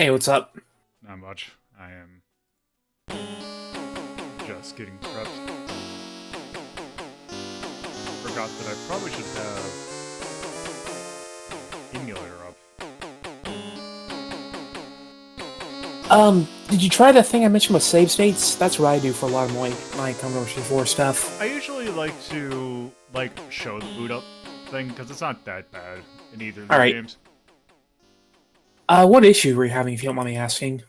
Hey, what's up? Not much. I am just getting prepped. Forgot that I probably should have emulator up. Did you try that thing I mentioned with save states? That's what I do for a lot of my Commodore 64 stuff. I usually like to show the boot up thing because it's not that bad in either of these Alright. games. What issue were you having, if you don't mind me asking?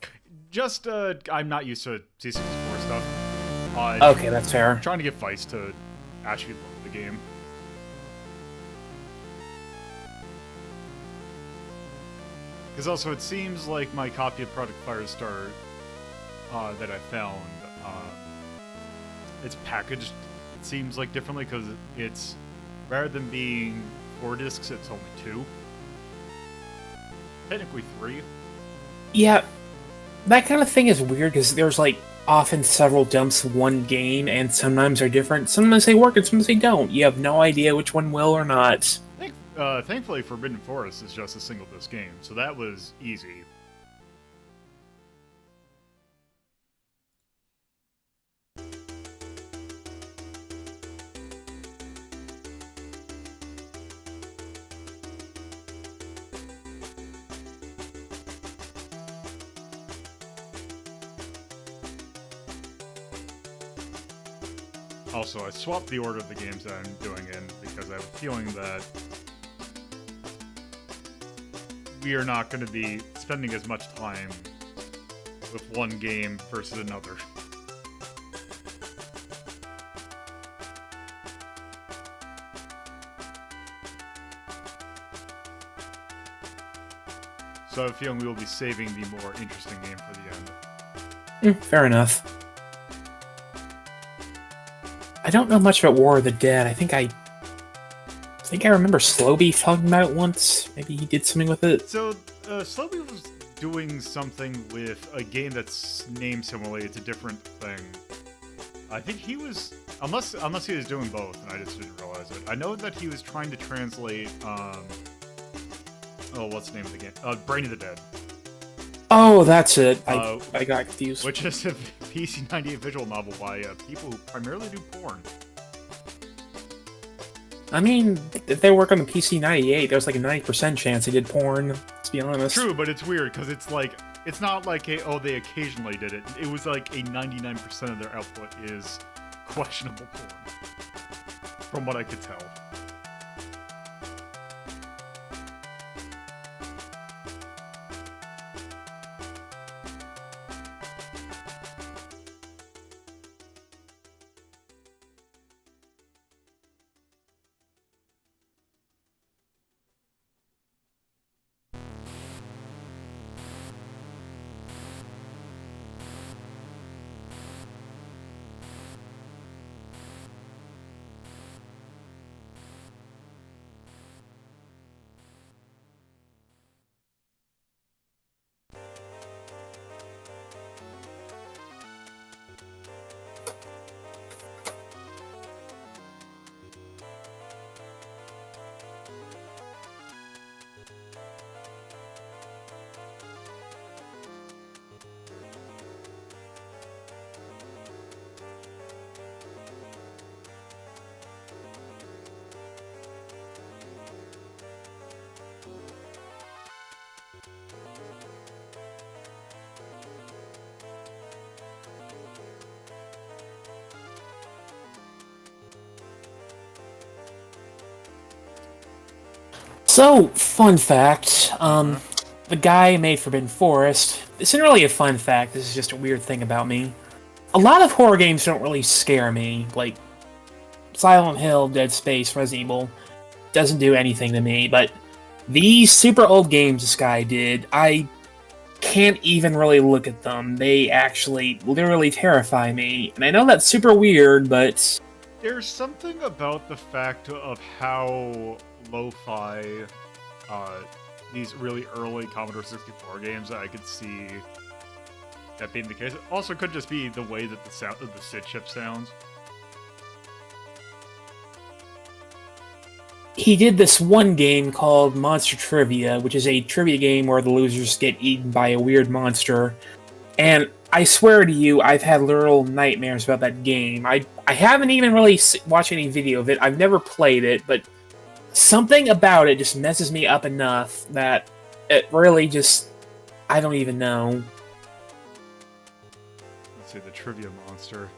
Just I'm not used to C64 stuff. Okay, that's fair. Trying to get Vice to actually load the game. Because also, it seems like my copy of Project Firestart that I found, it's packaged, it seems like, differently, because it's, rather than being 4 discs, it's only 2. Technically 3. Yeah, that kind of thing is weird, because there's, often several dumps of one game, and sometimes they're different. Sometimes they work, and sometimes they don't. You have no idea which one will or not. Thankfully, Forbidden Forest is just a single disc game, so that was easy. Also, I swapped the order of the games that I'm doing in because I have a feeling that we are not going to be spending as much time with one game versus another. So I have a feeling we will be saving the more interesting game for the end. Fair enough. I don't know much about War of the Dead. I think I remember Slowbeef talking about it once. Maybe he did something with it. So, Slowbeef was doing something with a game that's named similarly. It's a different thing. I think he was... Unless he was doing both, and I just didn't realize it. I know that he was trying to translate, oh, what's the name of the game? Brain of the Dead. Oh, that's it. I got confused. Which is a PC 98 visual novel by people who primarily do porn. I mean, if they work on the PC 98, there's like a 90% chance they did porn, let's be honest. True, but it's weird, because it's like, it's not like they occasionally did it. It was like a 99% of their output is questionable porn. From what I could tell. So, fun fact, the guy who made Forbidden Forest, this isn't really a fun fact, this is just a weird thing about me. A lot of horror games don't really scare me, like Silent Hill, Dead Space, Resident Evil, doesn't do anything to me, but these super old games this guy did, I can't even really look at them. They actually literally terrify me, and I know that's super weird, but... There's something about the fact of how lo-fi these really early Commodore 64 games that I could see that being the case. It also could just be the way that the sound of the SID chip sounds. he did this one game called Monster Trivia, which is a trivia game where the losers get eaten by a weird monster. And I swear to you, I've had literal nightmares about that game. I haven't even really watched any video of it. I've never played it, but something about it just messes me up enough that it really just... I don't even know. Let's see, the trivia monster.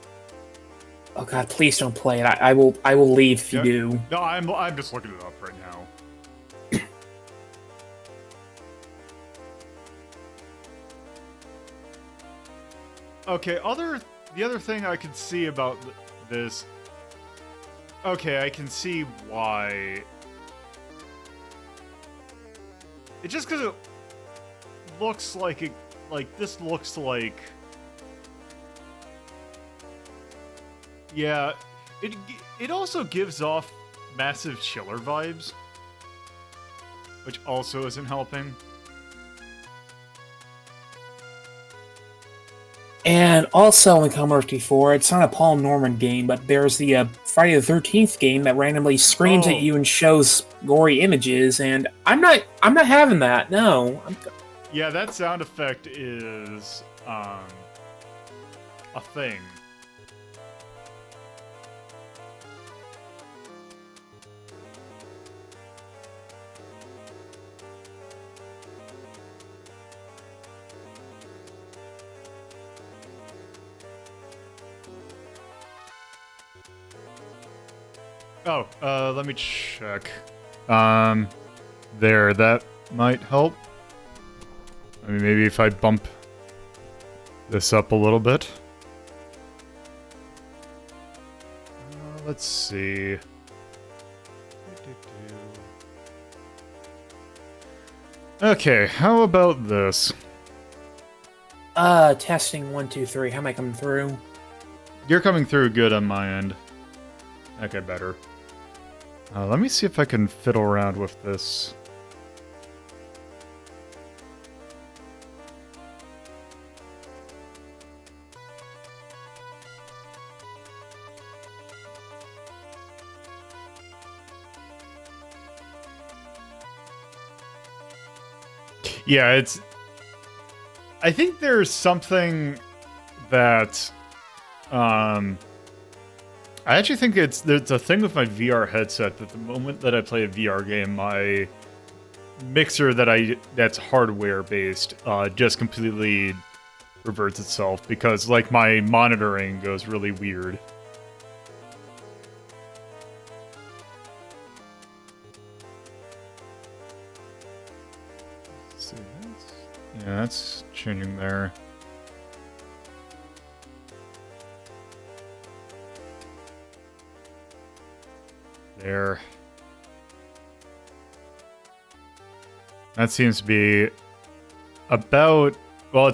Oh god, please don't play it. I will leave if you do. No, I'm just looking it up right now. Okay, the other thing I can see about this... Okay, I can see why... It's just because it looks like it... Like, this looks like... Yeah, it also gives off massive chiller vibes, which also isn't helping. And also in Commodore 64, it's not a Paul Norman game, but there's the Friday the 13th game that randomly screams at you and shows gory images, and I'm not having that. No. Yeah, that sound effect is a thing. Oh, let me check. There, that might help. I mean, maybe if I bump this up a little bit. Let's see. Okay, how about this? Testing 1, 2, 3. How am I coming through? You're coming through good on my end. Okay, better. Let me see if I can fiddle around with this. Yeah, it's... I think there's something that... I actually think there's a thing with my VR headset that the moment that I play a VR game, my mixer that's hardware based just completely reverts itself because like my monitoring goes really weird. Let's see, yeah, that's changing there. There. That seems to be about... Well,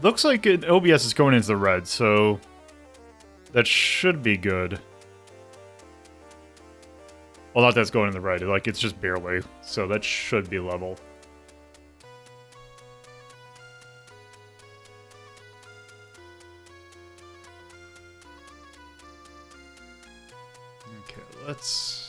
looks like OBS is going into the red, so that should be good. Well, not that's going in the red, like it's just barely, so that should be level. Okay, let's...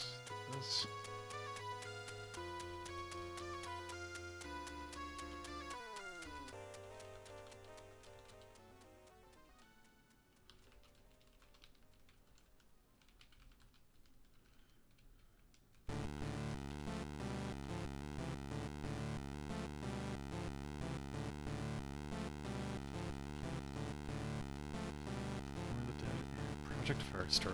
Project Firestart.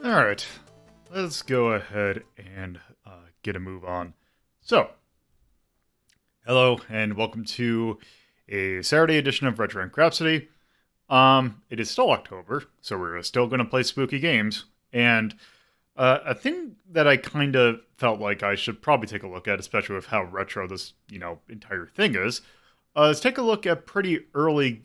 Alright, let's go ahead and get a move on. So, hello and welcome to a Saturday edition of Retro Rank Rhapsody. It is still October, so we're still going to play spooky games. And a thing that I kind of felt like I should probably take a look at, especially with how retro this, entire thing is take a look at pretty early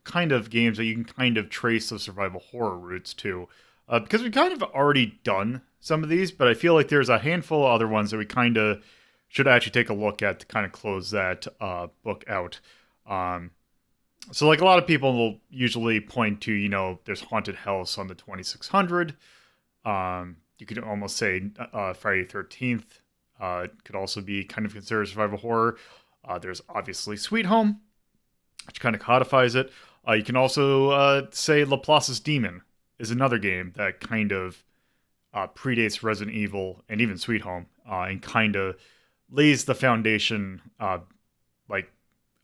kind of games that you can kind of trace the survival horror roots to. Because we kind of already done some of these, but I feel like there's a handful of other ones that we kind of should actually take a look at to kind of close that book out. So like a lot of people will usually point to, there's Haunted House on the 2600. You could almost say Friday the 13th could also be kind of considered survival horror. There's obviously Sweet Home, which kind of codifies it. You can also say Laplace's Demon is another game that kind of predates Resident Evil and even Sweet Home, and kind of lays the foundation like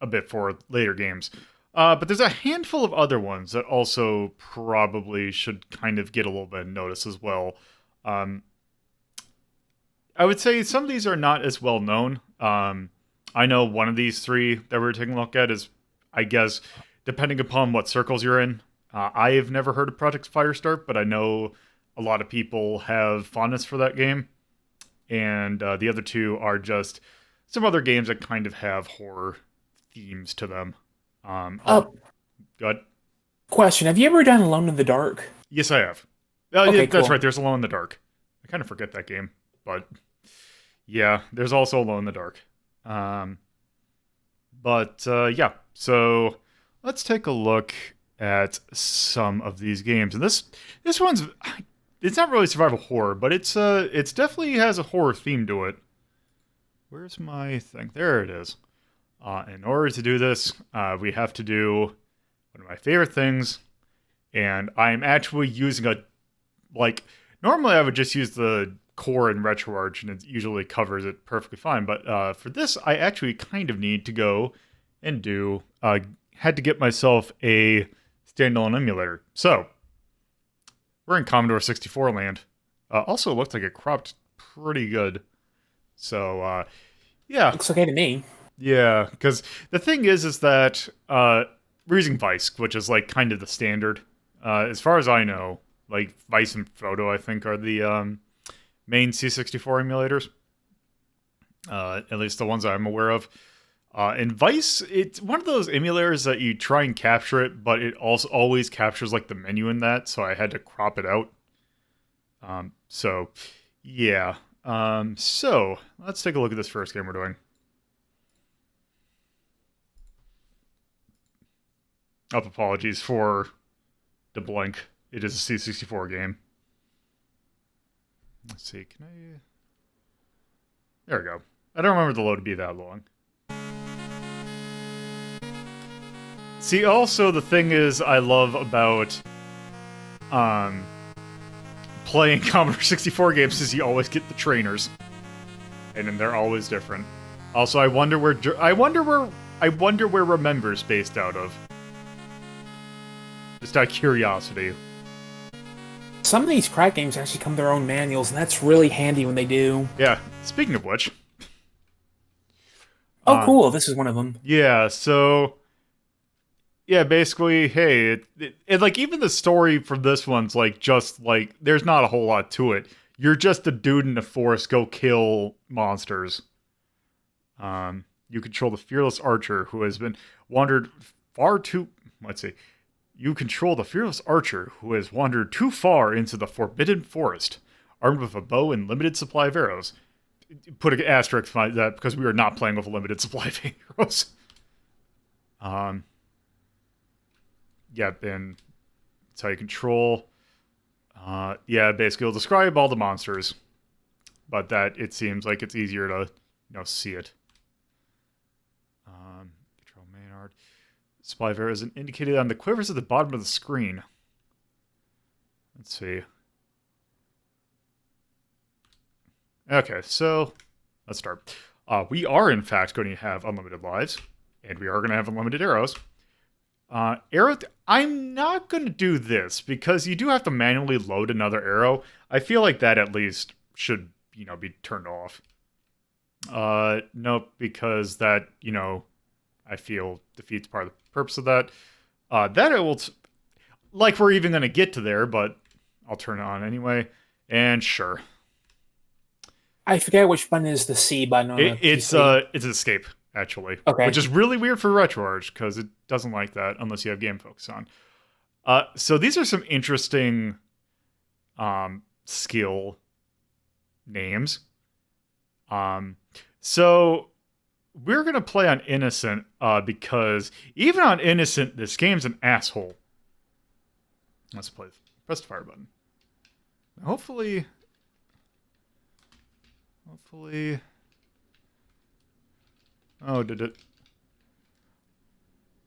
a bit for later games. But there's a handful of other ones that also probably should kind of get a little bit of notice as well. I would say some of these are not as well known. I know one of these three that we're taking a look at is, I guess, depending upon what circles you're in. I have never heard of Project Firestart, but I know a lot of people have fondness for that game. And the other two are just some other games that kind of have horror themes to them. Good. Question: have you ever done Alone in the Dark? Yes, I have. Okay, yeah, that's cool. right. There's Alone in the Dark. I kind of forget that game, but yeah, there's also Alone in the Dark. Yeah, so let's take a look at some of these games. And this one's, it's not really survival horror, but it's definitely has a horror theme to it. Where's my thing? There it is. In order to do this, we have to do one of my favorite things, and I'm actually using normally I would just use the core in RetroArch, and it usually covers it perfectly fine, but for this, I actually kind of need to go and had to get myself a standalone emulator. So, we're in Commodore 64 land. Also, it looks like it cropped pretty good. So, yeah. Looks okay to me. Yeah, because the thing is that we're using Vice, which is like kind of the standard. As far as I know, like Vice and Photo, I think, are the main C64 emulators. At least the ones I'm aware of. And Vice, it's one of those emulators that you try and capture it, but it also always captures like the menu in that, so I had to crop it out. So, yeah. So, let's take a look at this first game we're doing. Apologies for the blank. It is a C64 game. Let's see, can I... There we go. I don't remember the load to be that long. See, also, the thing is I love about playing Commodore 64 games is you always get the trainers. And then they're always different. Also, I wonder where Remember's based out of. Just out of curiosity. Some of these crack games actually come with their own manuals, and that's really handy when they do. Yeah, speaking of which. Oh, cool, this is one of them. Yeah, so... Yeah, basically, hey, it like, even the story for this one's like, just like, there's not a whole lot to it. You're just a dude in the forest, go kill monsters. You control the fearless archer who has been wandered far too... Let's see. You control the fearless archer who has wandered too far into the forbidden forest, armed with a bow and limited supply of arrows. Put an asterisk by that because we are not playing with a limited supply of arrows. Yeah, and that's how you control. Yeah, basically, it'll describe all the monsters, but that it seems like it's easier to, see it. Control main art. Supply of arrows is indicated on the quivers at the bottom of the screen. Let's see. Okay, so let's start. We are, in fact, going to have unlimited lives, and we are going to have unlimited arrows. Arrow. I'm not gonna do this because you do have to manually load another arrow. I feel like that at least should, be turned off. Nope, because that, I feel defeats part of the purpose of that. That it will, like we're even gonna get to there, but I'll turn it on anyway. And sure, I forget which button is the C button on a it's PC. it's escape actually, Okay. which is really weird for RetroArch because it doesn't like that unless you have game focus on. So these are some interesting skill names. So we're gonna play on innocent because even on innocent, this game's an asshole. Let's press the fire button. Hopefully. Oh, did it?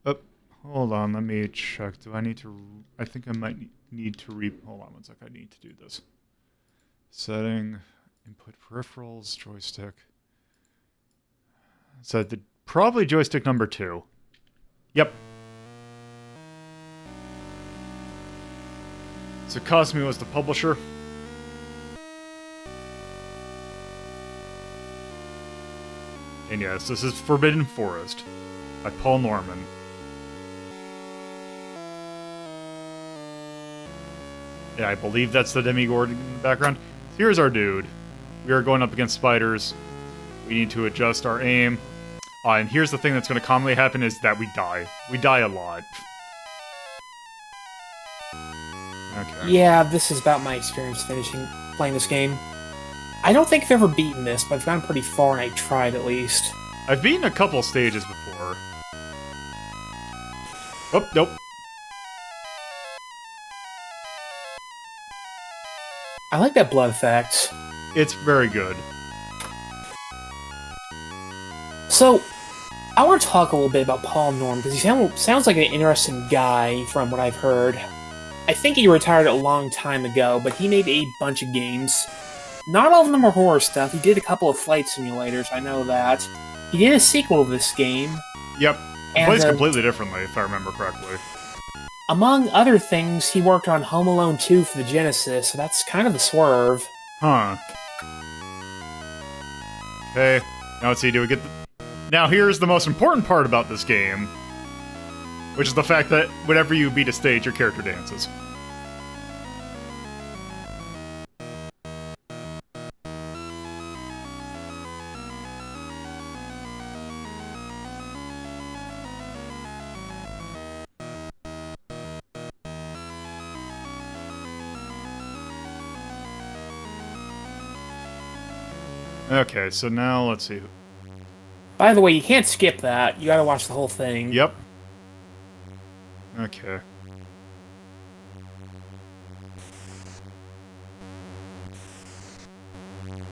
Oh, hold on. Let me check. Do I need to? I think I might need to hold on one sec. I need to do this. Setting, input peripherals, joystick. So probably joystick number 2. Yep. So Cosmo was the publisher. And yes, this is Forbidden Forest by Paul Norman. Yeah, I believe that's the demigod in the background. Here's our dude. We are going up against spiders. We need to adjust our aim. And here's the thing that's going to commonly happen is that we die. We die a lot. Okay. Yeah, this is about my experience playing this game. I don't think I've ever beaten this, but I've gone pretty far and I tried at least. I've beaten a couple stages before. Oh, nope. I like that blood effect. It's very good. So, I want to talk a little bit about Paul Norman, because he sounds like an interesting guy from what I've heard. I think he retired a long time ago, but he made a bunch of games. Not all of them are horror stuff. He did a couple of flight simulators, I know that. He did a sequel to this game. Yep. It And, plays completely differently, if I remember correctly. Among other things, he worked on Home Alone 2 for the Genesis, so that's kind of a swerve. Huh. Okay. Now let's see, do we get the... Now here's the most important part about this game, which is the fact that whenever you beat a stage, your character dances. Okay, so now let's see. By the way, you can't skip that. You gotta watch the whole thing. Yep. Okay. Now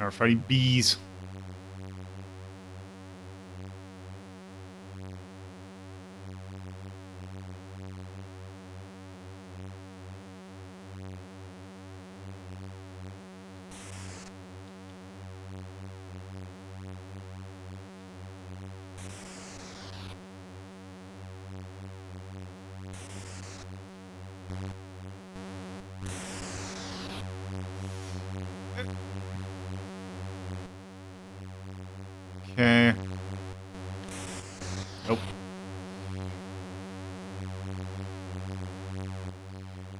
we're fighting bees. Okay. Nope.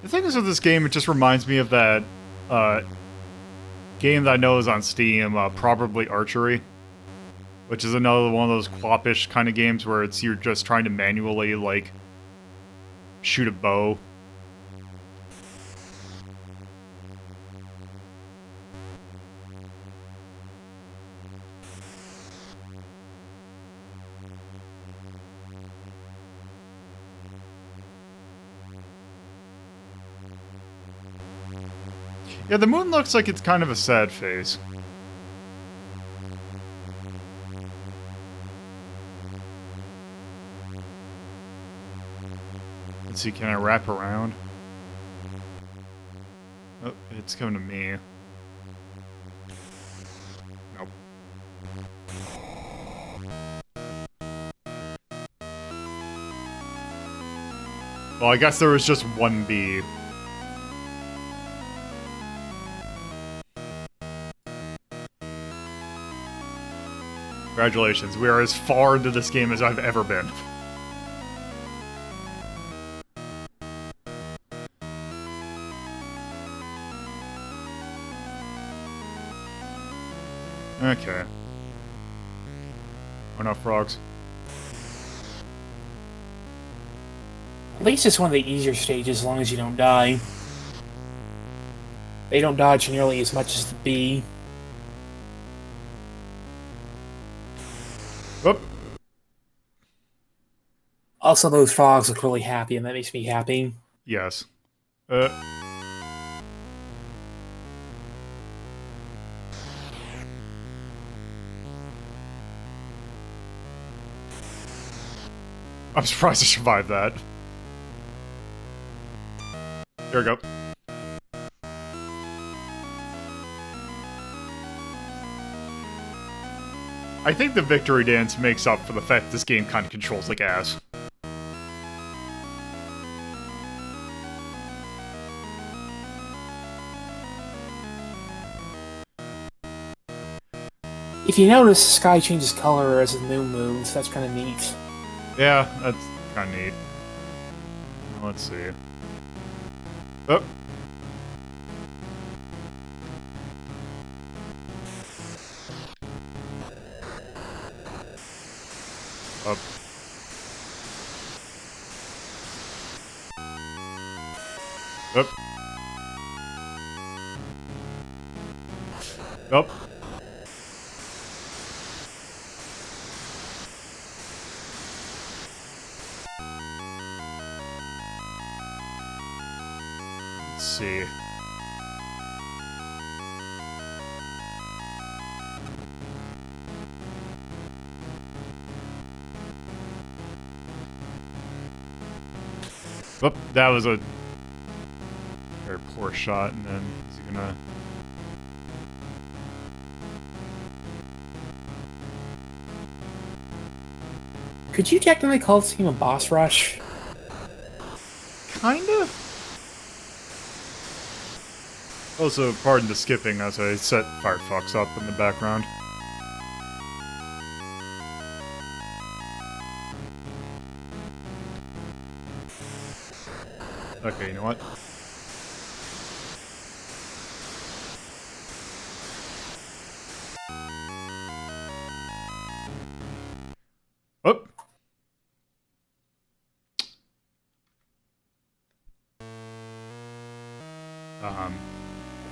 The thing is with this game, it just reminds me of that game that I know is on Steam, Probably Archery, which is another one of those quap-ish kind of games where you're just trying to manually, like, shoot a bow. Yeah, the moon looks like it's kind of a sad face. Let's see, can I wrap around? Oh, it's coming to me. Nope. Well, I guess there was just one bee. Congratulations, we are as far into this game as I've ever been. Okay. Oh no, frogs. At least it's one of the easier stages as long as you don't die. They don't dodge nearly as much as the bee. Oop. Also, those frogs look really happy, and that makes me happy. Yes. I'm surprised I survived that. There we go. I think the victory dance makes up for the fact this game kind of controls like ass. If you notice, the sky changes color as the moon moves. That's kind of neat. Yeah, that's kind of neat. Let's see. Oh. Up. Up. Up. Let's see. Oop, that was a very poor shot, and then is he gonna... Could you technically call this game a boss rush? Kinda? Also, pardon the skipping as I set Firefox up in the background. Okay, you know what? Oh!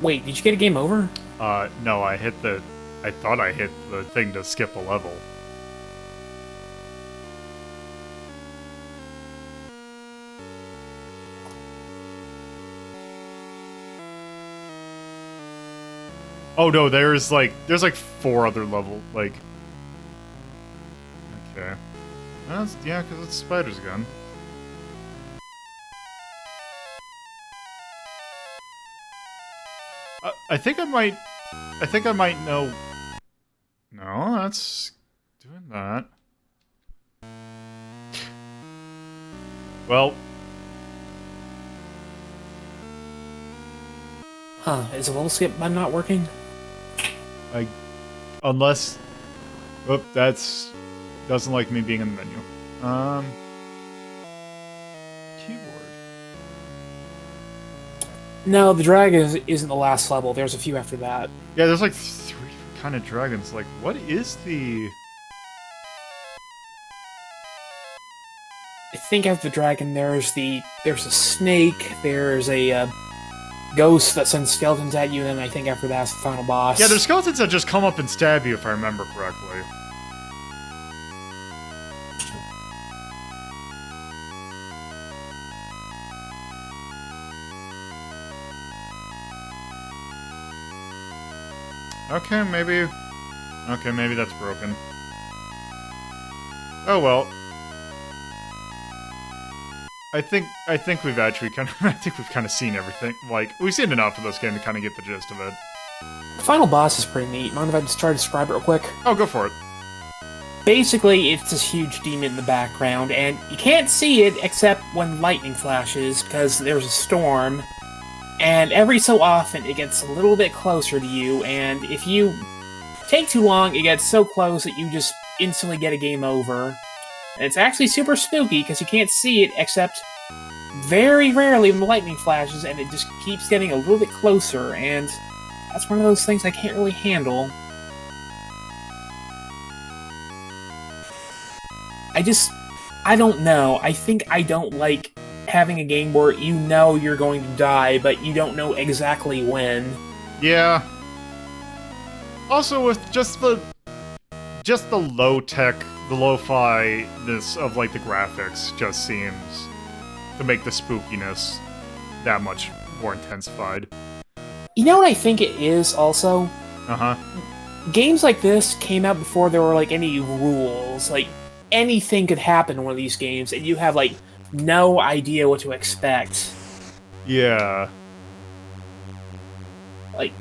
Wait, did you get a game over? No, I thought I hit the thing to skip a level. Oh no, there's like 4 other level, like... Okay. Yeah, because it's spiders again. I think I might know... No, that's... doing that. Well... Huh, is the level skip button not working? Unless... Oop, that's... doesn't like me being in the menu. Keyboard. No, the dragon isn't the last level. There's a few after that. Yeah, there's like 3 different kind of dragons. Like, what is the... I think after the dragon, there's a snake, there's a ghost that sends skeletons at you, and then I think after that's the final boss. Yeah, there's skeletons that just come up and stab you, if I remember correctly. Okay, maybe that's broken. Oh well. I think we've actually kind of seen everything. Like, we've seen enough of this game to kind of get the gist of it. The final boss is pretty neat. Mind if I just try to describe it real quick? Oh, go for it. Basically, it's this huge demon in the background, and you can't see it except when lightning flashes, because there's a storm, and every so often it gets a little bit closer to you, and if you take too long, it gets so close that you just instantly get a game over. And it's actually super spooky, because you can't see it except very rarely when the lightning flashes, and it just keeps getting a little bit closer, and that's one of those things I can't really handle. I don't know. I think I don't like having a game where you know you're going to die, but you don't know exactly when. Yeah. Also, with just the low-tech, the lo-fi-ness of, like, the graphics just seems to make the spookiness that much more intensified. You know what I think it is, also? Uh-huh. Games like this came out before there were, like, any rules. Like, anything could happen in one of these games, and you have, like, no idea what to expect. Yeah. Like,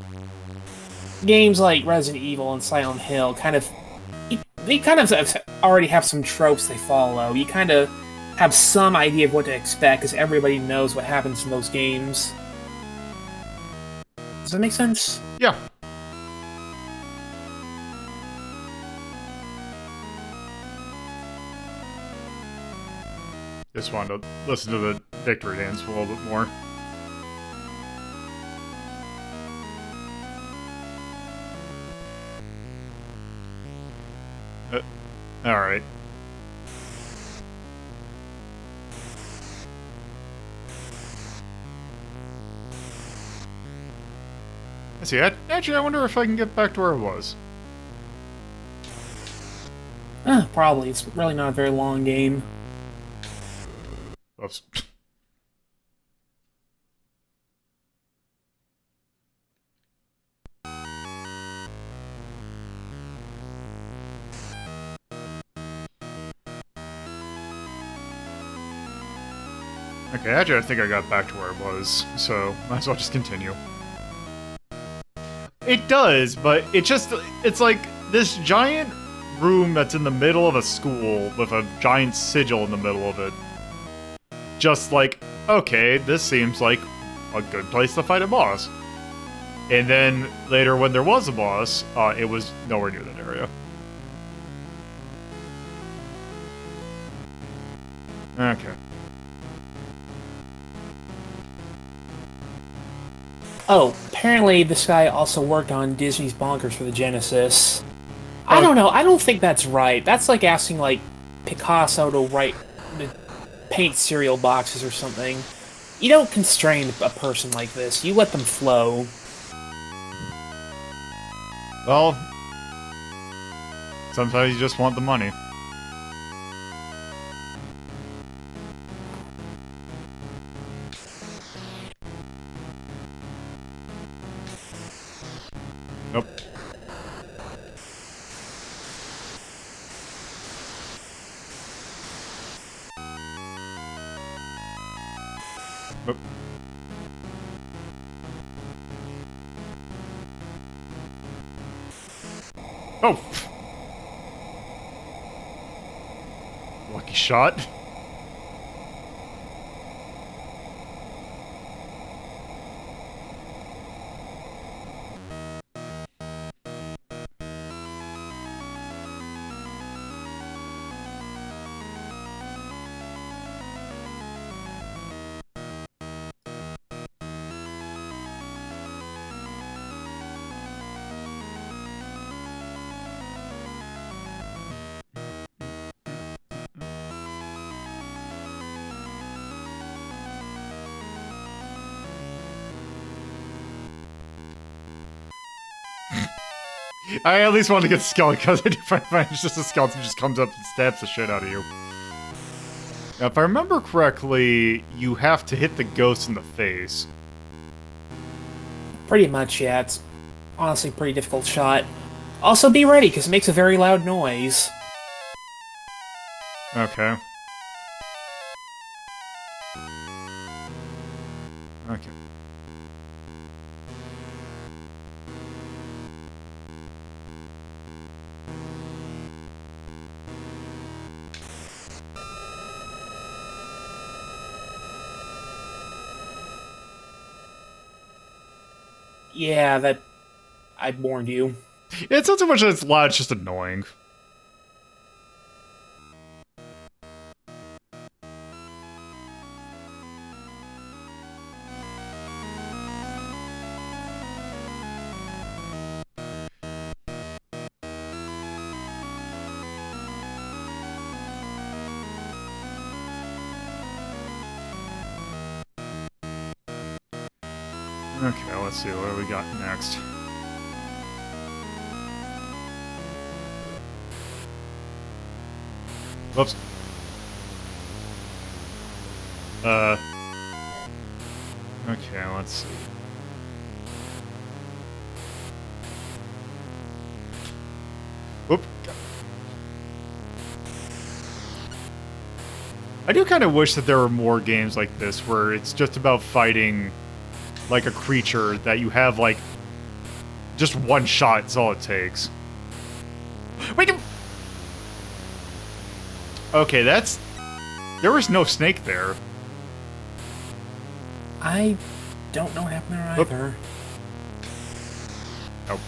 games like Resident Evil and Silent Hill they kind of already have some tropes they follow. You kind of have some idea of what to expect, because everybody knows what happens in those games. Does that make sense? Yeah. Just wanted to listen to the victory dance a little bit more. Alright. Let's see, actually, I wonder if I can get back to where I was. Probably. It's really not a very long game. Oops. Okay, actually, I think I got back to where I was, so might as well just continue. It does, but it's like this giant room that's in the middle of a school with a giant sigil in the middle of it. Just like, okay, this seems like a good place to fight a boss. And then later when there was a boss, it was nowhere near that area. Okay. Oh, apparently this guy also worked on Disney's Bonkers for the Genesis. I don't know, I don't think that's right. That's like asking, like, Picasso to paint cereal boxes or something. You don't constrain a person like this, you let them flow. Well, sometimes you just want the money. Nope. Nope. Oh! Lucky shot. I at least want to get skeleton because I do find it's just a skeleton just comes up and stabs the shit out of you. Now, if I remember correctly, you have to hit the ghost in the face. Pretty much, yeah, it's honestly a pretty difficult shot. Also, be ready, because it makes a very loud noise. Okay. Okay. Yeah, that... I warned you. It's not so much that it's loud, it's just annoying. Okay, let's see, what do we got next? Whoops. Okay, let's see. Whoop. I do kind of wish that there were more games like this where it's just about fighting like a creature that you have like just one shot is all it takes. Wait. Okay, that's... There was no snake there. I don't know what happened there either. Nope.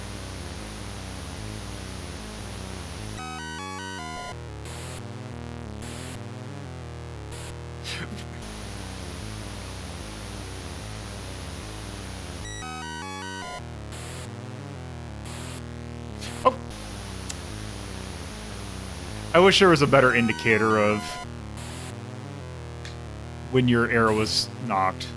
Oh. I wish there was a better indicator of when your arrow was knocked.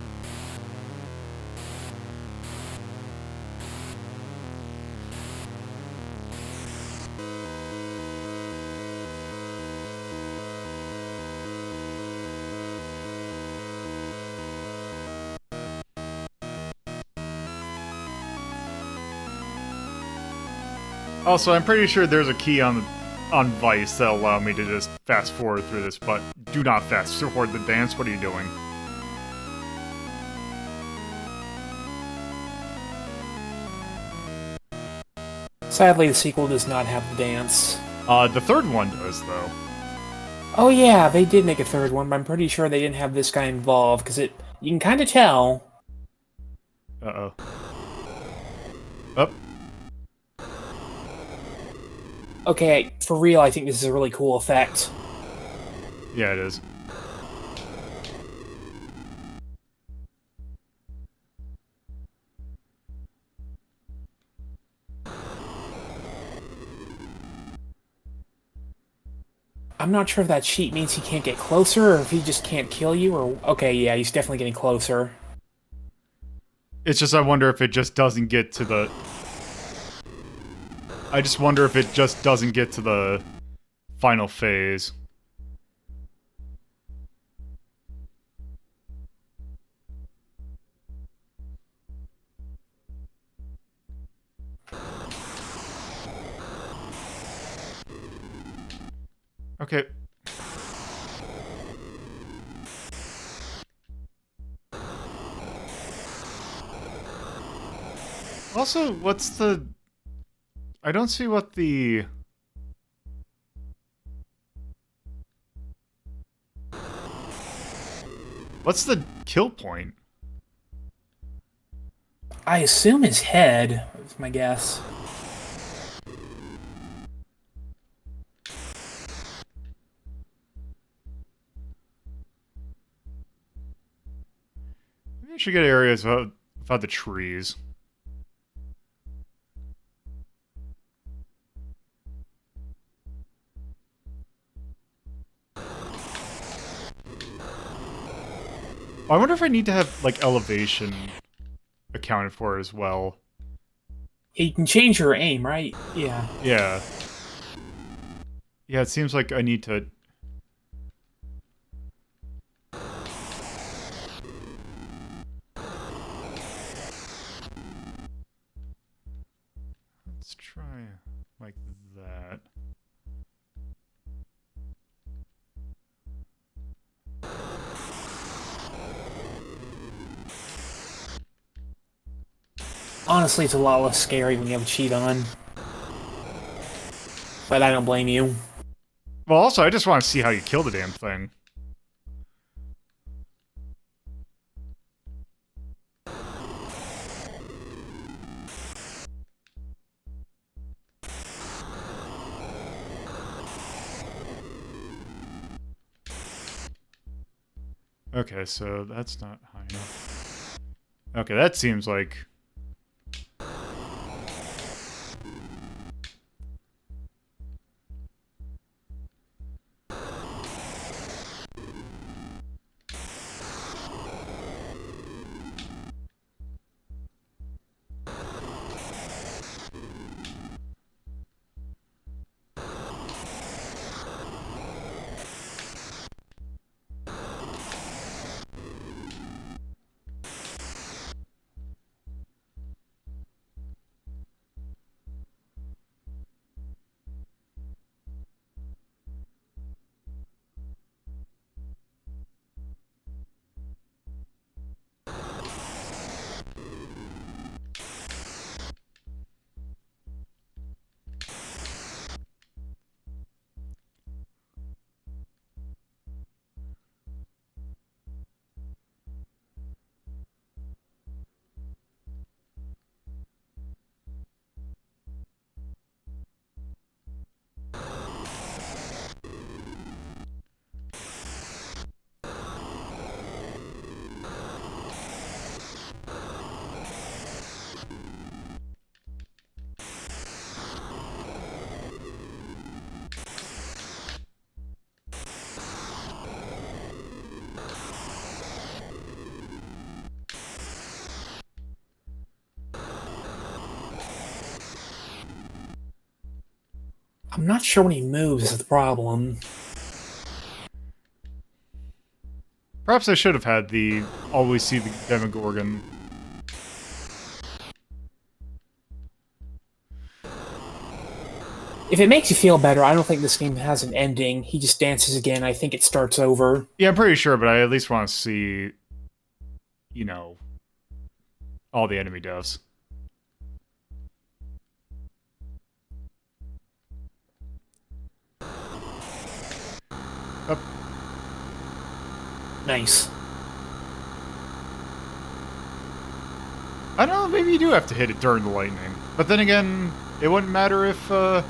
Also, I'm pretty sure there's a key on Vice that'll allow me to just fast forward through this, but do not fast forward the dance. What are you doing? Sadly, the sequel does not have the dance. The third one does, though. Oh yeah, they did make a third one, but I'm pretty sure they didn't have this guy involved, because you can kind of tell. Uh-oh. Up. Okay, for real, I think this is a really cool effect. Yeah, it is. I'm not sure if that cheat means he can't get closer, or if he just can't kill you, or... Okay, yeah, he's definitely getting closer. It's just I wonder if it just doesn't get to the... I just wonder if it just doesn't get to the final phase. Okay. Also, what's the... I don't see what the... What's the kill point? I assume his head, is my guess. Maybe I should get areas without the trees. I wonder if I need to have, like, elevation accounted for as well. You can change your aim, right? Yeah. Yeah. Yeah, it seems like I need to... Let's try like that. Honestly, it's a lot less scary when you have a cheat on. But I don't blame you. Well, also, I just want to see how you kill the damn thing. Okay, so that's not high enough. Okay, that seems like... I'm not sure when he moves is the problem. Perhaps I should have had the always see the Demogorgon. If it makes you feel better, I don't think this game has an ending. He just dances again. I think it starts over. Yeah, I'm pretty sure, but I at least want to see, you know, all the enemy deaths. Up. Nice. I don't know, maybe you do have to hit it during the lightning. But then again, it wouldn't matter if you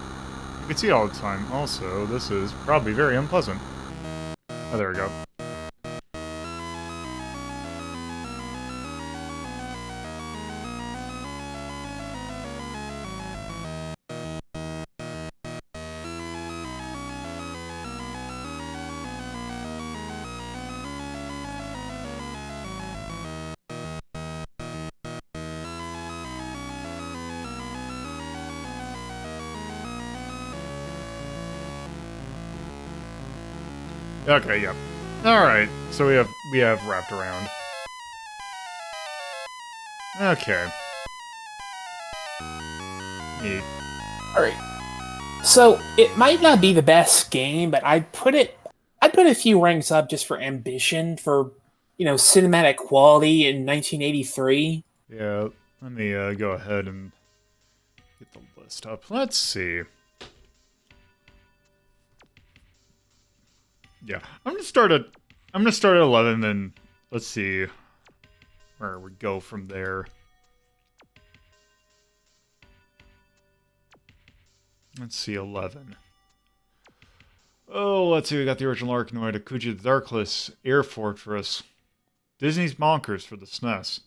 could see it all the time. Also, this is probably very unpleasant. Oh, there we go. Okay, yep. Alright, so we have wrapped around. Okay. Neat. Alright. So, it might not be the best game, but I'd put a few ranks up just for ambition, for, cinematic quality in 1983. Yeah, let me go ahead and get the list up. Let's see. Yeah, I'm gonna start at 11, and let's see where we go from there. Let's see, 11. Oh, let's see. We got the original Arkanoid, Akuja the Darkless, Air Fortress, Disney's Bonkers for the SNES,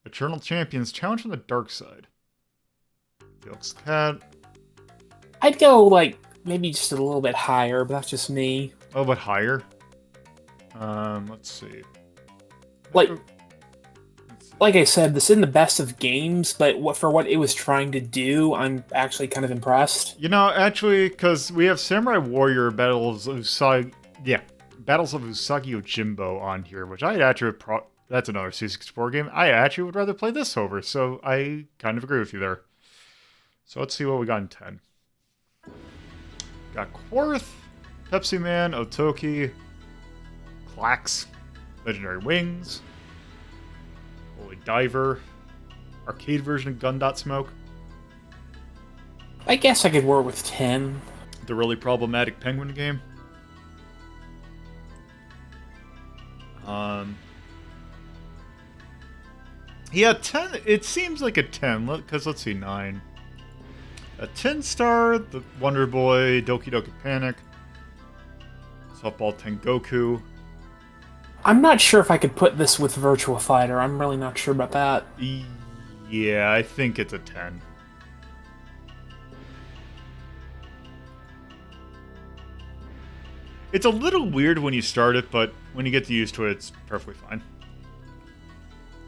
Eternal Champions Challenge from the Dark Side, Felix Cat. I'd go, maybe just a little bit higher, but that's just me. Oh, but higher. Let's see. Like I said, this isn't the best of games, but for what it was trying to do, I'm actually kind of impressed. You know, actually, because we have Samurai Warrior Battles of Usagi Yojimbo on here, which I actually that's another C64 game. I actually would rather play this over, so I kind of agree with you there. So let's see what we got in 10. Got Quarth, Pepsi Man, Otoki, Klax, Legendary Wings, Holy Diver, arcade version of Gun Smoke, I guess I could work with 10. the really problematic Penguin game. Yeah, 10, it seems like a 10, because let's see, 9. A 10-star, the Wonder Boy, Doki Doki Panic, Softball Tengoku, I'm not sure if I could put this with Virtua Fighter. I'm really not sure about that. Yeah, I think it's a 10. It's a little weird when you start it, but when you get used to it, it's perfectly fine.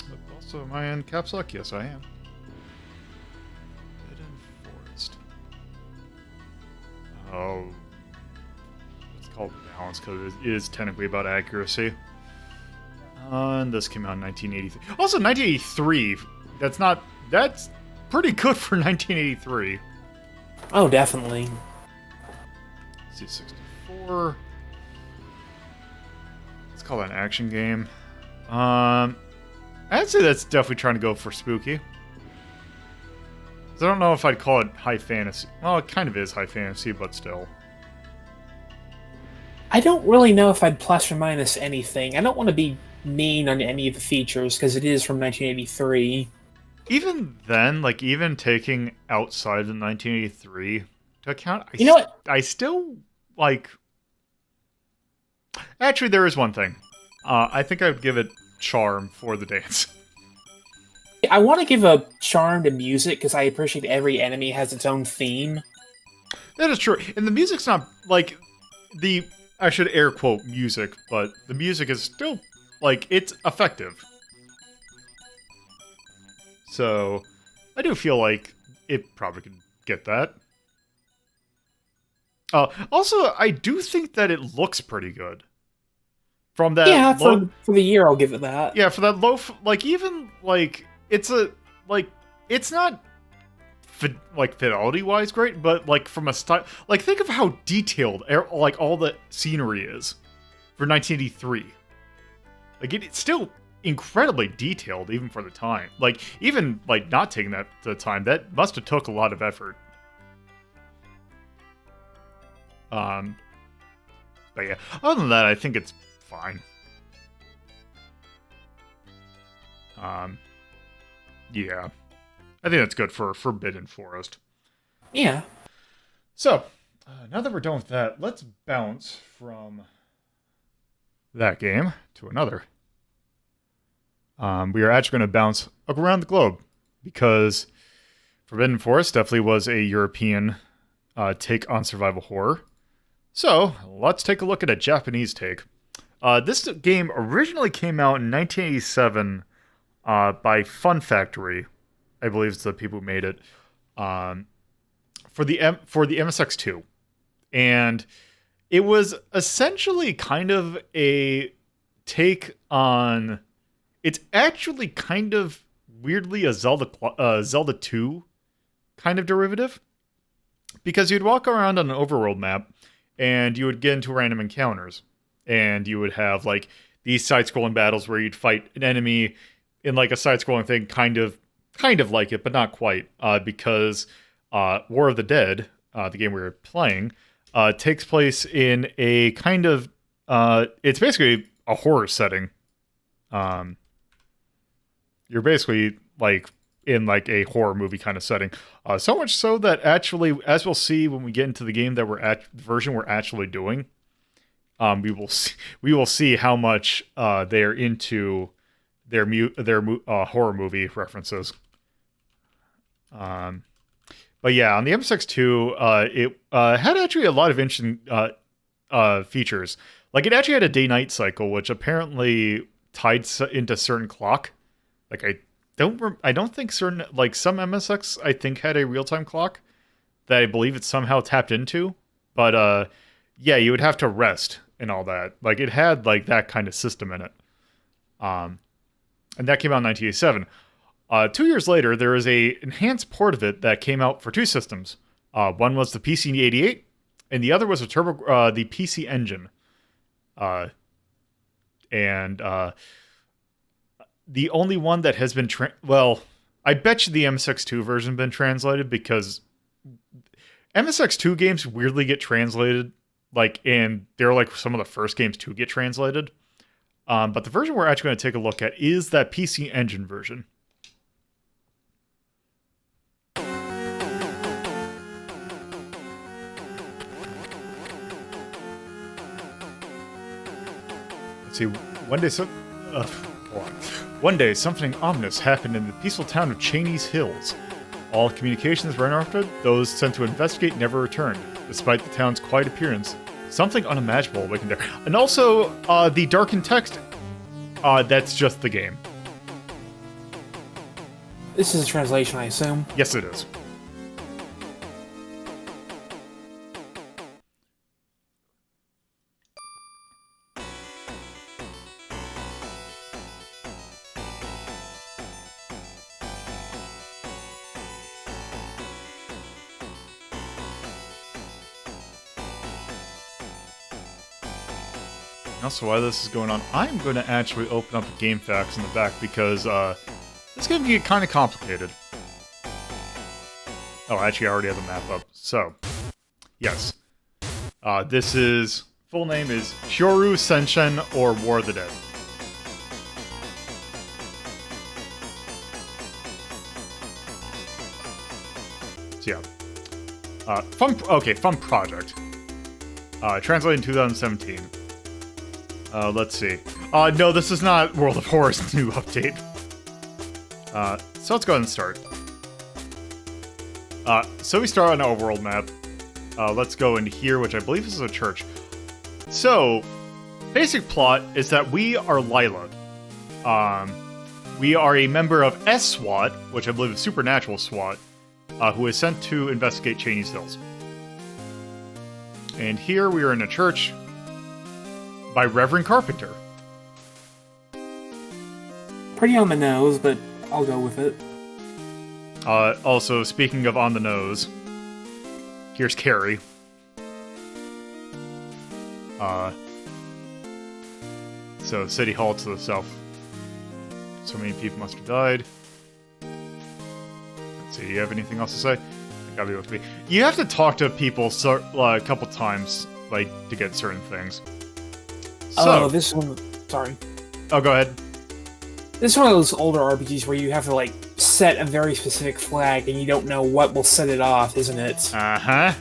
But also, am I in caps lock? Yes, I am. Hidden Forest. Oh, it's called balance because it is technically about accuracy. And this came out in 1983. Also, 1983. That's pretty good for 1983. Oh, definitely. C64. Let's call that an action game. I'd say that's definitely trying to go for spooky. I don't know if I'd call it high fantasy. Well, it kind of is high fantasy, but still. I don't really know if I'd plus or minus anything. I don't want to be mean on any of the features because it is from 1983. Even then, like, even taking outside of 1983 to account, You know what? I still, like... Actually, there is one thing. I think I would give it charm for the dance. I want to give a charm to music because I appreciate every enemy has its own theme. That is true. And the music's not, like, I should air quote music, but the music is still, like, it's effective. So, I do feel like it probably could get that. Also, I do think that it looks pretty good. From that Yeah, low... for the year, I'll give it that. Yeah, for that low... Like, even, like, it's a... Like, it's not... like, fidelity-wise great, but, like, from a style... Like, think of how detailed, like, all the scenery is for 1983. Like, it's still incredibly detailed, even for the time. Like, even, like, not taking that the time, that must have took a lot of effort. But yeah, other than that, I think it's fine. Yeah. I think that's good for Forbidden Forest. Yeah. So, now that we're done with that, let's bounce from that game to another. We are actually going to bounce around the globe because Forbidden Forest definitely was a European take on survival horror. So, let's take a look at a Japanese take. This game originally came out in 1987 by Fun Factory. I believe it's the people who made it. For the MSX2. And it was essentially kind of a take on... It's actually kind of weirdly a Zelda 2 kind of derivative. Because you'd walk around on an overworld map, and you would get into random encounters. And you would have, like, these side-scrolling battles where you'd fight an enemy in, like, a side-scrolling thing, kind of like it, but not quite. Because War of the Dead, the game we were playing, takes place in a kind of... it's basically a horror setting. You're basically, like, in, like, a horror movie kind of setting. So much so that actually, as we'll see when we get into the game that the version we're actually doing, we will see how much they're into their horror movie references. But yeah, on the MSX2, it had actually a lot of interesting features. Like, it actually had a day-night cycle, which apparently tied into certain clock. Like, I don't think certain, like, some MSX I think had a real-time clock that I believe it somehow tapped into. But yeah, you would have to rest and all that. Like, it had, like, that kind of system in it. And that came out in 1987. 2 years later, there is a enhanced port of it that came out for two systems. One was the PC-88, and the other was the PC Engine. And the only one that has been... well, I bet you the MSX2 version has been translated because MSX2 games weirdly get translated, like, and they're like some of the first games to get translated. But the version we're actually going to take a look at is that PC Engine version. Let's see. One day, One day, something ominous happened in the peaceful town of Cheney's Hills. All communications were interrupted. Those sent to investigate never returned, despite the town's quiet appearance. Something unimaginable awakened there. And also, the darkened text, that's just the game. This is a translation, I assume. Yes, it is. Also, while this is going on, I'm going to actually open up game facts in the back because it's going to get kind of complicated. Oh, actually, I already have the map up. So, yes. This is... Full name is Shioru Senshin or War of the Dead. So, yeah. Fun project. Translated in 2017. Let's see. No, this is not World of Horror's new update. So let's go ahead and start. So we start on an overworld map. Let's go into here, which I believe is a church. So, basic plot is that we are Lila. We are a member of S-SWAT, which I believe is Supernatural SWAT, who is sent to investigate Cheney's Hills. And here we are in a church by Reverend Carpenter. Pretty on the nose, but I'll go with it. Also, speaking of on the nose, here's Carrie. So, City Hall to the south. So many people must have died. Let's see, do you have anything else to say? Gotta be with me. You have to talk to people a couple times, like, to get certain things. So, this one... Sorry. Oh, go ahead. This is one of those older RPGs where you have to, like, set a very specific flag and you don't know what will set it off, isn't it? Uh-huh.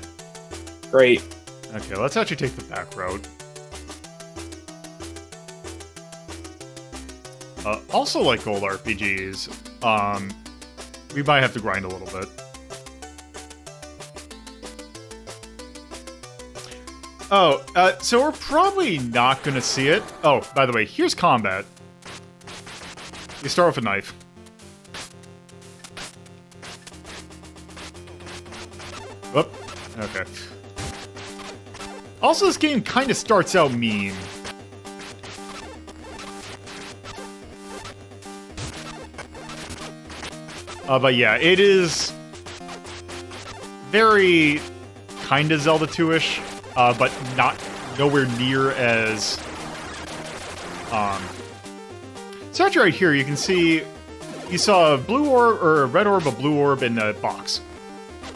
Great. Okay, let's actually take the back road. Also, like old RPGs, we might have to grind a little bit. Oh, so we're probably not gonna see it. Oh, by the way, here's combat. You start with a knife. Whoop. Okay. Also, this game kind of starts out mean. But yeah, it is very kind of Zelda 2-ish, but nowhere near as... So actually right here, you can see you saw a blue orb, or a red orb, a blue orb, and a box.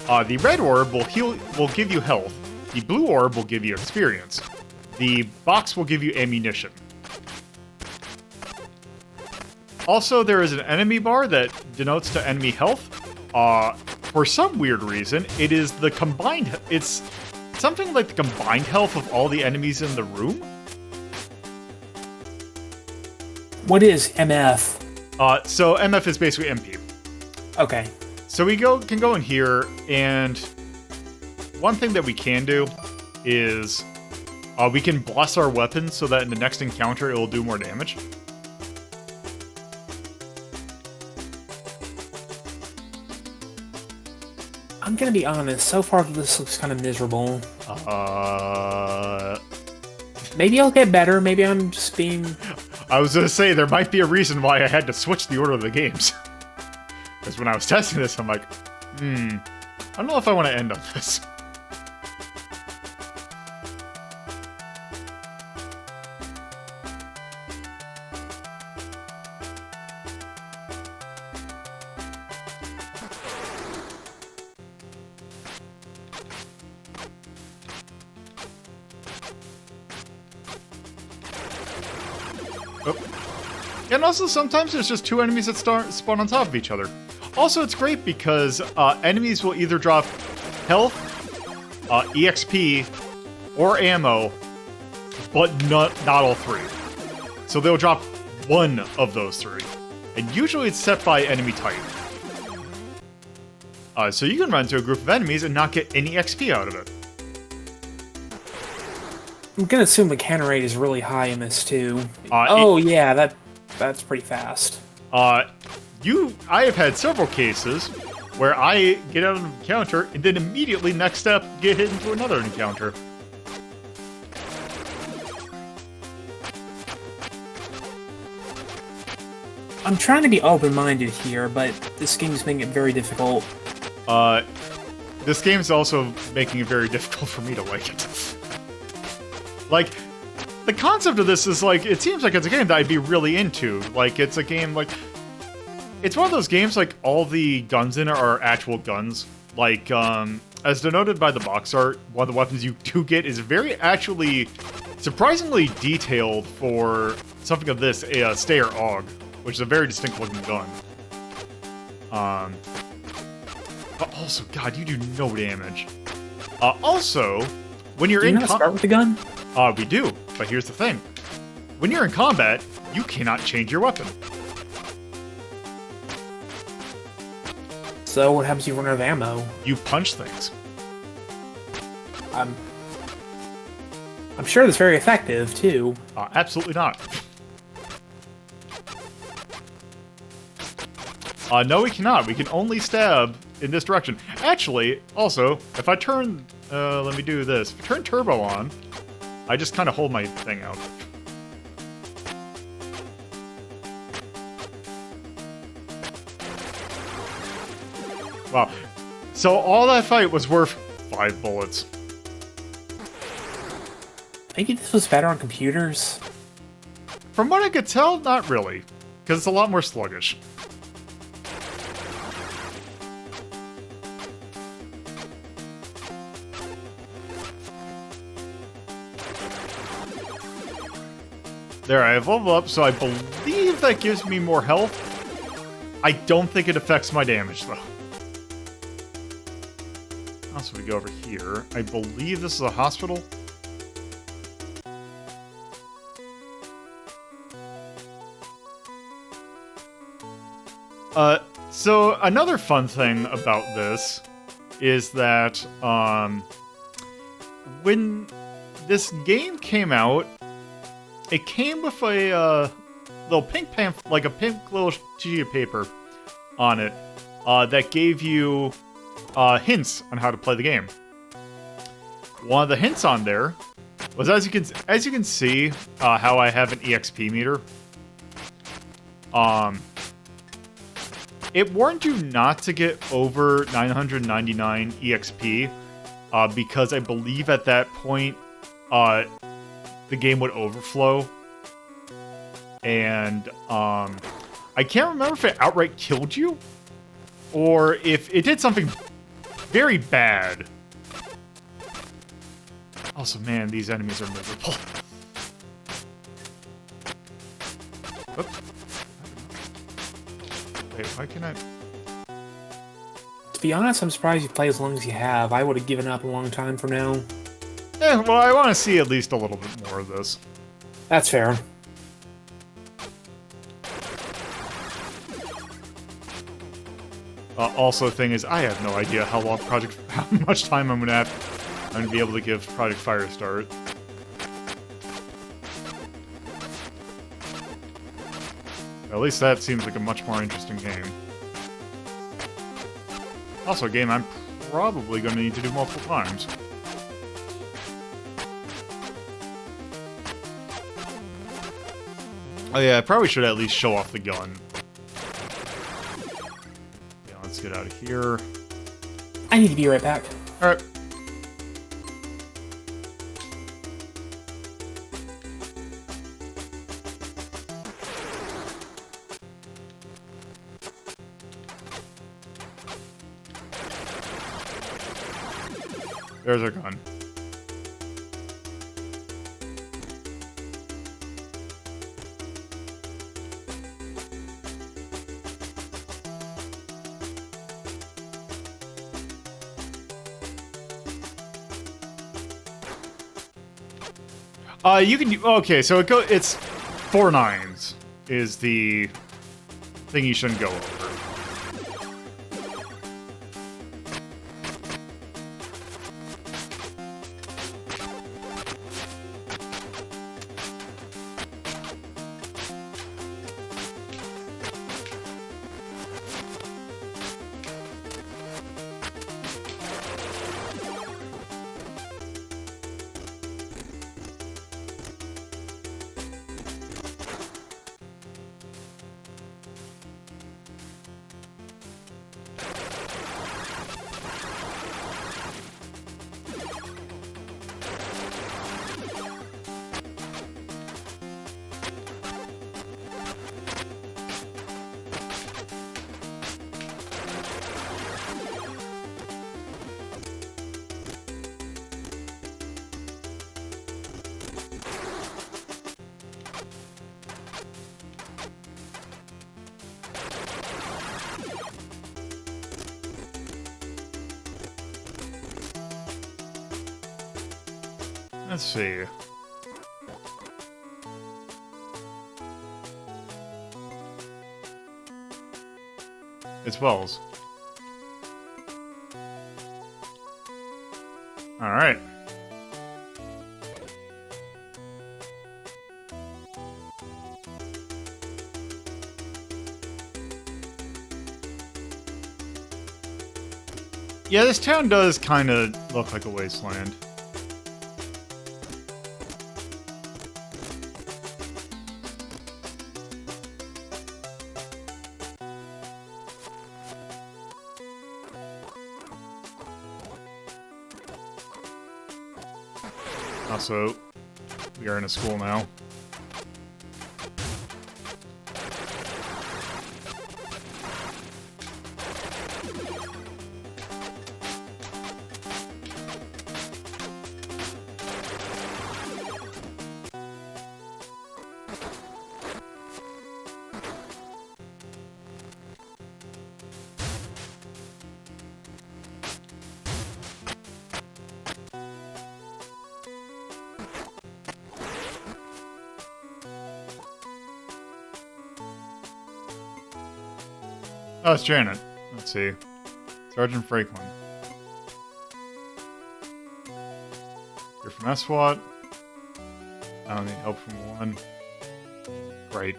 The red orb will give you health. The blue orb will give you experience. The box will give you ammunition. Also, there is an enemy bar that denotes to enemy health. For some weird reason, it is the combined... It's something like the combined health of all the enemies in the room. What is MF? So MF is basically MP. Okay. So we can go in here, and one thing that we can do is we can bless our weapon so that in the next encounter it will do more damage. I'm gonna be honest, so far this looks kind of miserable. Maybe I'll get better, maybe I'm just being... I was gonna say, there might be a reason why I had to switch the order of the games. Because when I was testing this, I'm like, I don't know if I want to end on this. And also, sometimes there's just two enemies that spawn on top of each other. Also, it's great because enemies will either drop health, EXP, or ammo, but not all three. So they'll drop one of those three. And usually it's set by enemy type. So you can run into a group of enemies and not get any XP out of it. I'm gonna assume the cannon rate is really high in this too. Yeah, that's pretty fast. I have had several cases where I get out of an encounter and then immediately next step get hit into another encounter. I'm trying to be open-minded here, but this game's making it very difficult. This game's also making it very difficult for me to like it. Like, the concept of this is like, it seems like it's a game that I'd be really into. Like, it's a game like, it's one of those games like all the guns in it are actual guns. Like, as denoted by the box art, one of the weapons you do get is very actually surprisingly detailed for something of this, a Stayer AUG, which is a very distinct looking gun. But also, God, you do no damage. Also, when you're in start with the gun? We do, but here's the thing. When you're in combat, you cannot change your weapon. So what happens if you run out of ammo? You punch things. I'm sure that's very effective, too. Absolutely not. No, we cannot. We can only stab in this direction. Actually, also, if I turn... let me do this. If I turn turbo on, I just kind of hold my thing out. Wow. So all that fight was worth 5 bullets. Maybe this was better on computers? From what I could tell, not really. Because it's a lot more sluggish. There, I have leveled up, so I believe that gives me more health. I don't think it affects my damage, though. Also, we go over here. I believe this is a hospital. So another fun thing about this is that, when this game came out, it came with a little pink like a pink little sheet of paper on it that gave you hints on how to play the game. One of the hints on there was, as you can see, how I have an EXP meter. It warned you not to get over 999 EXP because I believe at that point the game would overflow. And I can't remember if it outright killed you or if it did something very bad. Also, man, these enemies are miserable. Oops. Wait, why can I... To be honest, I'm surprised you play as long as you have. I would have given up a long time from now. Yeah, well, I want to see at least a little bit more of this. That's fair. Also, the thing is, I have no idea how much time I'm gonna be able to give Project Firestart. At least that seems like a much more interesting game. Also, a game I'm probably going to need to do multiple times. Oh yeah, I probably should at least show off the gun. Yeah, let's get out of here. I need to be right back. Alright. There's our gun. You can... Okay, so it's... 4 nines is the thing you shouldn't go over. Let's see. It's Wells. Alright. Yeah, this town does kind of look like a wasteland. Also, we are in a school now. Oh, it's Janet. Let's see. Sergeant Franklin. You're from SWAT. I don't need help from one. Great.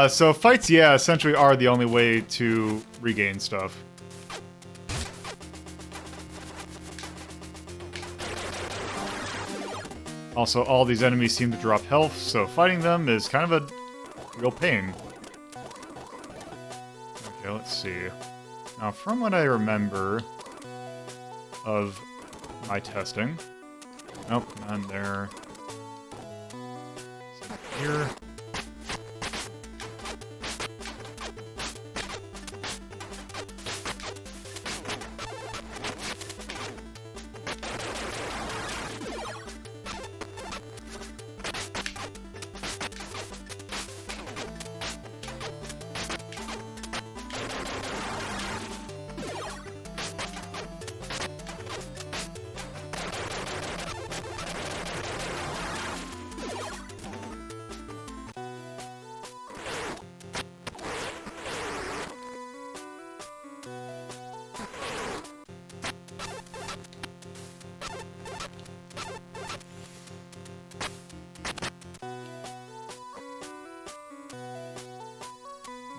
So fights, yeah, essentially are the only way to regain stuff. Also, all these enemies seem to drop health, so fighting them is kind of a real pain. Okay, let's see. Now, from what I remember of my testing... Nope, not in there. Here.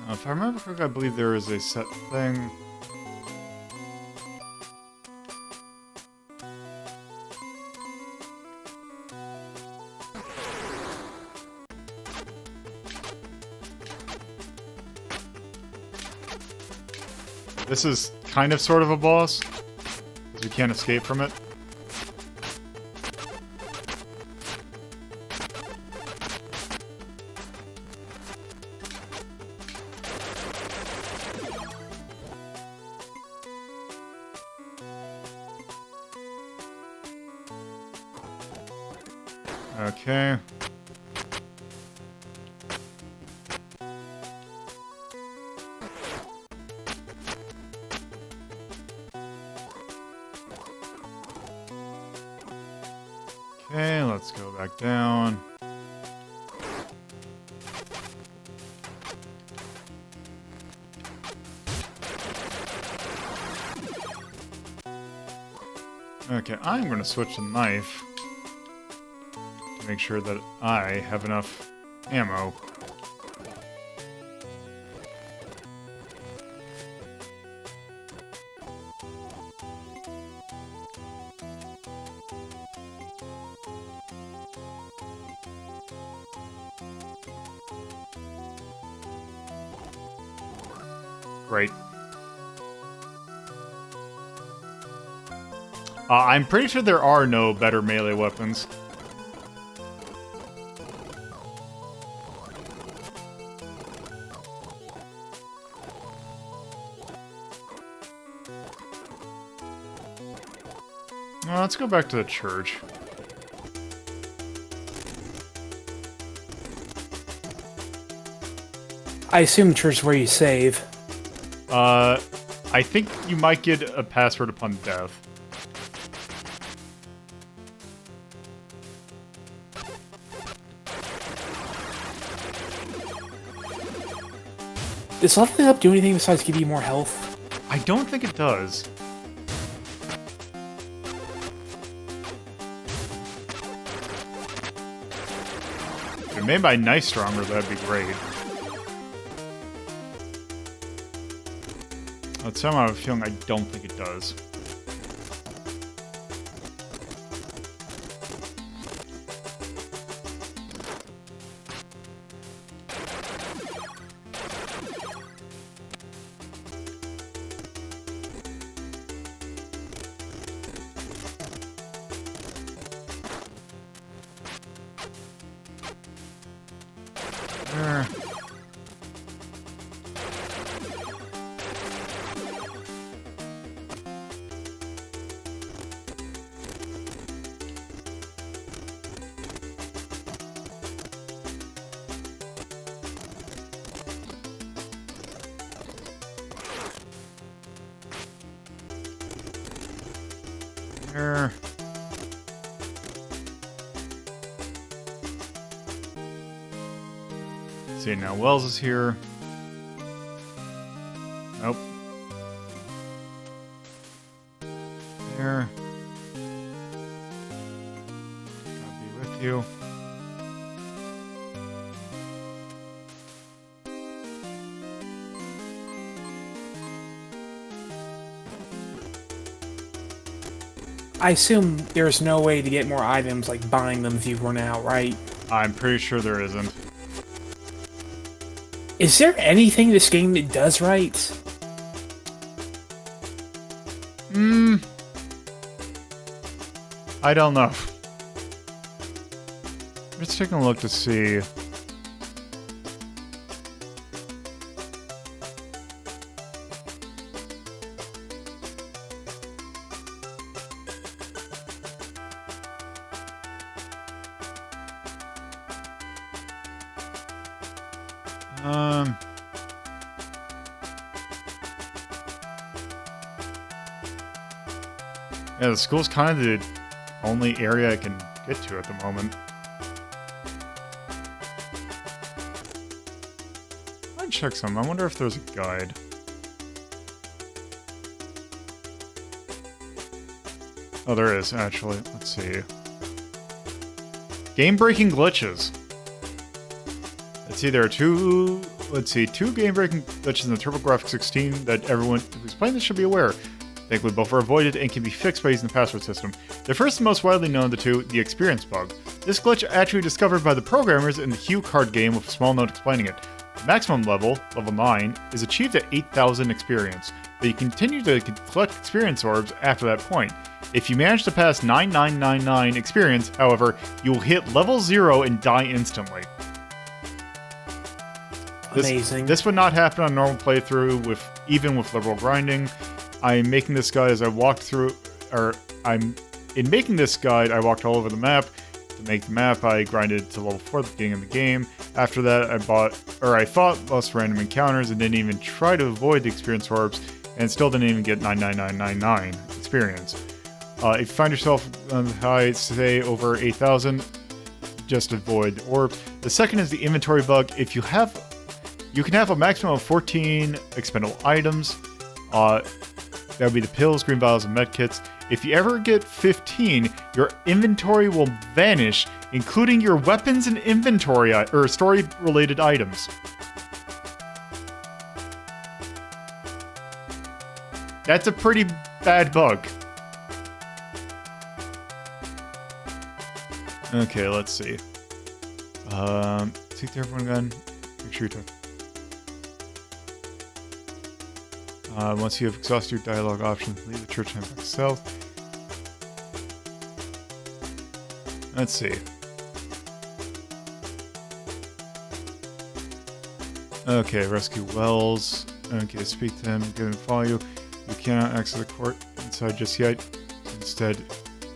If I remember correctly, I believe there is a set thing. This is kind of sort of a boss, because we can't escape from it. Okay. Go back down. Okay, I'm going to switch the knife to make sure that I have enough ammo. Great. I'm pretty sure there are no better melee weapons. Let's go back to the church. I assume church is where you save. I think you might get a password upon death. Does leveling up do anything besides give you more health? I don't think it does. If it made my knife stronger, that'd be great. But somehow I have a feeling I don't think it does. See, now Wells is here. Nope. There. I'll be with you. I assume there's no way to get more items, like buying them if you run out, right? I'm pretty sure there isn't. Is there anything this game that does right? I don't know. Let's take a look to see. Yeah, the school's kind of the only area I can get to at the moment. I'd check some. I wonder if there's a guide. Oh, there is, actually. Let's see. Game-breaking glitches. Let's see, there are two game-breaking glitches in the TurboGrafx 16 that everyone who's playing this should be aware. Thankfully, both are avoided and can be fixed by using the password system. The first and most widely known of the two, the experience bug. This glitch actually discovered by the programmers in the Hue card game with a small note explaining it. The maximum level, level 9, is achieved at 8,000 experience, but you continue to collect experience orbs after that point. If you manage to pass 9999 experience, however, you will hit level 0 and die instantly. Amazing. This would not happen on normal playthrough, even with liberal grinding. I'm making this guide as I walked through, in making this guide, I walked all over the map. To make the map, I grinded to level 4 at the beginning of the game. After that, I fought most random encounters and didn't even try to avoid the experience orbs, and still didn't even get 99999 experience. If you find yourself on high, say over 8,000, just avoid. Or the second is the inventory bug. If you can have a maximum of 14 expendable items. That would be the pills, green vials, and medkits. If you ever get 15, your inventory will vanish, including your weapons and inventory or story-related items. That's a pretty bad bug. Okay, let's see. Take the everyone gun. Make sure you talk. Once you have exhausted your dialogue options, leave the church and head back south. Let's see. Okay, rescue Wells. Okay, speak to him, get him to follow you. You cannot access the court inside just yet. Instead,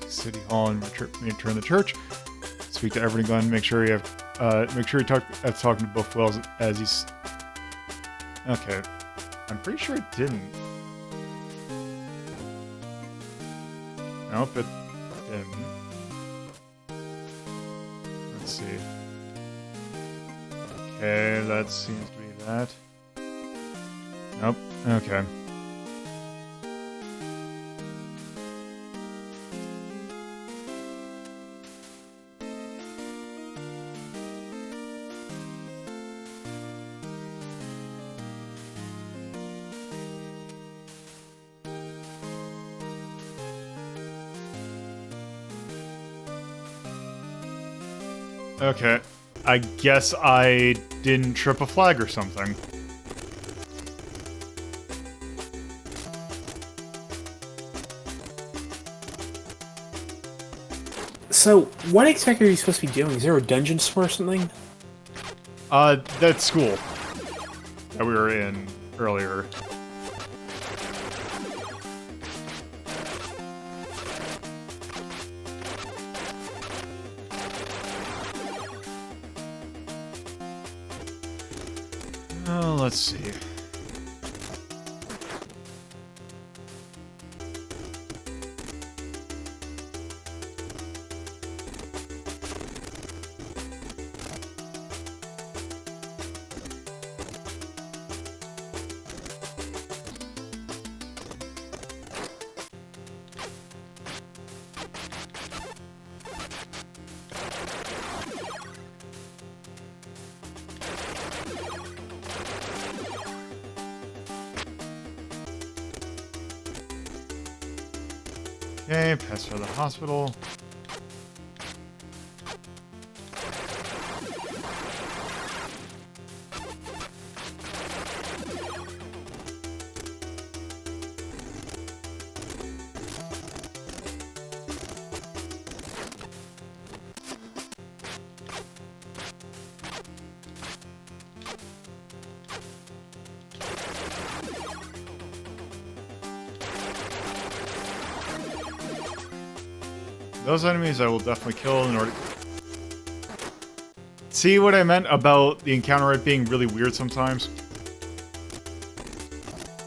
City Hall and return the church. Speak to every gun. Make sure you talk talking to both Wells as he's. Okay, I'm pretty sure it didn't. Nope, it didn't. Let's see. Okay, that seems to be that. Nope. Okay. Okay, I guess I didn't trip a flag or something. So, what exactly are you supposed to be doing? Is there a dungeon store or something? That school that we were in earlier. Let's see. Okay, pass for the hospital. Those enemies I will definitely kill in order... See what I meant about the encounter rate being really weird sometimes?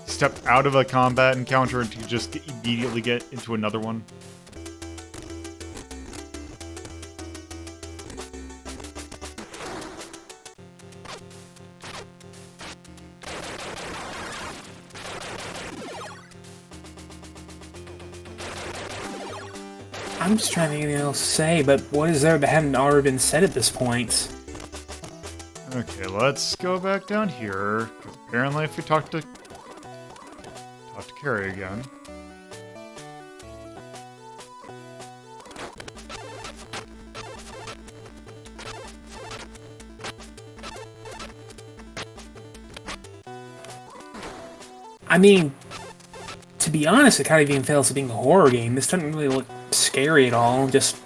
Step out of a combat encounter and you just immediately get into another one. I'm just trying to think of anything else to say, but what is there that hadn't already been said at this point? Okay, let's go back down here. Apparently, if we talk to Carrie again. I mean, to be honest, it kind of even fails to being a horror game. This doesn't really look scary at all. Just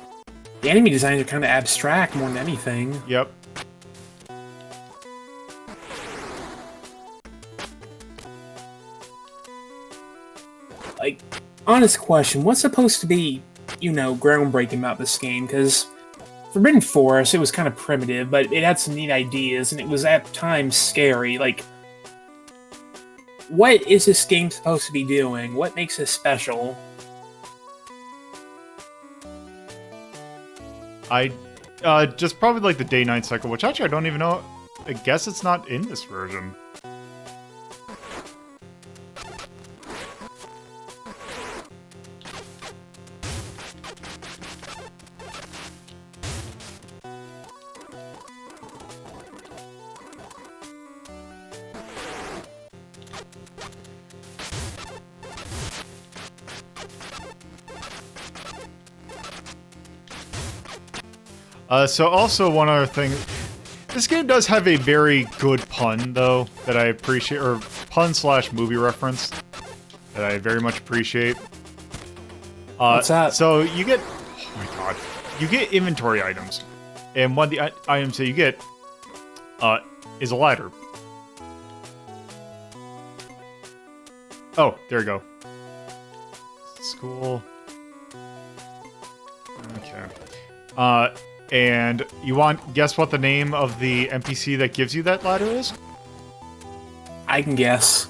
the enemy designs are kind of abstract more than anything. Yep. Like, honest question, what's supposed to be, you know, groundbreaking about this game? Because Forbidden Forest, it was kind of primitive, but it had some neat ideas, and it was at times scary. Like, what is this game supposed to be doing? What makes it special? I Just probably like the day-night cycle, which actually I don't even know. I guess it's not in this version. So also one other thing, this game does have a very good pun though that I appreciate, or pun/movie reference that I very much appreciate. What's that? So you get, oh my god, you get inventory items, and one of the items that you get is a ladder. Oh, there you go. School. Okay. And you want, guess what the name of the NPC that gives you that ladder is? I can guess.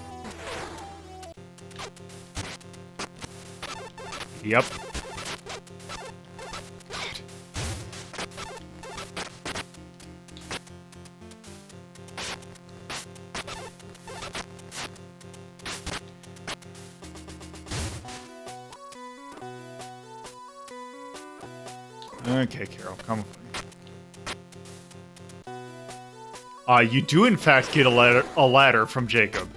Yep. Okay, Carol, come with me. You do in fact get a ladder from Jacob.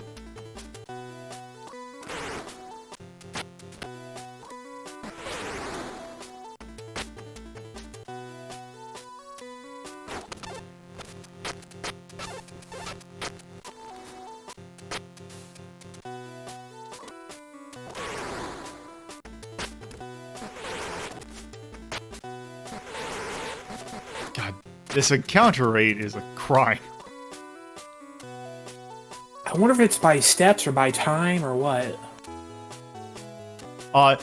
God, this encounter rate is a crime. I wonder if it's by steps or by time or what. I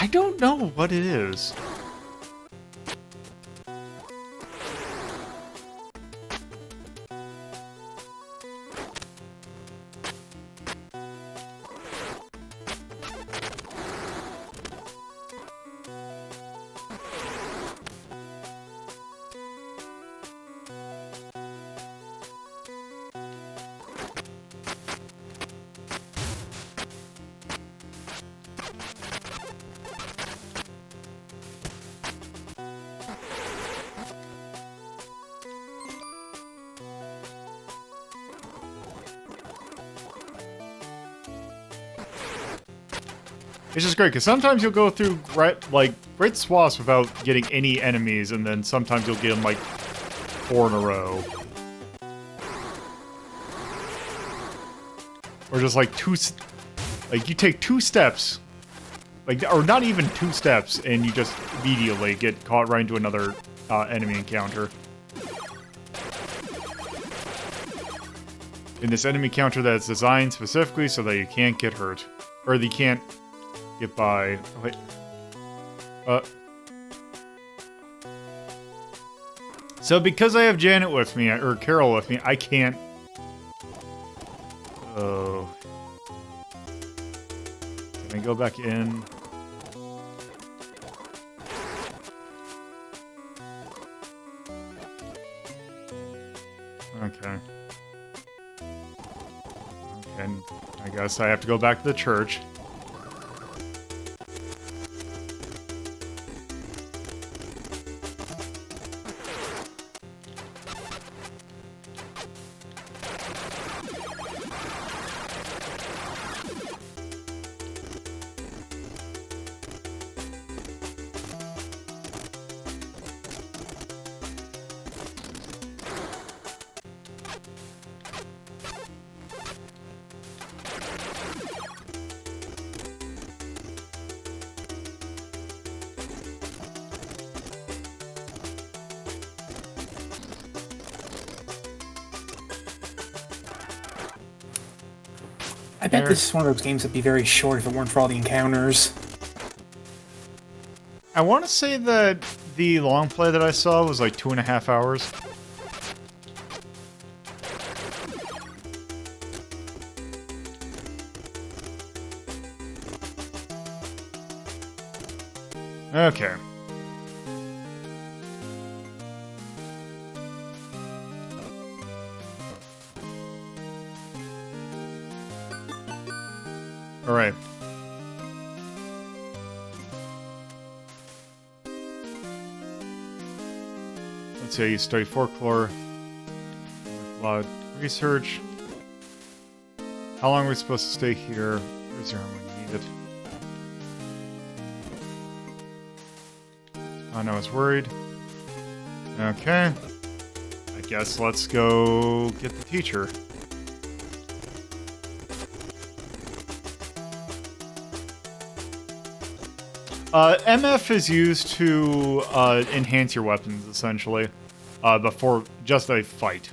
don't know what it is. It's just great, because sometimes you'll go through great swaths without getting any enemies, and then sometimes you'll get them, like, 4 in a row. Or just, like, you take 2 steps, or not even 2 steps, and you just immediately get caught right into another enemy encounter. In this enemy encounter that's designed specifically so that you can't get hurt. Or that you can't get by. Oh, wait. So because I have Janet with me, or Carol with me, I can't... Oh. Can I go back in? Okay. And I guess I have to go back to the church. I bet this is one of those games that'd be very short if it weren't for all the encounters. I want to say that the long play that I saw was like 2.5 hours. Okay. Alright. Let's say you study folklore. A lot of research. How long are we supposed to stay here? Where's your when you need it? I know I was worried. Okay. I guess let's go get the teacher. MF is used to enhance your weapons, essentially, before just a fight.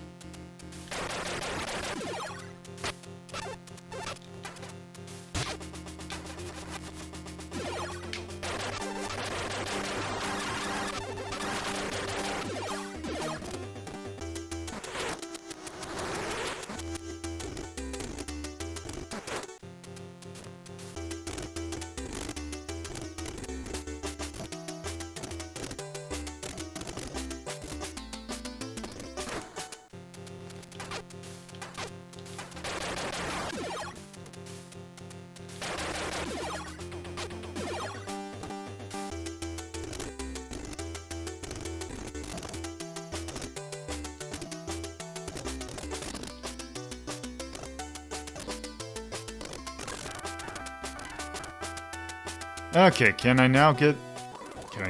Okay, can I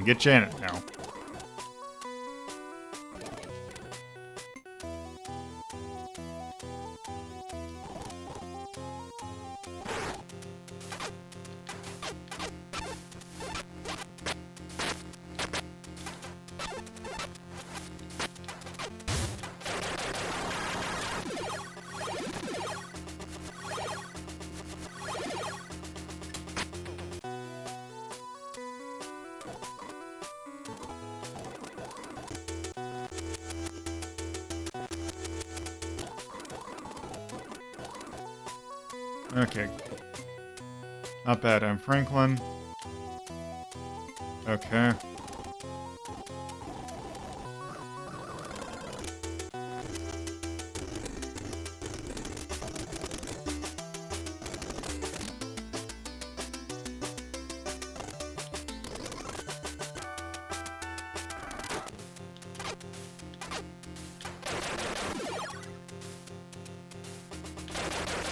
get Janet now? Okay. Not bad, I'm Franklin. Okay.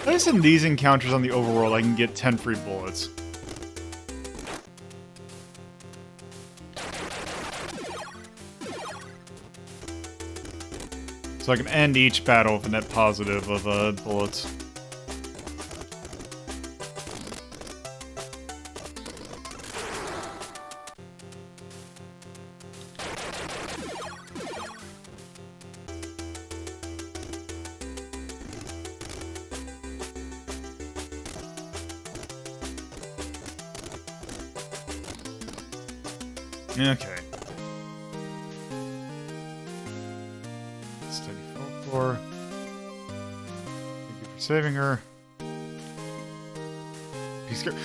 At least in these encounters on the overworld, I can get 10 free bullets. So I can end each battle with a net positive of bullets. Okay. Steady folklore. Thank you for saving her. Be scared.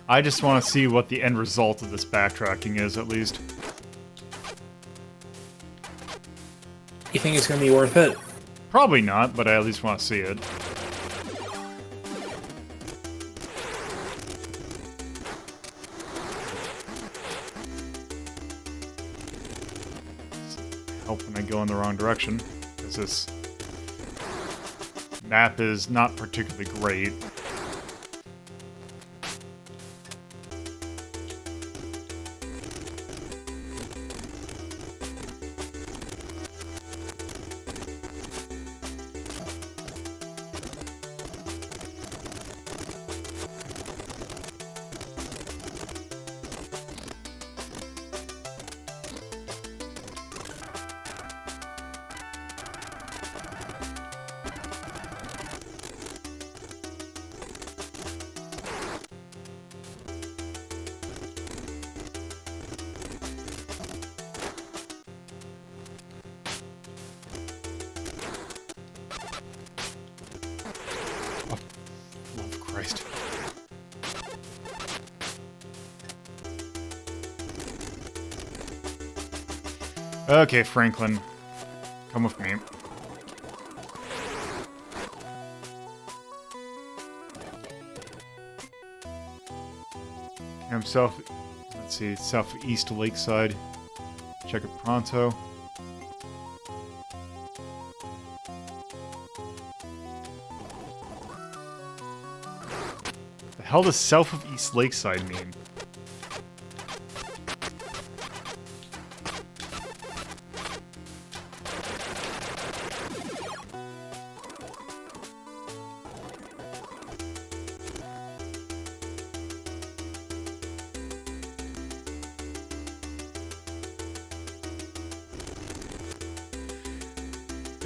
I just want to see what the end result of this backtracking is, at least. You think it's going to be worth it? Probably not, but I at least want to see it. Help when I go in the wrong direction, because this map is not particularly great. Okay, Franklin. Come with me. I'm south... Let's see, southeast Lakeside. Check it pronto. The hell does south of East Lakeside mean?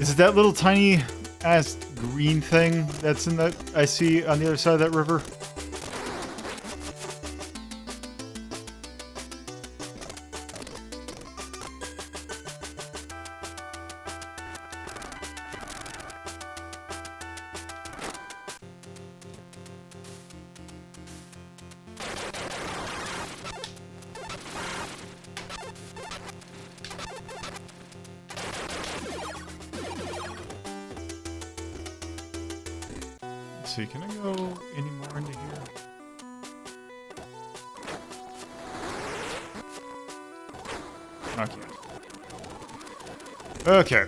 Is it that little tiny ass green thing that's in that I see on the other side of that river? Let's see, can I go any more into here? Okay. Okay.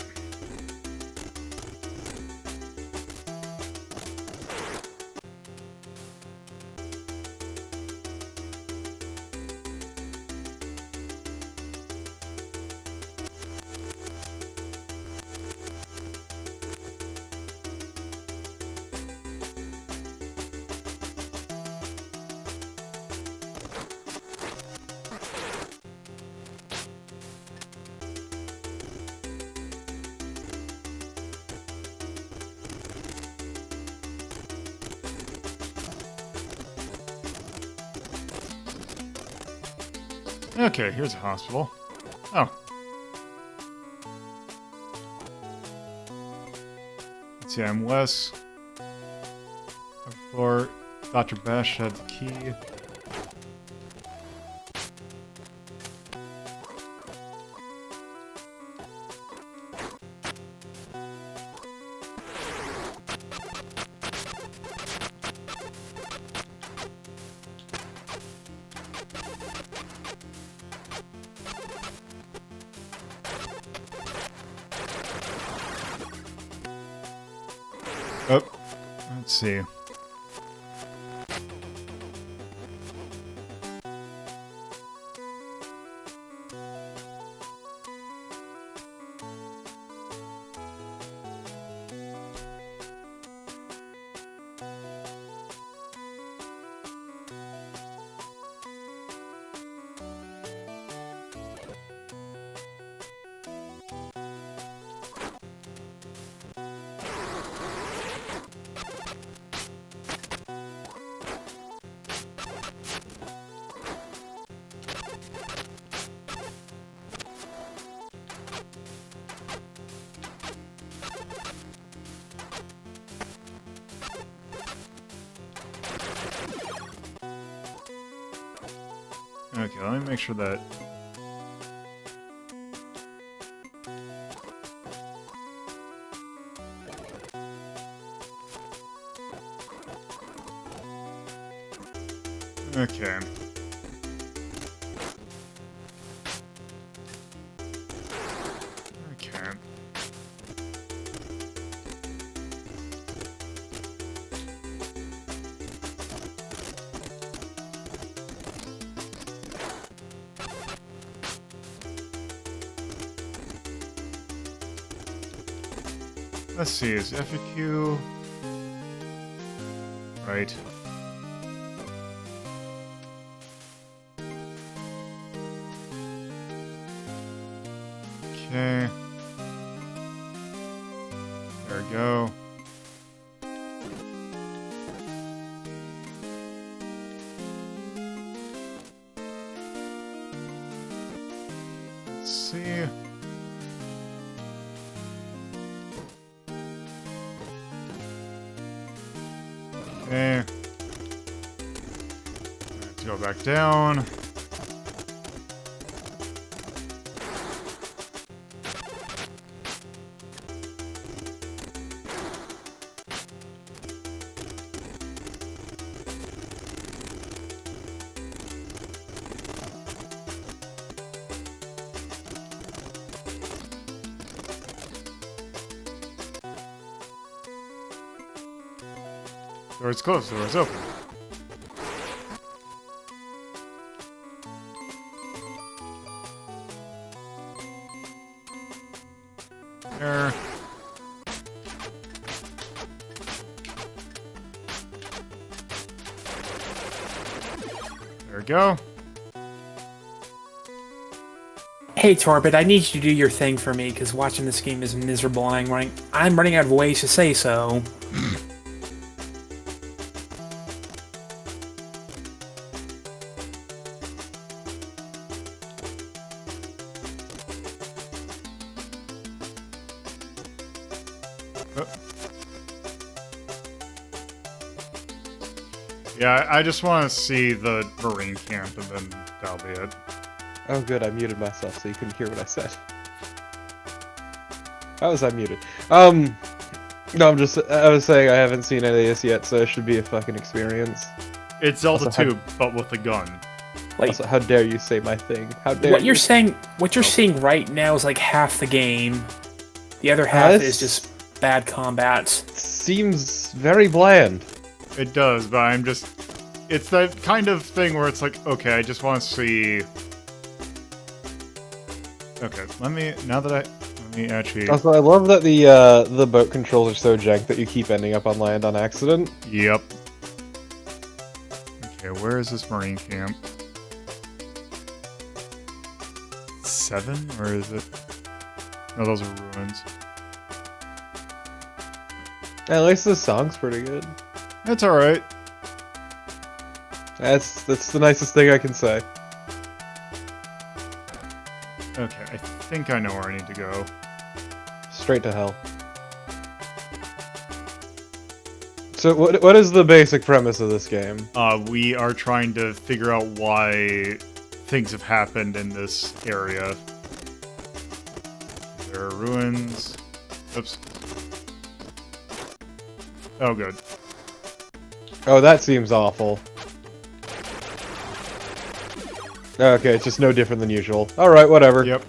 Okay, here's a hospital. Oh. Let's see, I'm Wes. Before Dr. Bash had the key. Oh, let's see. Okay, let me make sure that... Okay. Okay. Let's see, is FAQ... Right. Okay. There we go. Let's see. Okay. Let's go back down. Door's closed, door's open. There. There we go. Hey Torbid, I need you to do your thing for me, because watching this game is miserable and I'm running out of ways to say so. Yeah, I just want to see the Marine camp, and then that'll be it. Oh good, I muted myself so you couldn't hear what I said. How was I muted? No, I was saying I haven't seen any of this yet, so it should be a fucking experience. It's Zelda Also, 2, but with a gun. Like, Also, how dare you say my thing? How dare what you? you're saying, what you're seeing right now is like half the game. The other half is just bad combat. Seems very bland. It does, but I'm just... It's that kind of thing where it's like, okay, I just want to see... Okay, let me actually... Also, I love that the boat controls are so jank that you keep ending up on land on accident. Yep. Okay, where is this Marine camp? 7? Or is it... No, those are ruins. At least the song's pretty good. It's alright. That's the nicest thing I can say. Okay, I think I know where I need to go. Straight to hell. So what is the basic premise of this game? We are trying to figure out why things have happened in this area. There are ruins. Oops. Oh, good. Oh, that seems awful. Okay, it's just no different than usual. Alright, whatever. Yep.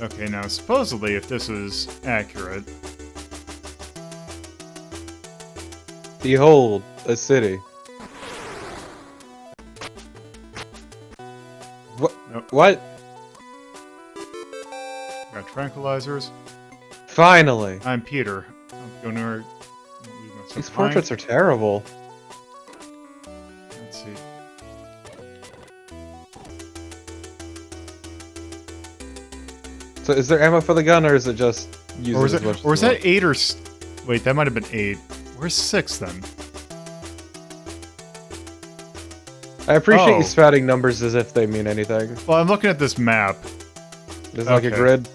Okay, now supposedly, if this is accurate... Behold, a city. What? Nope. What? Got tranquilizers. Finally! I'm Peter. I'm going to... These portraits are terrible. Let's see. So is there ammo for the gun, or is it just use Or is it as much as or is you that want? 8 or... Wait, that might have been 8. Where's 6 then? I appreciate Oh. you spouting numbers as if they mean anything. Well, I'm looking at this map. Is it like a Okay. grid?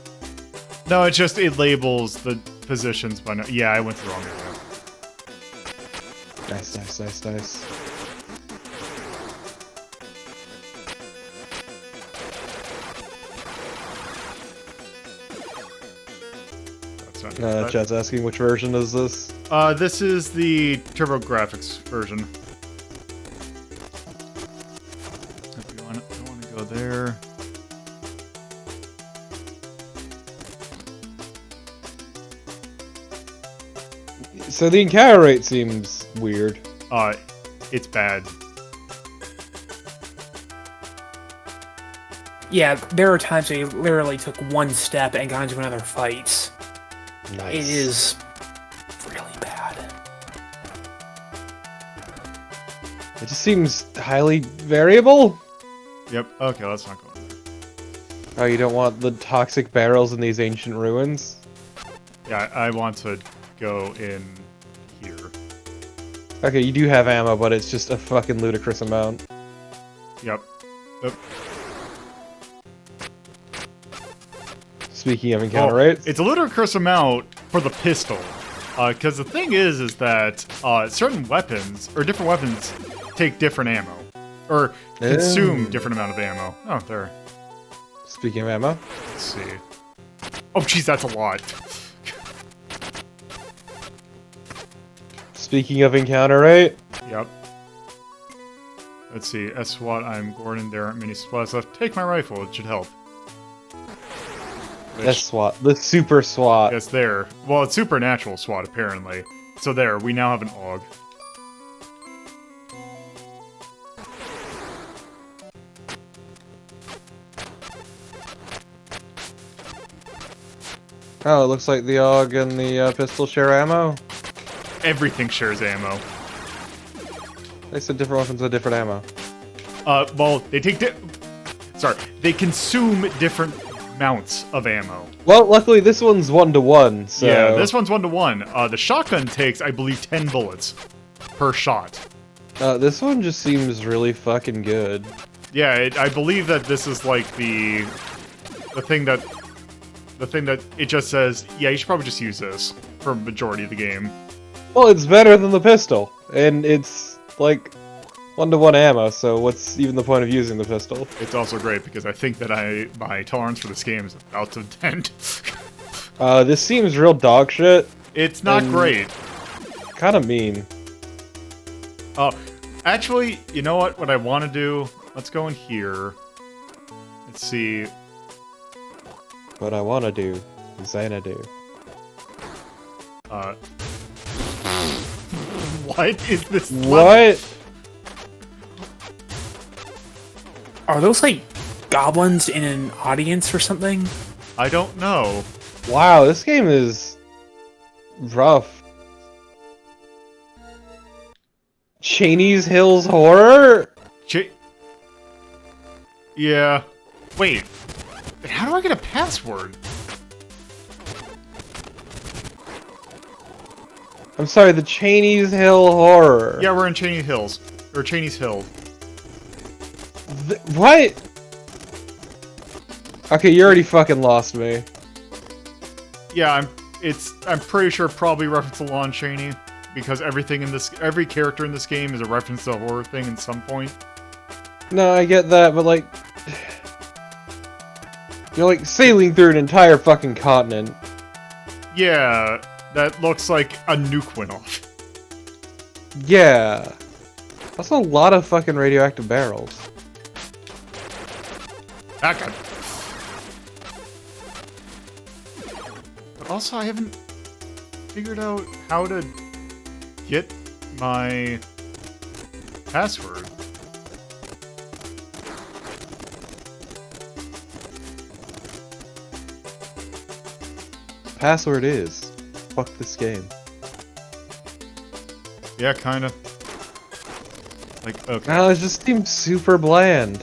No, it just, it labels the positions by... Yeah, I went the wrong area. Nice, nice, nice, nice. That's not Chat's asking which version is this? this is the TurboGrafx version. If you want, I want to go there. So the encounter rate seems weird. It's bad. Yeah, there are times where you literally took one step and got into another fight. Nice. It is really bad. It just seems highly variable. Yep. Okay, let's not go in there. Oh, you don't want the toxic barrels in these ancient ruins? Yeah, I want to go in here. Okay, you do have ammo, but it's just a fucking ludicrous amount. Yep. Yep. Speaking of encounter Well, rates, it's a ludicrous amount for the pistol. Because the thing is that certain weapons, or different weapons, take different ammo. Or consume different amount of ammo. Oh, there. speaking of ammo, Let's see. Oh, jeez, that's a lot. speaking of encounter rate, Yep. Let's see. SWAT, I'm Gordon. There aren't many supplies left. Take my rifle. It should help. That's SWAT. The super SWAT. Yes, there. Well, it's supernatural SWAT, apparently. So there, we now have an AUG. Oh, it looks like the AUG and the pistol share ammo. Everything shares ammo. They said different weapons with different ammo. Well, they take they consume different amounts of ammo. Well, luckily this one's 1-to-1, so... Yeah, this one's 1-to-1. The shotgun takes, I believe, 10 bullets per shot. This one just seems really fucking good. Yeah, I believe that this is like the thing that it just says, yeah, you should probably just use this for a majority of the game. Well, it's better than the pistol, and it's, like, 1-to-1 ammo, so what's even the point of using the pistol? It's also great because I think that my tolerance for this game is about to end. This seems real dog shit. It's not great. Kinda mean. Oh, actually, you know what? What I want to do? Let's go in here. Let's see. What I wanna do, Xanadu. What is this? What? Are those like goblins in an audience or something? I don't know. Wow, this game is rough. Cheney's Hills Horror? Yeah. Wait. How do I get a password? I'm sorry, the Cheney's Hill Horror. Yeah, we're in Cheney Hills. Or Cheney's Hill. What? Okay, you already fucking lost me. Yeah, I'm pretty sure probably reference to Lon Chaney. Because every character in this game is a reference to a horror thing at some point. No, I get that, but like... You're like sailing through an entire fucking continent. Yeah, that looks like a nuke went off. Yeah. That's a lot of fucking radioactive barrels. That guy. But also, I haven't figured out how to get my password. Password is fuck this game. Yeah, kind of. Like, okay. Now it just seems super bland.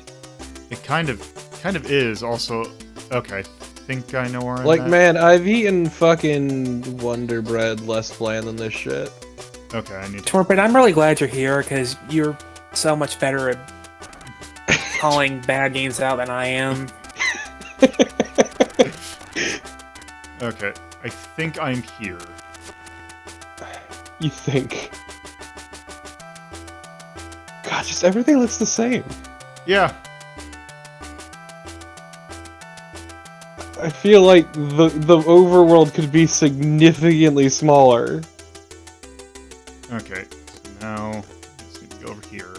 It kind of is also. Okay, think I know where I'm Like, at. man, I've eaten fucking Wonder Bread less bland than this shit. Okay, I need to. Torpid, I'm really glad you're here because you're so much better at calling bad games out than I am. Okay, I think I'm here. You think? God, just everything looks the same. Yeah. I feel like the overworld could be significantly smaller. Okay, so now I just need to go over here.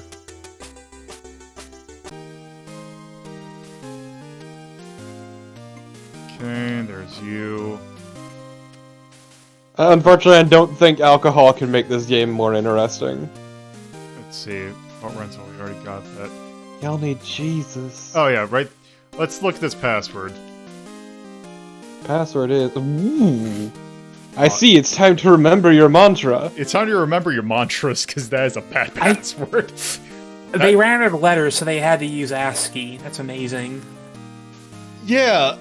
Okay, there's you. Unfortunately, I don't think alcohol can make this game more interesting. Let's see. Oh, rental, we already got that. Y'all need Jesus. Oh yeah, right. Let's look at this password. Password is... Ooh. I see, it's time to remember your mantra. It's time to remember your mantras, because that is a bad password. They ran out of letters, so they had to use ASCII. That's amazing. Yeah,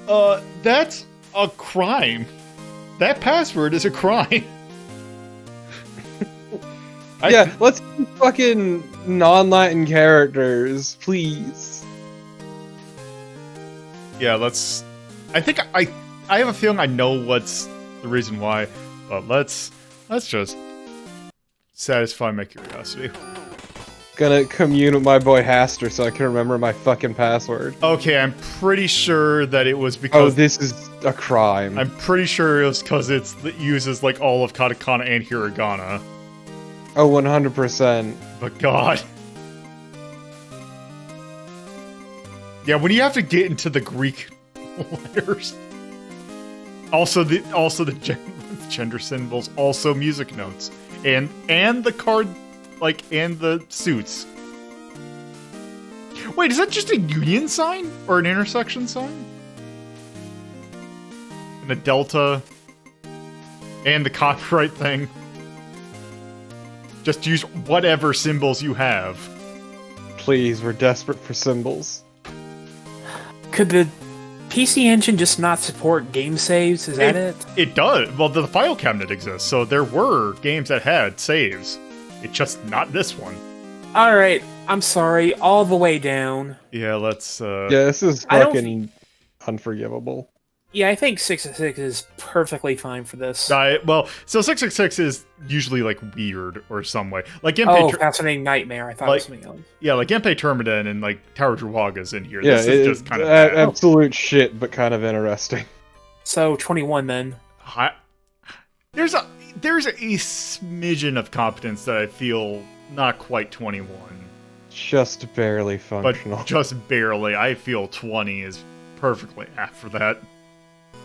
that's a crime. That password is a crime. Yeah, let's do fucking non-Latin characters, please. Yeah, let's... I think I have a feeling I know what's the reason why, but let's just satisfy my curiosity. Gonna commune with my boy Haster so I can remember my fucking password. Okay, I'm pretty sure that it was Oh, because... this is a crime. I'm pretty sure it was because it uses, like, all of katakana and hiragana. Oh, 100%. But God. Yeah, when you have to get into the Greek letters... Also the gender symbols, also music notes, and the card, like, and the suits. Wait, is that just a union sign or an intersection sign? And a delta, and the copyright thing. Just use whatever symbols you have. Please, we're desperate for symbols. Could the PC Engine just not support game saves? Is that it? It does. Well, the file cabinet exists, so there were games that had saves. It's just not this one. Alright, I'm sorry, all the way down. Yeah, let's, Yeah, this is fucking unforgivable. Yeah, I think 666 is perfectly fine for this. Well, so 666 is usually, like, weird or some way. Like, Genpei... Fascinating Nightmare. I thought it was something else. Yeah, like, Genpei Termiden and, like, Tower Druaga's in here. Yeah, this is just kind of absolute shit, but kind of interesting. So, 21 then. There's a smidgen of competence that I feel not quite 21. Just barely functional. But just barely. I feel 20 is perfectly apt for that.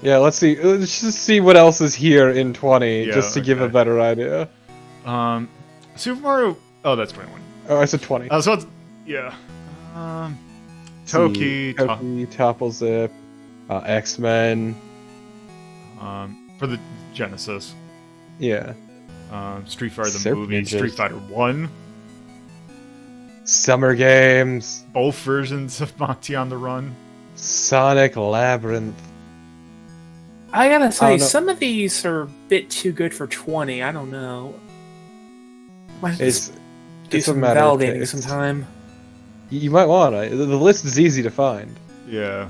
Yeah, let's see. Let's just see what else is here in 20, Yeah, just to give a better idea. Super Mario... Oh, that's 21. Oh, I said 20. So it's... Yeah. Toki... Topple Zip, X-Men. For the Genesis. Yeah. Street Fighter the Serpent movie, Ninjas. Street Fighter 1. Summer Games. Both versions of Monty on the Run. Sonic Sonic Labyrinth. I gotta say, Oh, no. some of these are a bit too good for 20. I don't know. Might have to It's do a some matter of validating taste. sometime. You might want to. The list is easy to find. Yeah.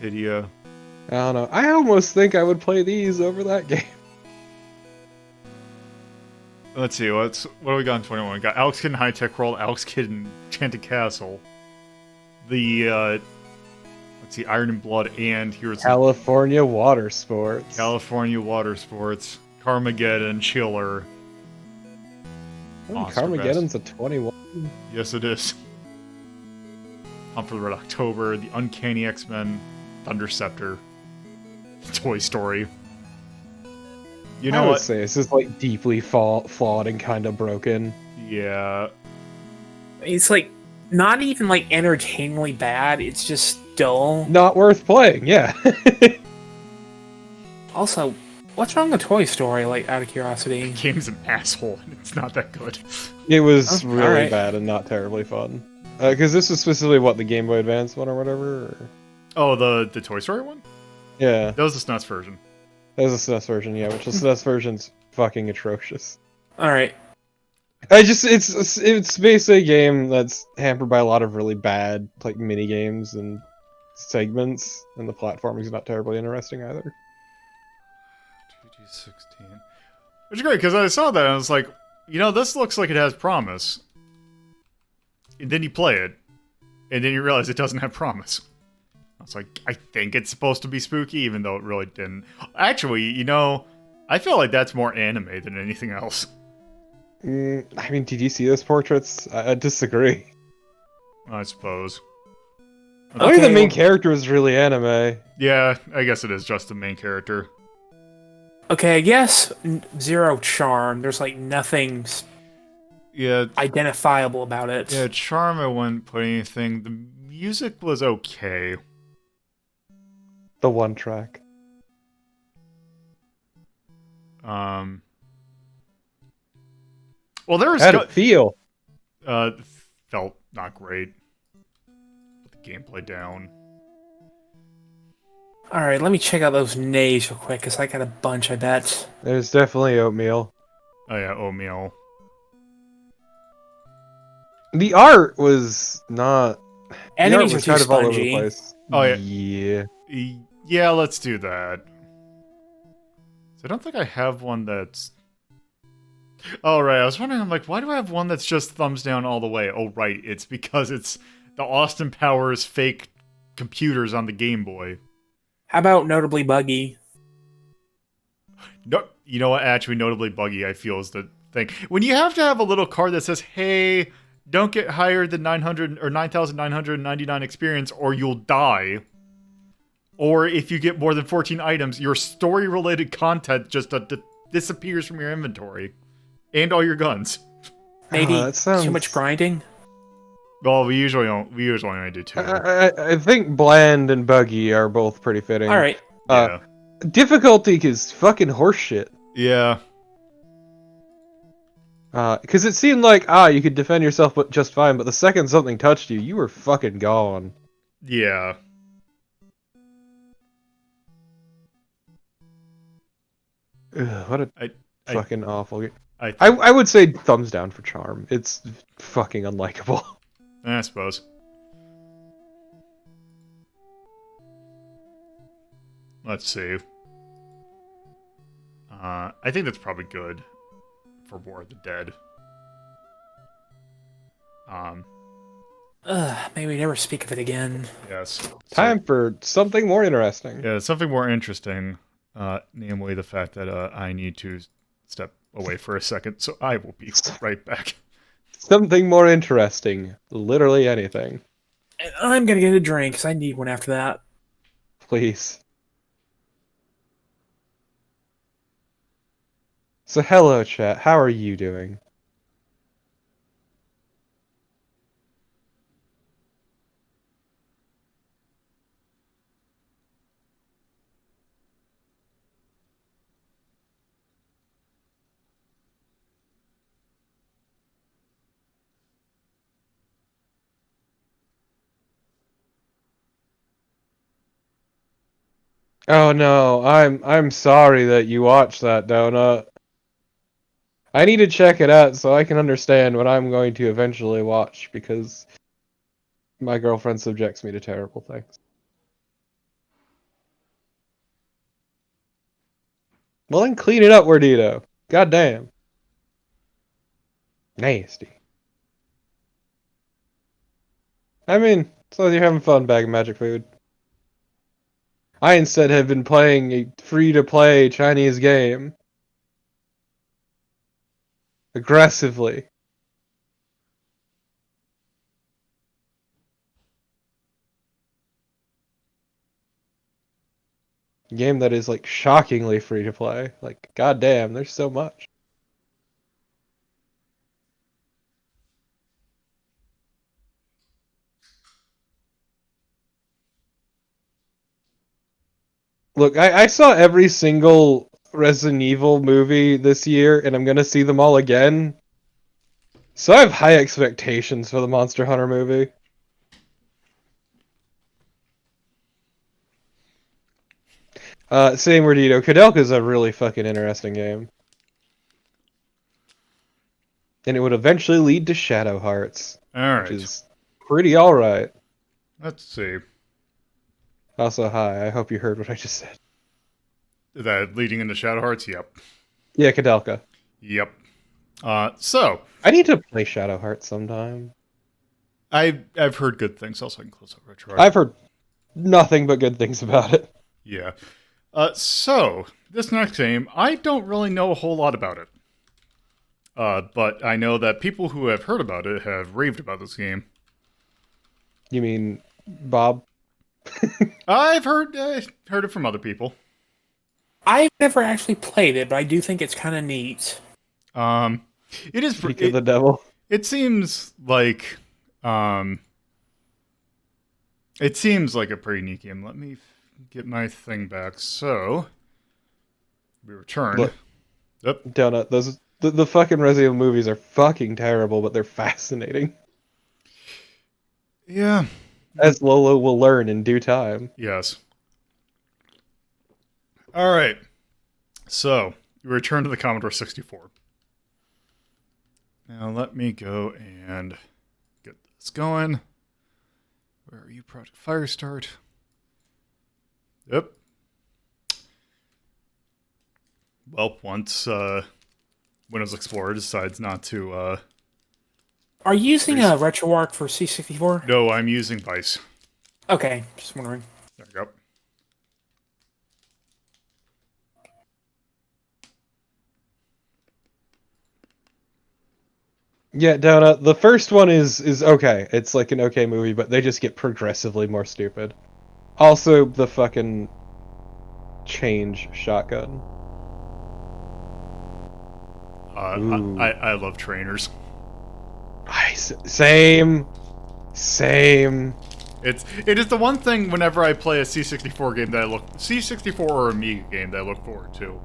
Pydia. I don't know. I almost think I would play these over that game. Let's see, what do we got in 21? We got Alex Kidd in High Tech World, Alex Kidd in Enchanted Castle. The, let's see, Iron and Blood, and here's California Water Sports. California Water Sports, Carmageddon, Chiller. Oh, Monster Carmageddon's a 21. Yes, it is. Hunt for the Red October, The Uncanny X-Men, Thunder Scepter, Toy Story. You know I would what? say this is like deeply flawed and kind of broken. Yeah. It's like, not even like entertainingly bad, it's just dull. Not worth playing, yeah. Also, what's wrong with Toy Story, like, out of curiosity? The game's an asshole, and it's not that good. It was Oh, really alright. bad and not terribly fun. Because this was specifically, what, the Game Boy Advance one or whatever? Or... Oh, the Toy Story one? Yeah, That was the SNES version. that was a SNES version, yeah, which the SNES version's fucking atrocious. Alright. It's basically a game that's hampered by a lot of really bad, like, mini games and segments, and the platforming's not terribly interesting either. 2D16. Which is great, because I saw that and I was like, you know, this looks like it has promise. And then you play it, and then you realize it doesn't have promise. I was like, I think it's supposed to be spooky, even though it really didn't. Actually, you know, I feel like that's more anime than anything else. I mean, did you see those portraits? I disagree. I suppose. Only the Okay, main well- character is really anime. Yeah, I guess it is just the main character. Okay, I guess zero charm. There's like nothing Yeah, identifiable about it. yeah, Charm, I wouldn't put anything. The music was okay. The one track. Well, there was How'd it feel? felt not great. Put the gameplay down. Alright, let me check out those nays real quick, because I got a bunch, I bet. There's definitely oatmeal. Oh yeah, Oatmeal. The art was not. The art Enemies are was too kind of all over the spongy. place. Oh, yeah. Yeah. Yeah, let's do that. So I don't think I have one that's... Oh, right, I was wondering, I'm like, why do I have one that's just thumbs down all the way? Oh, right, it's because it's the Austin Powers fake computers on the Game Boy. How about Notably Buggy? No, you know what, actually, Notably Buggy, I feel, is the thing. When you have to have a little card that says, hey, don't get higher than 900 or 9,999 experience or you'll die. Or if you get more than 14 items, your story-related content just disappears from your inventory. And all your guns. Maybe that sounds... too much grinding? Well, we usually only do 2. I think bland and buggy are both pretty fitting. Alright. Yeah. Difficulty is fucking horseshit. Yeah. Because it seemed like, you could defend yourself but just fine, but the second something touched you, you were fucking gone. Yeah. Ugh, what a fucking awful game. I would say thumbs down for Charm. It's fucking unlikable. I suppose. Let's see. I think that's probably good for War of the Dead. Maybe we never speak of it again. Yes. Time for something more interesting. Yeah, something more interesting. Namely the fact that I need to step away for a second, so I will be right back. Something more interesting. Literally anything. And I'm gonna get a drink, because I need one after that. Please. So hello, chat. How are you doing? Oh no, I'm sorry that you watched that, Donut. I need to check it out so I can understand what I'm going to eventually watch, because my girlfriend subjects me to terrible things. Well then clean it up, Wardito. God damn. Nasty. I mean, as long as you're having fun, bag of magic food. I instead have been playing a free-to-play Chinese game. Aggressively. Game that is, like, shockingly free-to-play. Like, goddamn, there's so much. Look, I saw every single Resident Evil movie this year, and I'm gonna see them all again. So I have high expectations for the Monster Hunter movie. Same Wordito. Kudelka's a really fucking interesting game. And it would eventually lead to Shadow Hearts. Alright. Which is pretty alright. Let's see. Also, hi, I hope you heard what I just said. Is that leading into Shadow Hearts? Yep. Yeah, Kudelka. Yep. So I need to play Shadow Hearts sometime. I've heard good things. Also, I can close up Retro. I've heard nothing but good things about it. Yeah. So this next game, I don't really know a whole lot about it. But I know that people who have heard about it have raved about this game. You mean Bob? I've heard it from other people. I've never actually played it, but I do think it's kind of neat. It is Speak of the devil. It seems like a pretty neat game. Let me get my thing back. So we returned. Look, Yep. Donut, the fucking Resident Evil movies are fucking terrible, but they're fascinating. Yeah. As Lolo will learn in due time. Yes. All right. So we return to the Commodore 64. Now let me go and get this going. Where are you, Project Firestart? Yep. Well, once Windows Explorer decides not to... Are you using a RetroArch for C64? No, I'm using Vice. Okay, just wondering. There we go. Yeah, Donut, the first one is okay. It's like an okay movie, but they just get progressively more stupid. Also, the fucking change shotgun. Ooh. I love trainers. Same. Same. It is the one thing whenever I play a C64 game that I look C64 or Amiga game that I look forward to.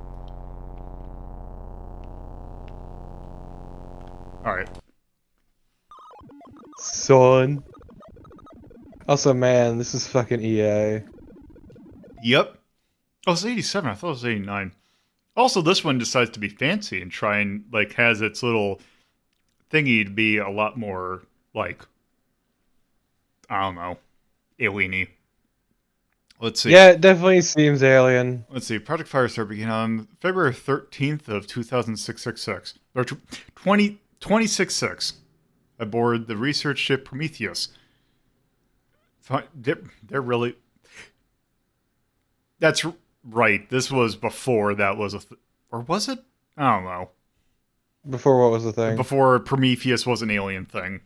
All right. Son. Also, man, this is fucking EA. Yep. Oh, it's 87. I thought it was 89. Also, this one decides to be fancy and try and like has its little thingy to be a lot more like I don't know, alien-y. Let's see. Yeah, it definitely seems alien. Let's see. Project Firestart began on February 13th of 2066 or 2066 aboard the research ship Prometheus. They're really. That's right. This was before that was or was it? I don't know. Before what was the thing? Before Prometheus was an alien thing.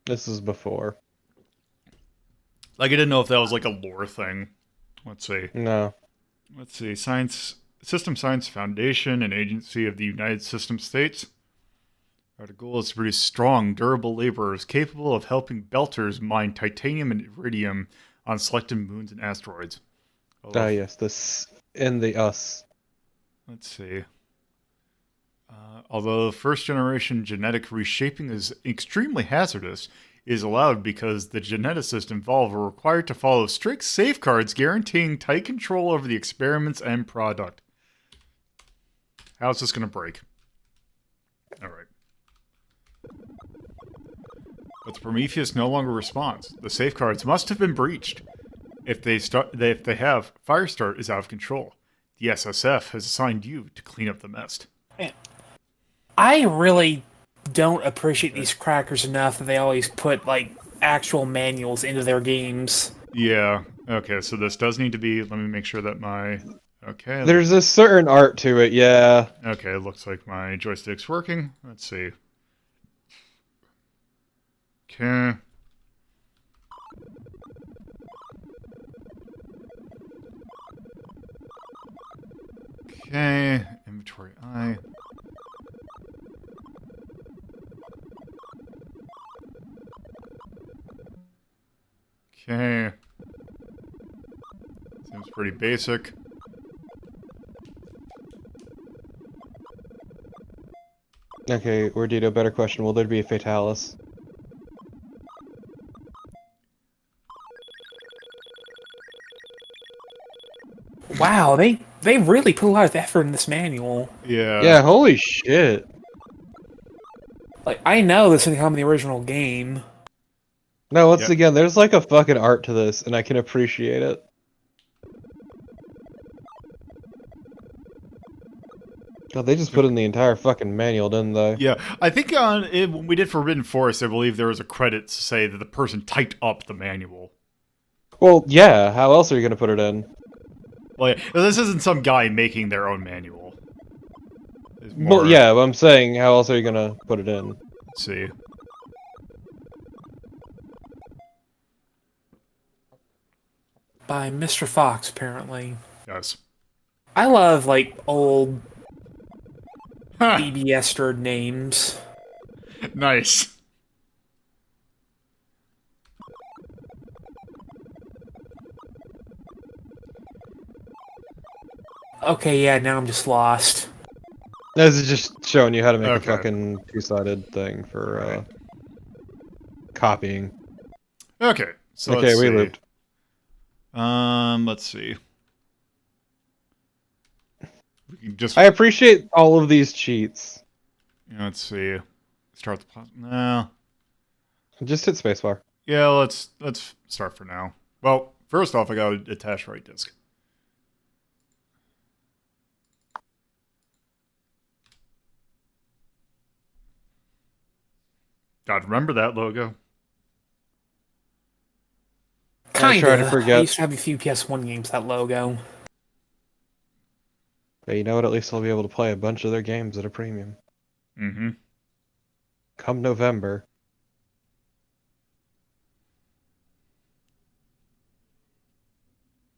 This is before. Like I didn't know if that was like a lore thing. Let's see. No. Let's see. System Science Foundation, an agency of the United System States. Our goal is to produce strong, durable laborers capable of helping Belters mine titanium and iridium on selected moons and asteroids. Yes, this in the us. Let's see. Although first-generation genetic reshaping is extremely hazardous, it is allowed because the geneticists involved are required to follow strict safeguards guaranteeing tight control over the experiment's end product. How's this going to break? All right. But the Prometheus no longer responds. The safeguards must have been breached. If they have, Firestart is out of control. The SSF has assigned you to clean up the mess. Man, I really don't appreciate these crackers enough that they always put like actual manuals into their games. Yeah. Okay, so this does need to be. Let me make sure that my. Okay. There's a certain art to it, yeah. Okay, it looks like my joystick's working. Let's see. Okay. Okay. Inventory I. Okay. Seems pretty basic. Okay, Ordito, better question. Will there be a Fatalis? Wow, they really put a lot of effort in this manual. Yeah. Yeah, holy shit. Like, I know this didn't come in the original game. No, once Yep. again, there's like a fucking art to this, and I can appreciate it. God, they just put in the entire fucking manual, didn't they? Yeah, I think when we did Forbidden Forest, I believe there was a credit to say that the person typed up the manual. Well, yeah, how else are you gonna put it in? Like, this isn't some guy making their own manual. It's Well, more- yeah, but I'm saying, how else are you gonna put it in? Let's see. By Mr. Fox, apparently. Yes. I love, like, old Ha! BBS names. Nice. Okay, yeah, now I'm just lost. This is just showing you how to make a Okay. fucking two-sided thing for, copying. Okay, so Okay, let's we see. looped. Let's see. We can just. I appreciate all of these cheats. Let's see. Start the. No. Just hit spacebar. Yeah, let's start for now. Well, first off, I gotta attach right disk. God, remember that logo? Kinda. try to forget. I used to have a few PS1 games, that logo. But you know what? At least I'll be able to play a bunch of their games at a premium. Mm-hmm. Come November.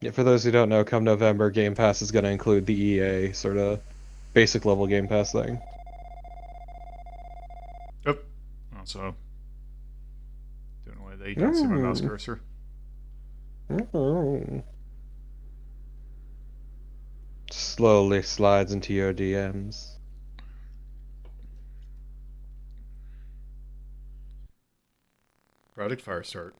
Yeah, for those who don't know, come November, Game Pass is going to include the EA sort of basic level Game Pass thing. Oh, also, don't know why they can't see my mouse cursor. Slowly slides into your DMs. Project Firestart.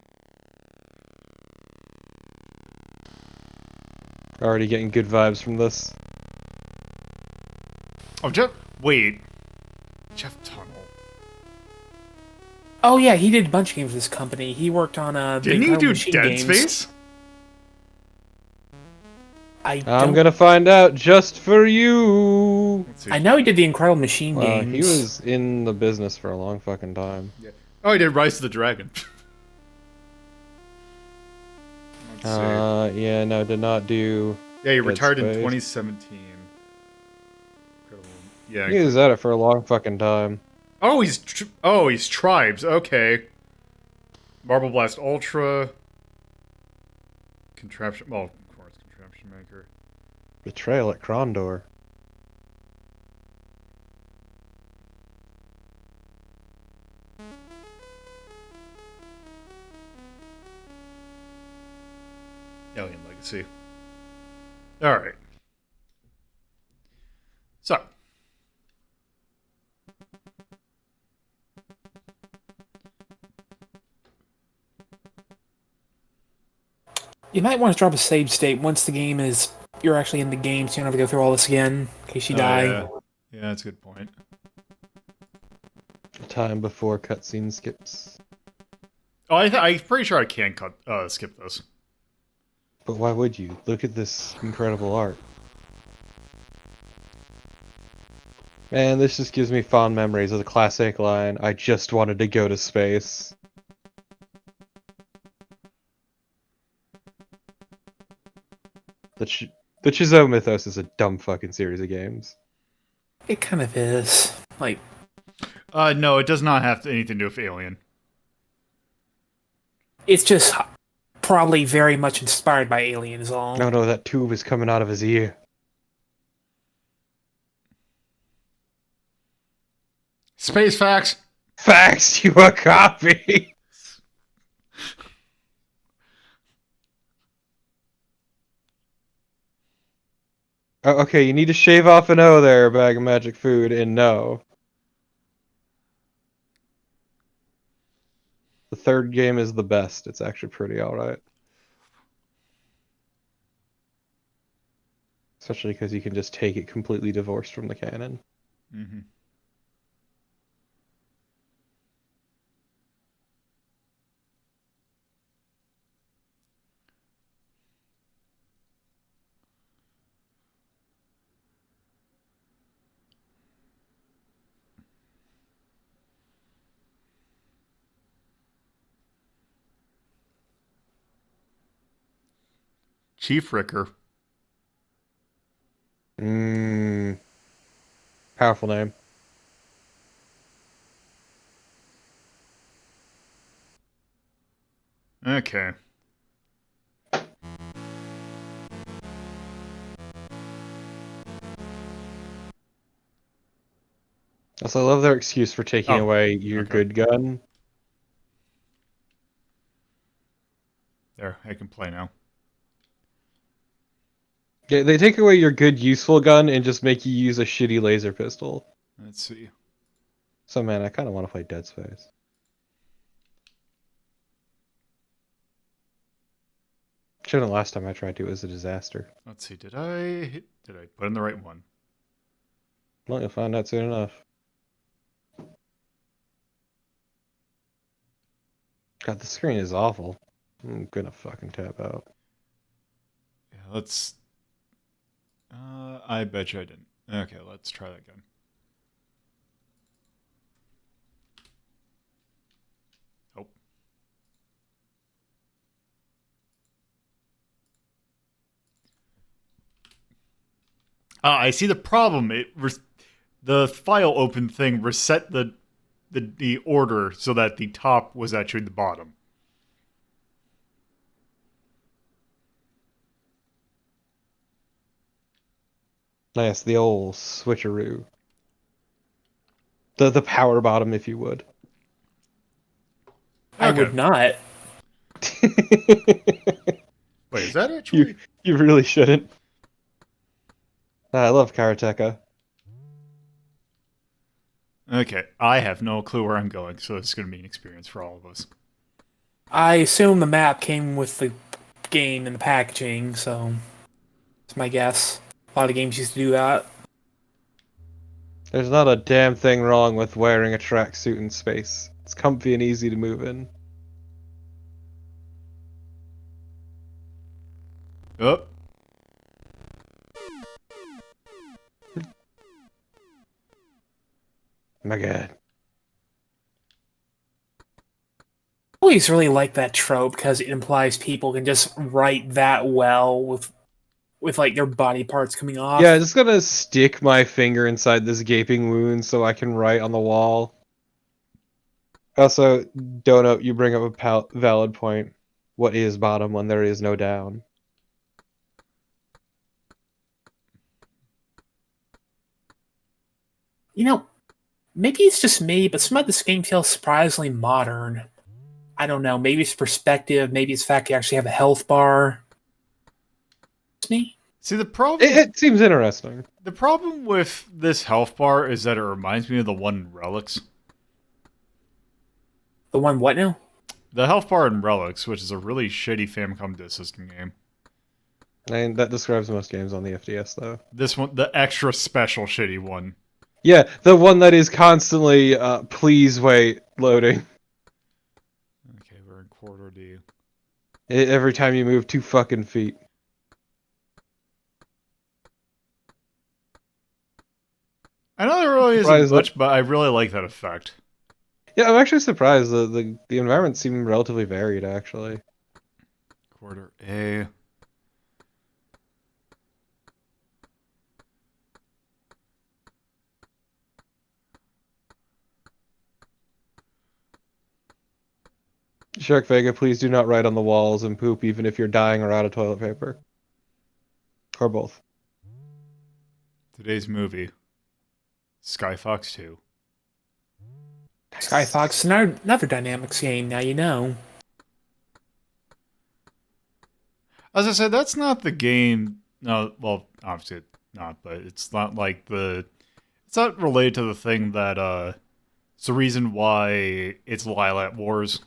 Already getting good vibes from this. Oh, wait. Jeff Tunnel. Oh yeah, he did a bunch of games for this company. He worked on Didn't he do Dead Space? I'm gonna find out just for you. Let's see. I know he did the Incredible Machine games. He was in the business for a long fucking time. Yeah. Oh, he did Rise of the Dragon. Let's see. Yeah, no, did not do. Yeah, he Dead retired in Space. 2017. Incredible. Yeah. He was at it for a long fucking time. Oh, he's Tribes. Okay. Marble Blast Ultra. Contraption. Well, of course, Contraption Maker. Betrayal at Krondor. Alien Legacy. Alright. So. You might want to drop a save state once the game is... You're actually in the game, so you don't have to go through all this again, in case you die. Yeah, that's a good point. Time before cutscene skips. Oh, I'm pretty sure I can skip this. But why would you? Look at this incredible art. Man, this just gives me fond memories of the classic line, I just wanted to go to space. The Chizo Mythos is a dumb fucking series of games. It kind of is. Like... No, it does not have anything to do with Alien. It's just probably very much inspired by Alien is all. No, that tube is coming out of his ear. Space facts! Facts, you a copy! Oh, okay, you need to shave off an O there, bag of magic food, and no. The third game is the best. It's actually pretty alright. Especially because you can just take it completely divorced from the canon. Mm-hmm. Chief Ricker. Powerful name. Okay. Also, I love their excuse for taking away your good gun. There, I can play now. Yeah, they take away your good, useful gun and just make you use a shitty laser pistol. Let's see. So, man, I kind of want to play Dead Space. Sure, the last time I tried to, it was a disaster. Let's see. Did I put in the right one? Well, you'll find out soon enough. God, the screen is awful. I'm gonna fucking tap out. Yeah, let's... I bet you I didn't. Okay, let's try that again. Oh. I see the problem. The file open thing reset the order so that the top was actually the bottom. Nice, the old switcheroo. The power bottom, if you would. I Okay. would not. Wait, is that you actually? you really shouldn't. I love Karateka. Okay, I have no clue where I'm going, so it's going to be an experience for all of us. I assume the map came with the game and the packaging, so that's my guess. A lot of games used to do that. There's not a damn thing wrong with wearing a tracksuit in space. It's comfy and easy to move in. Oh, My God. I always really like that trope because it implies people can just write that well with like their body parts coming Yeah, I'm off. just gonna stick my finger inside this gaping wound so I can write on the wall. Also, Donut, you bring up a valid point. What is bottom when there is no down? You know, maybe it's just me, but some of this game feels surprisingly modern. I don't know. Maybe it's perspective. Maybe it's the fact you actually have a health bar. It's me. see the problem. It seems interesting. The problem with this health bar is that it reminds me of the one in Relics. The one what now? The health bar in Relics, which is a really shitty Famicom Disk System game. And that describes most games on the FDS, though. This one, the extra special shitty one. Yeah, the one that is constantly, please wait, loading. Okay, we're in quarter D. Every time you move 2 fucking feet. I know there really isn't Surprised much, but I really like that effect. Yeah, I'm actually surprised. The environments seem relatively varied, actually. Quarter A. Shark Vega, please do not write on the walls and poop even if you're dying or out of toilet paper. Or both. Today's movie. Sky Fox 2. Sky Fox, another Dynamics game. Now you know. As I said, that's not the game. No, well, obviously not, but it's not like the. It's not related to the thing that, it's the reason why it's Lilat Wars.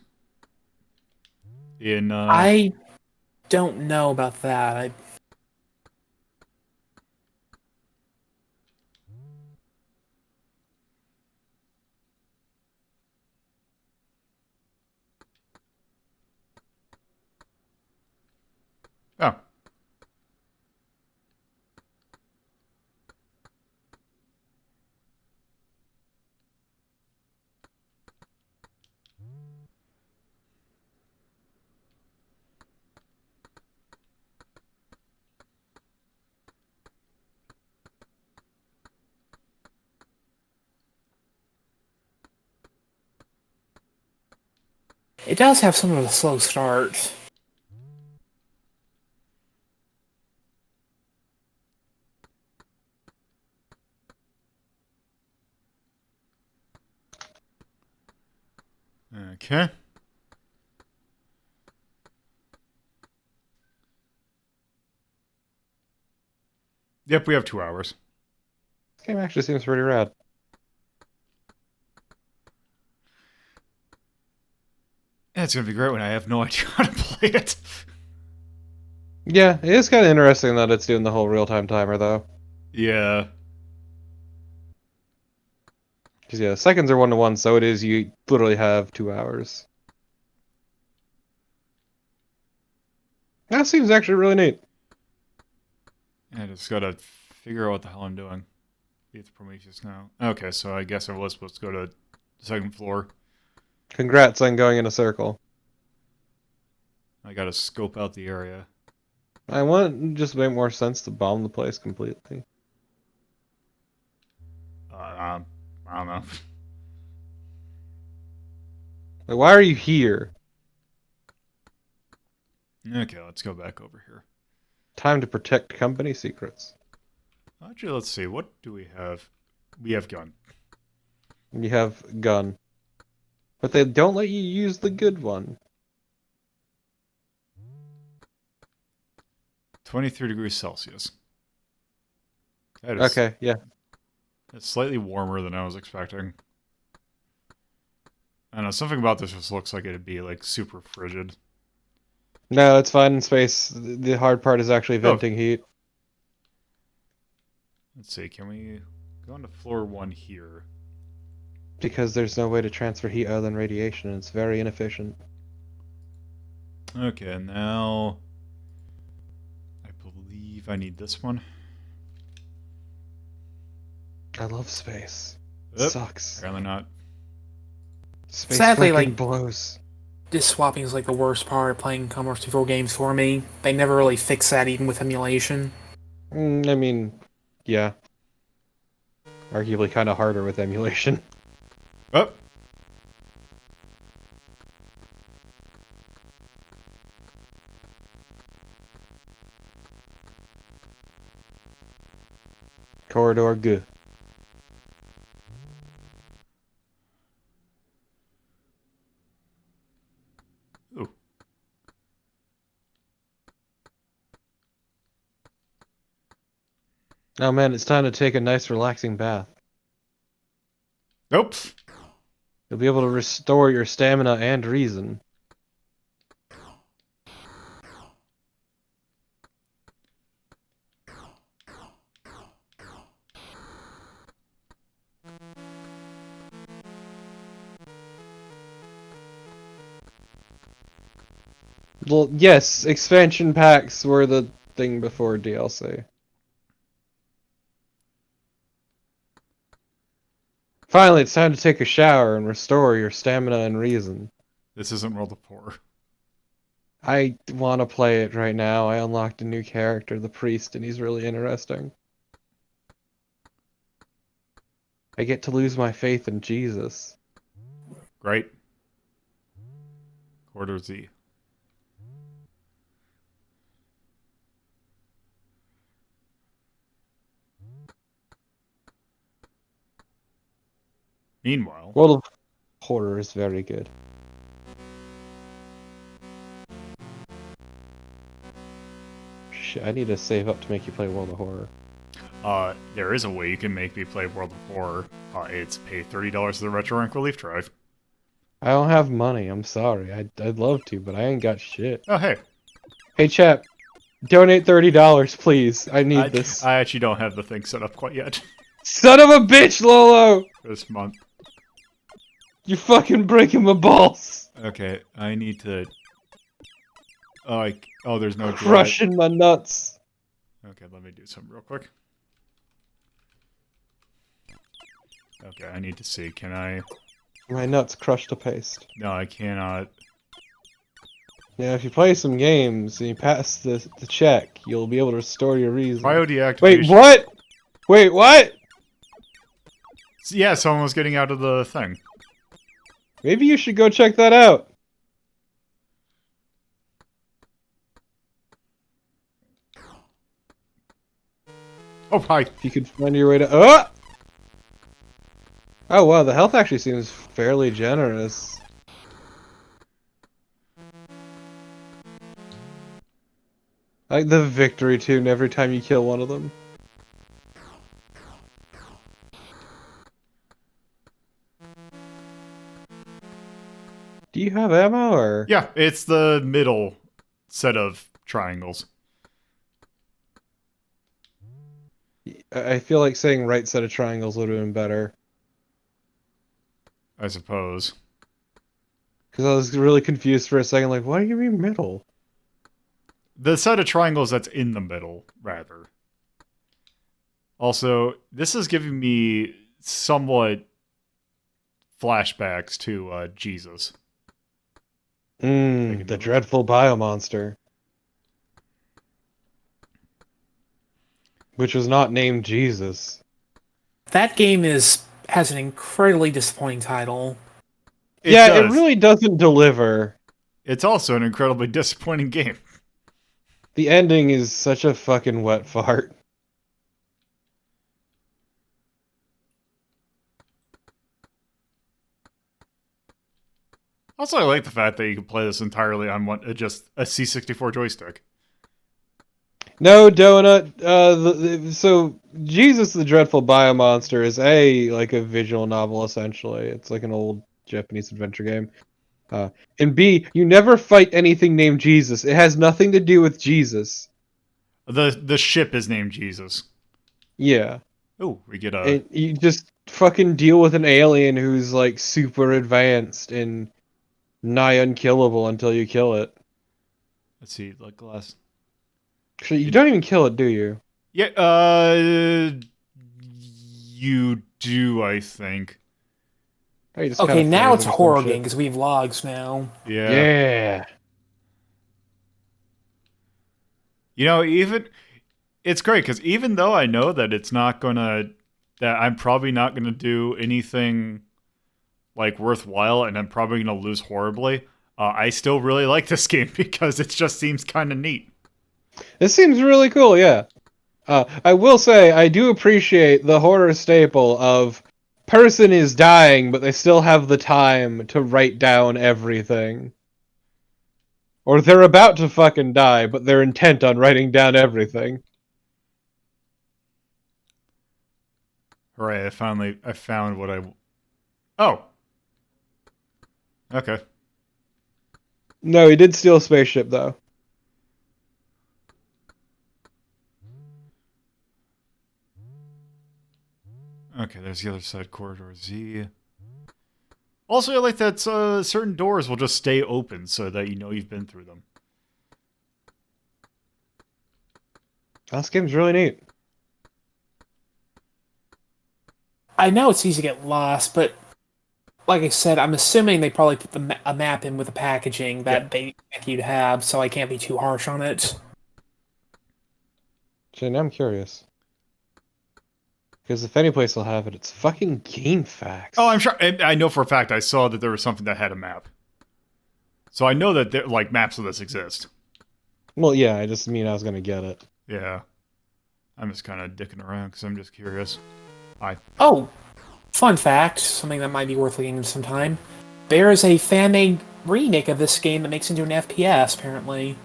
I don't know about that. Oh. It does have some of a slow start. Okay. Yep, we have 2 hours. This game actually seems pretty rad. Yeah, it's gonna be great when I have no idea how to play it. Yeah, it is kind of interesting that it's doing the whole real-time timer, though. Yeah. Because, yeah, seconds are 1-to-1, so it is, you literally have 2 hours. That seems actually really neat. I just gotta figure out what the hell I'm doing. It's Prometheus now. Okay, so I guess I was supposed to go to the second floor. Congrats on going in a circle. I gotta scope out the area. I want it just make more sense to bomb the place completely. I don't know. Like, why are you here? Okay, let's go back over here. Time to protect company secrets. Actually, let's see. What do we have? We have gun. You have gun. But they don't let you use the good one. 23 degrees Celsius. That is Okay, yeah. That's slightly warmer than I was expecting. I don't know, something about this just looks like it'd be like super frigid. No, it's fine in space. The hard part is actually venting heat. Let's see, can we go on to floor 1 here? Because there's no way to transfer heat other than radiation, and it's very inefficient. Okay, now I believe I need this one. I love space. It Oop, sucks. apparently not. Space Sadly, fucking like, blows. Disk swapping is like the worst part of playing Commodore 64 games for me. They never really fix that even with emulation. I mean, yeah. Arguably kind of harder with emulation. Oh! Corridor good. Ooh. Oh man, it's time to take a nice relaxing bath. Nope! You'll be able to restore your stamina and reason. Well, yes, expansion packs were the thing before DLC. Finally, it's time to take a shower and restore your stamina and reason. This isn't World of War. I want to play it right now. I unlocked a new character, the priest, and he's really interesting. I get to lose my faith in Jesus. Great. Corridor Z. Meanwhile, World of Horror is very good. Shit, I need to save up to make you play World of Horror. there is a way you can make me play World of War. It's pay $30 for the Retro Rank Relief Drive. I don't have money, I'm sorry. I'd love to, but I ain't got shit. Oh, hey. Hey, chap. Donate $30, please. I need this. I actually don't have the thing set up quite yet. Son of a bitch, Lolo! This month. You're fucking breaking my balls. Okay, I need to... Oh, there's no drive. Crushing my nuts. Okay, let me do something real quick. Okay, I need to see. Can I... My nuts crushed to paste. No, I cannot. Yeah, if you play some games and you pass the check, you'll be able to restore your reason. Cryo deactivation. Wait, what? Wait, what? Yeah, someone was getting out of the thing. Maybe you should go check that out. Oh, hi. If you could find your way to... Oh! Oh, wow, the health actually seems fairly generous. I like the victory tune every time you kill one of them. Do you have ammo, or...? Yeah, it's the middle set of triangles. I feel like saying right set of triangles would have been better. I suppose. Because I was really confused for a second, like, what do you mean middle? The set of triangles that's in the middle, rather. Also, this is giving me somewhat flashbacks to Jesus. The dreadful biomonster. Which was not named Jesus. That game has an incredibly disappointing title. It really doesn't deliver. It's also an incredibly disappointing game. The ending is such a fucking wet fart. Also, I like the fact that you can play this entirely on just a C64 joystick. No, Donut. So Jesus the Dreadful Biomonster is like a visual novel essentially. It's like an old Japanese adventure game. And B, you never fight anything named Jesus. It has nothing to do with Jesus. The ship is named Jesus. Yeah. Oh, we get a... And you just fucking deal with an alien who's like super advanced and nigh unkillable until you kill it. Let's see, like glass... Actually, you don't even kill it, do you? Yeah, you do, I think. Oh, you just Okay, kind of now frames it's him a or some horror shit. game because we have logs now. Yeah. Yeah. You know, even... It's great, because even though I know that it's not gonna... That I'm probably not gonna do anything, like, worthwhile, and I'm probably gonna lose horribly, I still really like this game because it just seems kind of neat. This seems really cool, yeah. I will say, I do appreciate the horror staple of person is dying, but they still have the time to write down everything. Or they're about to fucking die, but they're intent on writing down everything. Hooray, I found what I... Oh! Okay. No, he did steal a spaceship, though. Okay, there's the other side corridor Z. Also, I like that certain doors will just stay open so that you know you've been through them. This game's really neat. I know it's easy to get lost, but like I said, I'm assuming they probably put a map in with the packaging that they expect you to have, so I can't be too harsh on it. Shane, I'm curious. Because if any place will have it, it's fucking GameFAQs. Oh, I'm sure. I know for a fact I saw that there was something that had a map. So I know that there, like, maps of this exist. Well, yeah, I just mean I was gonna get it. Yeah. I'm just kind of dicking around because I'm just curious. Oh, fun fact, something that might be worth looking into sometime. There is a fan-made remake of this game that makes it into an FPS, apparently.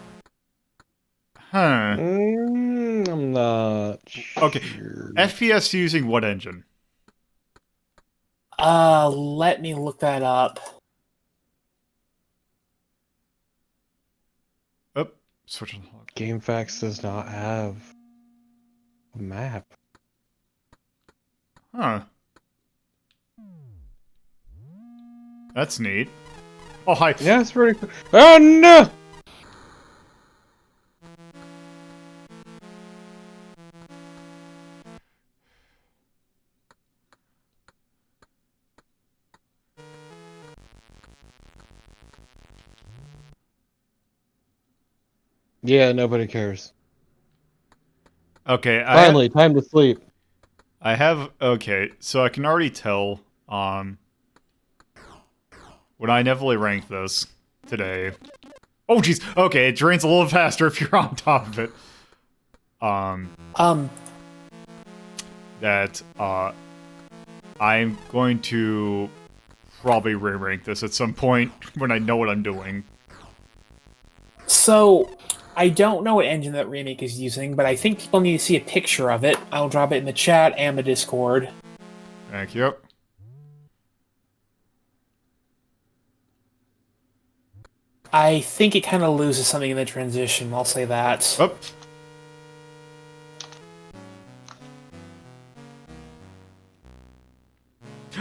Huh. I'm not Okay. sure. FPS using what engine? Let me look that up. Oh, switch on the log. GameFAQs does not have a map. Huh. That's neat. Oh, hi. Yeah, it's pretty cool. Oh no! Yeah, nobody cares. Okay, Finally, time to sleep. I have... Okay, so I can already tell, when I heavily ranked this today... Oh, jeez! Okay, it drains a little faster if you're on top of it. That, I'm going to probably re-rank this at some point when I know what I'm doing. So, I don't know what engine that remake is using, but I think people need to see a picture of it. I'll drop it in the chat and the Discord. Thank you. I think it kind of loses something in the transition, I'll say that. Oh.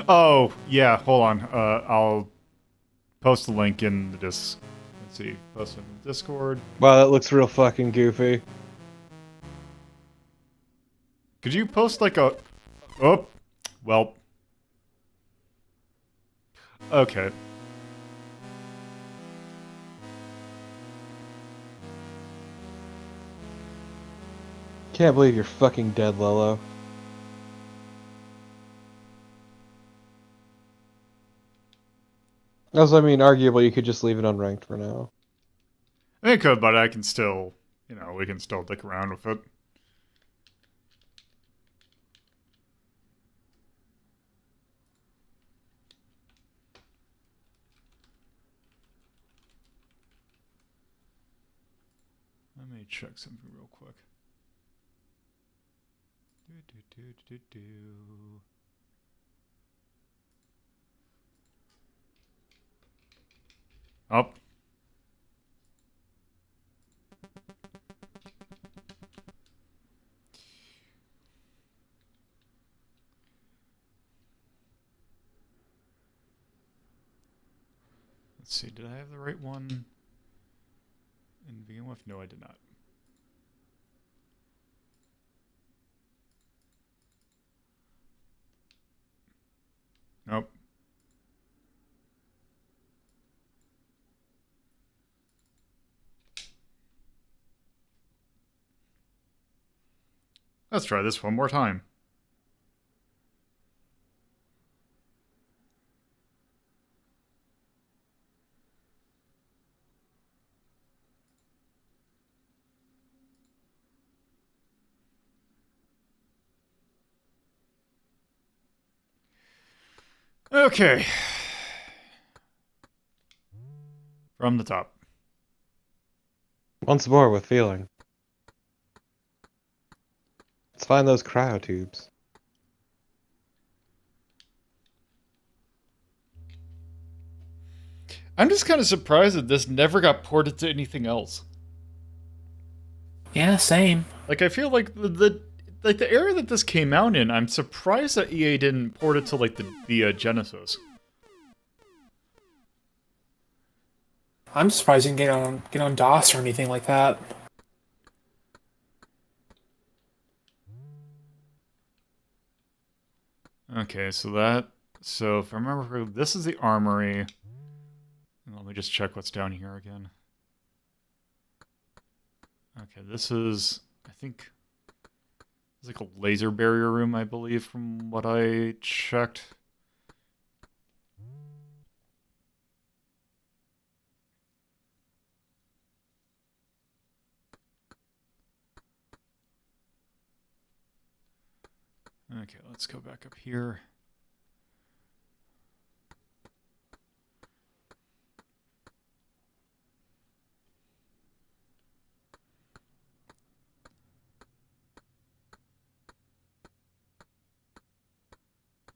Oh, yeah, hold on. I'll post the link in the Let's see, post it in the Discord. Wow, that looks real fucking goofy. Could you post like a... Oh, well. Okay. Can't believe you're fucking dead, Lolo. Also, I mean, arguably, you could just leave it unranked for now. I mean, it could, but I can still, you know, we can still dick around with it. Let me check something real quick. Up. Let's see, did I have the right one in begin with? No, I did not. Nope. Let's try this one more time. Okay. From the top. Once more with feeling. Let's find those cryotubes. I'm just kind of surprised that this never got ported to anything else. Yeah, same. Like, I feel like the era that this came out in, I'm surprised that EA didn't port it to like the Genesis. I'm surprised you can get on DOS or anything like that. Okay, so if I remember correctly, this is the armory. Let me just check what's down here again. Okay, this is, I think, it's like a laser barrier room, I believe, from what I checked. Okay, let's go back up here.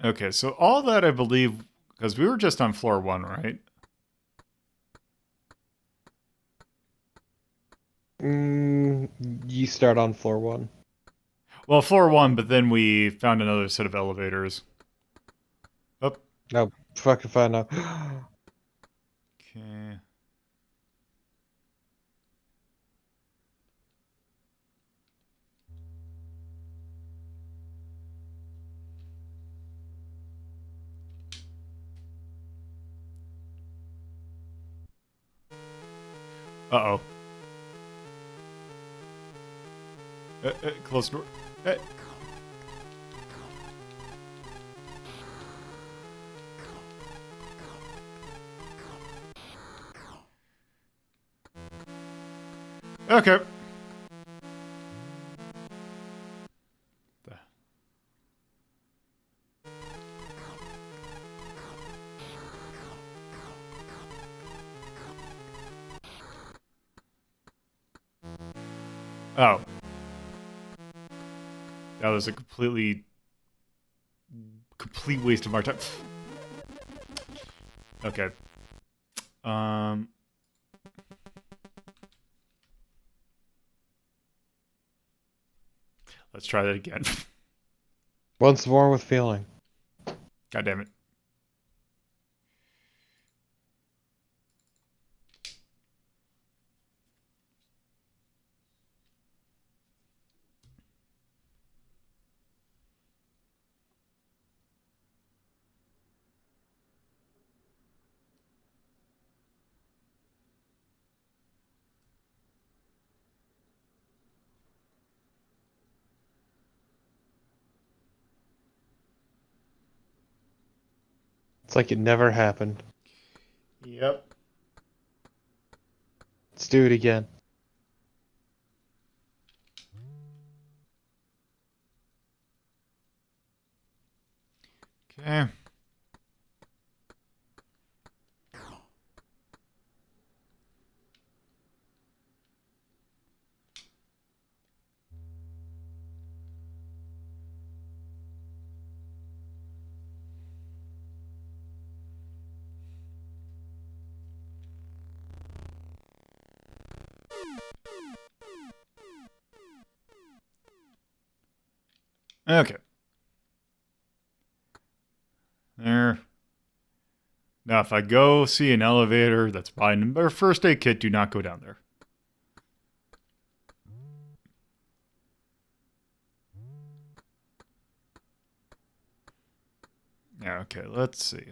Okay, so all that I believe, because we were just on floor 1, right? You start on floor 1. Well, floor 1, but then we found another set of elevators. Oh. No, fucking find out. Okay. Uh-oh. Close door. Okay. Oh. That was a complete waste of our time. Okay. Let's try that again. Once more with feeling. God damn it. It's like it never happened. Yep. Let's do it again. Okay. Okay. There. Now, if I go see an elevator that's buying a first aid kit, do not go down there. Yeah, okay, let's see.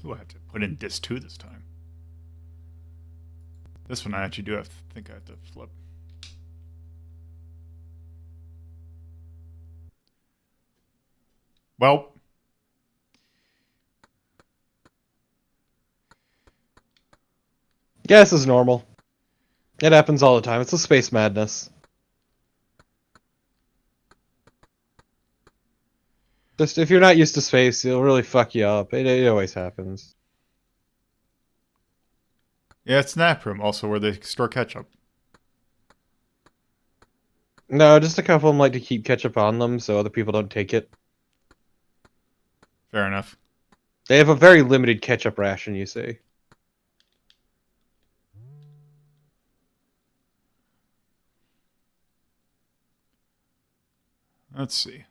Ooh, I have to put in disc 2 this time. This one I actually do have to think I have to flip. Well, Yeah, this is normal. It happens all the time. It's a space madness. Just if you're not used to space, it'll really fuck you up. It always happens. yeah, it's Nap Room, also where they store ketchup. No, just a couple of them like to keep ketchup on them so other people don't take it. Fair enough. They have a very limited ketchup ration, you see. Let's see.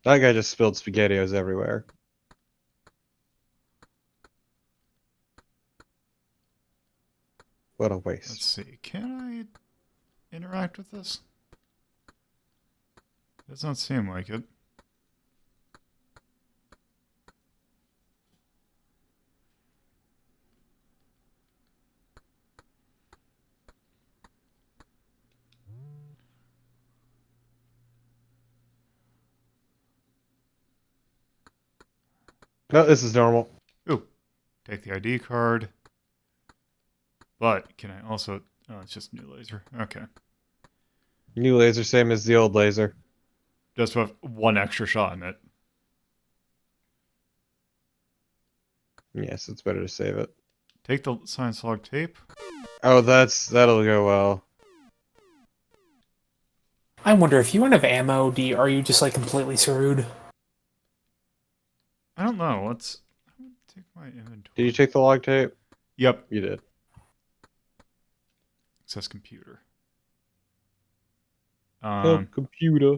That guy just spilled SpaghettiOs everywhere. What a waste. Let's see. Can I interact with this? Does not seem like it. No, this is normal. Ooh, take the ID card. But can I also? Oh, it's just new laser. Okay, New laser, same as the old laser. just with one extra shot in it. Yes, it's better to save it. Take the science log tape. Oh, that'll go well. I wonder if you run out of ammo, are you just like completely screwed? I don't know. Let's take my inventory. Did you take the log tape? Yep. You did. Access computer. Oh, computer.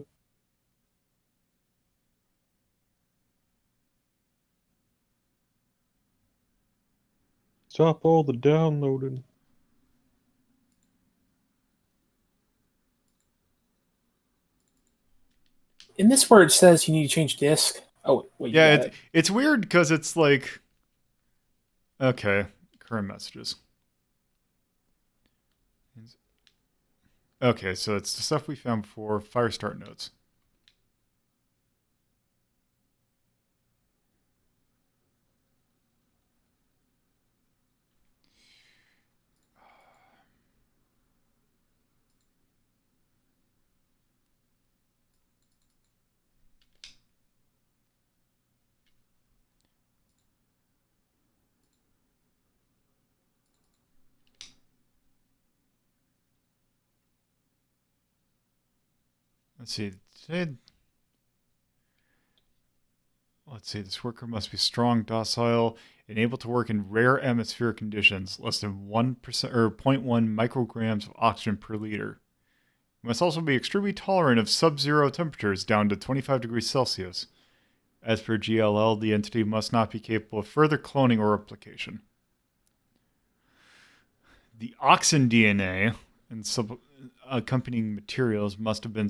Stop all the downloading. In this where it says you need to change disk. Oh wait, yeah, you got it. it's weird because it's like, okay, current messages. Okay, so it's the stuff we found before. Firestart notes. Let's see. Let's see. This worker must be strong, docile, and able to work in rare atmospheric conditions, less than 1% or zero point 0.1 micrograms of oxygen per liter. It must also be extremely tolerant of sub-zero temperatures down to 25 degrees Celsius. As per GLL, the entity must not be capable of further cloning or replication. The oxen DNA and accompanying materials must have been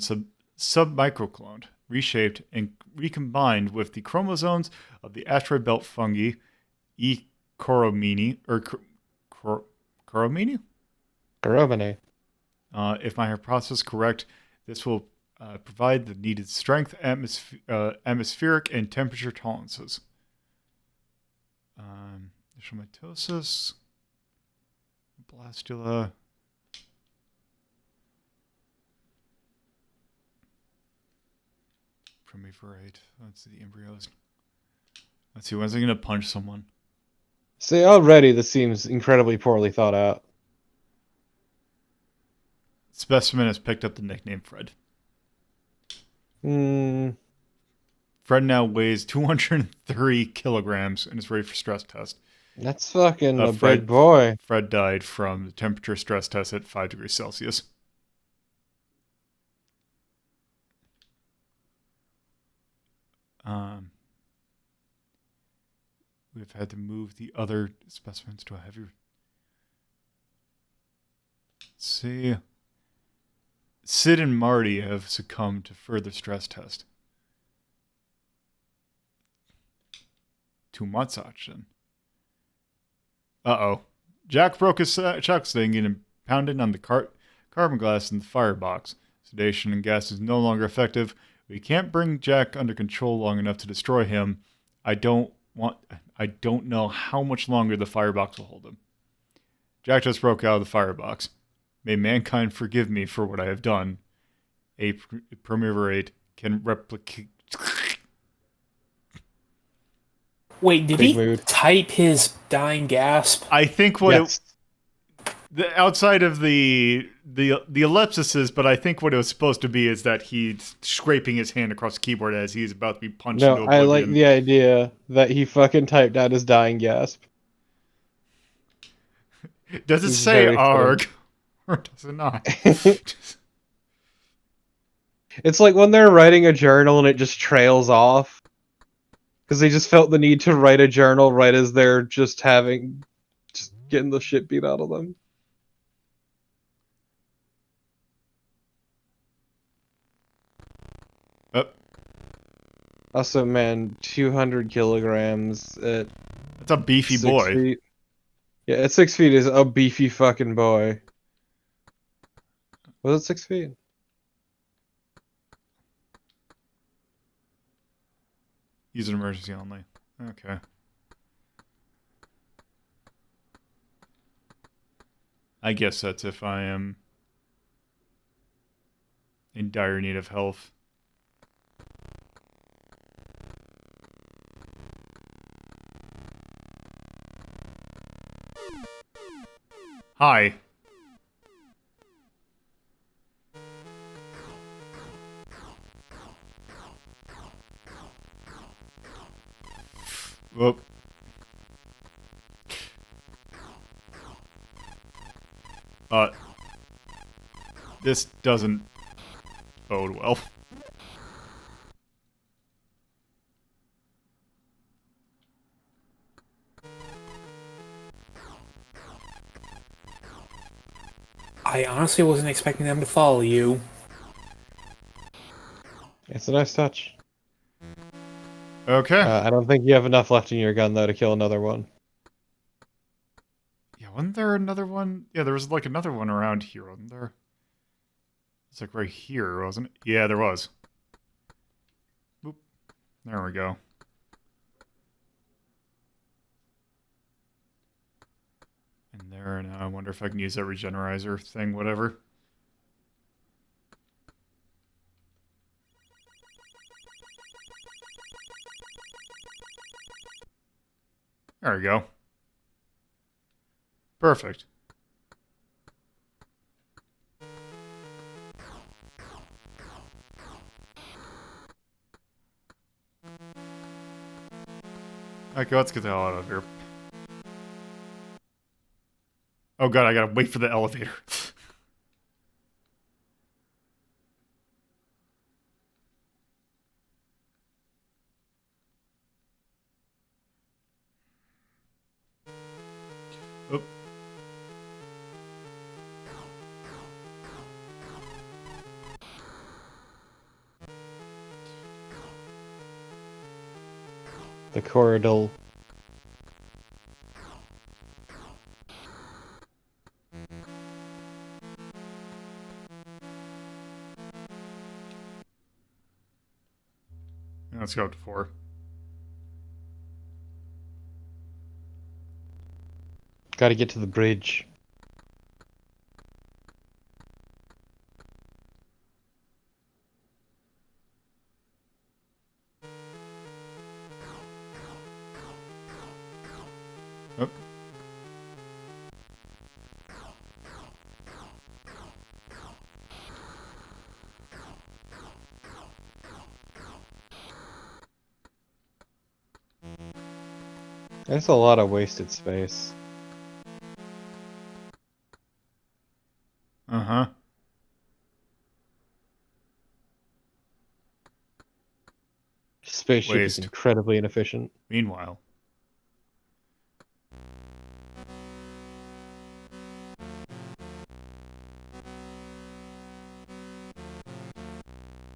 sub-microcloned, reshaped, and recombined with the chromosomes of the asteroid belt fungi E. coromini, or coromini? Coromini. If my hypothesis is correct, this will provide the needed strength, atmospheric, and temperature tolerances. Initial mitosis, blastula. Primiferate. Let's see the embryos. Let's see, when's he gonna punch someone? See, already this seems incredibly poorly thought out. Specimen has picked up the nickname Fred. Hmm. Fred now weighs 203 kilograms and is ready for stress test. That's fucking a Fred, big boy. Fred died from the temperature stress test at 5 degrees Celsius. We've had to move the other specimens to a heavier. Let's see. Sid and Marty have succumbed to further stress test. 2 months action. Uh-oh. Jack broke his chuck sting and pounded on the carbon glass in the firebox. Sedation and gas is no longer effective. We can't bring Jack under control long enough to destroy him. I don't know how much longer the firebox will hold him. Jack just broke out of the firebox. May mankind forgive me for what I have done. A permeavorate can replicate. Wait, did Big he mood. type his dying gasp? I think Yes. outside of the ellipses, but I think what it was supposed to be is that he's scraping his hand across the keyboard as he's about to be punched No, into I oblivion. like the idea that he fucking typed out his dying gasp. Does it He's say very ARG? Or does it not? It's like when they're writing a journal and it just trails off. Because they just felt the need to write a journal right as they're just getting the shit beat out of them. Oh, Also, man, 200 kilograms at that's a beefy 6 boy. feet. Yeah, at 6 feet is a beefy fucking boy. Was it 6 feet? Use an emergency only. Okay. I guess that's if I am in dire need of health. Hi. Whoop. This doesn't bode well. I honestly wasn't expecting them to follow you. It's a nice touch. Okay. I don't think you have enough left in your gun, though, to kill another one. Yeah, wasn't there another one? Yeah, there was like another one around here, wasn't there? It's like right here, wasn't it? Yeah, there was. Boop. There we go. And there, now I wonder if I can use that regenerizer thing, whatever. There we go. Perfect. Okay, let's get the hell out of here. Oh god, I gotta wait for the elevator. Oop. The corridor. Let's go up to 4. Gotta get to the bridge. Oop. There's a lot of wasted space. Uh-huh. Spaceship is Waste. incredibly inefficient. Meanwhile.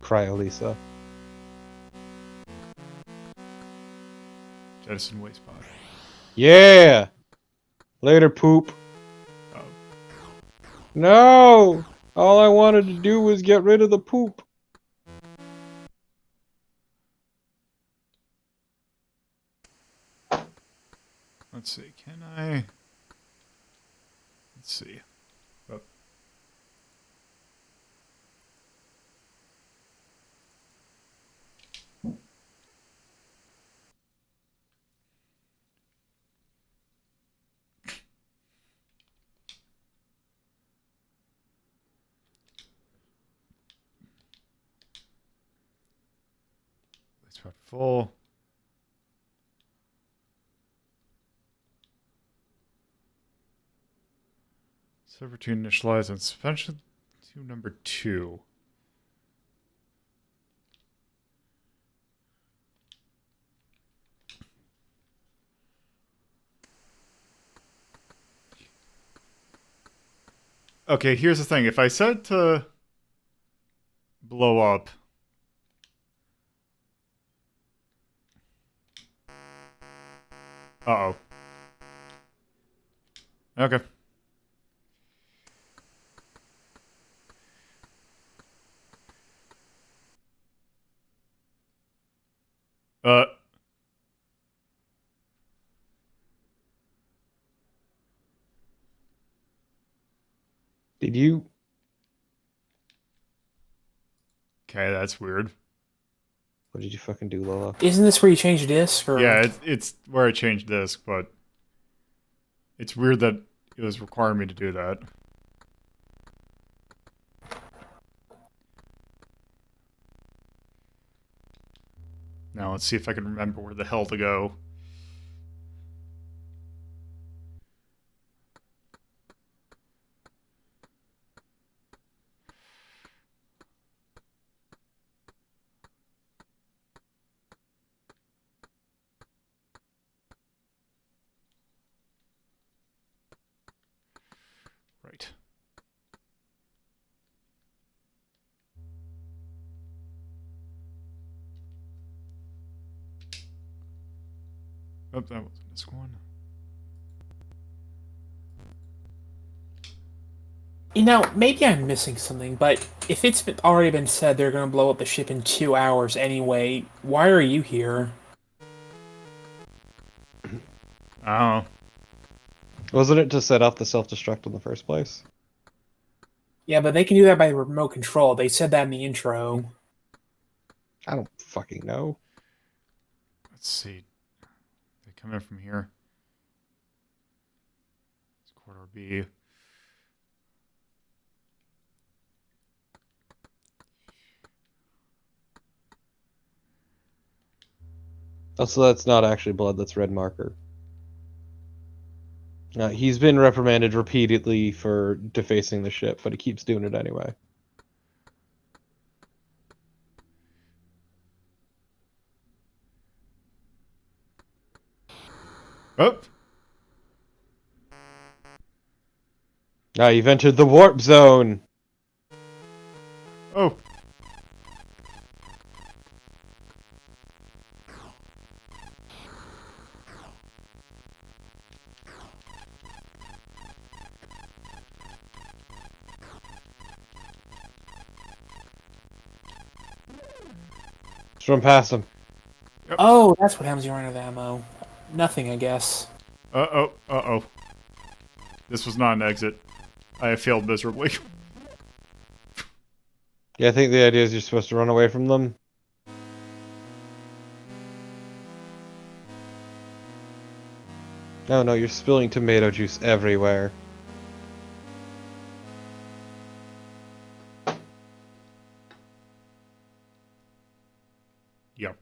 Cryolisa. Jettison waste pod. Yeah! Later, poop. Oh. No! All I wanted to do was get rid of the poop. Let's see. Can I... Let's see. Oh. Waste pod full. Server to initialize and suspension to number 2. Okay, here's the thing. If I set it to blow up... Uh-oh. Okay. Uh... Did you? Okay, that's weird. What did you fucking do, Lola? Isn't this where you change the disc? Or... Yeah, it's where I changed disc, but it's weird that it was requiring me to do that. Now let's see if I can remember where the hell to go. Right. Oh, that wasn't disc 1. You know, maybe I'm missing something, but if already been said they're going to blow up the ship in 2 hours anyway, why are you here? Oh. Wasn't it to set off the self-destruct in the first place? Yeah, but they can do that by remote control. They said that in the intro. I don't fucking know. Let's see. They come in from here. It's corridor B. Also, that's not actually blood, that's red marker. He's been reprimanded repeatedly for defacing the ship, but he keeps doing it anyway. Oh! You've entered the warp zone! Oh! Just run past him. Oh, that's what happens when you run out of ammo. Nothing, I guess. Uh-oh. Uh-oh. This was not an exit. I have failed miserably. Yeah, I think the idea is you're supposed to run away from them. No, you're spilling tomato juice everywhere. Yep.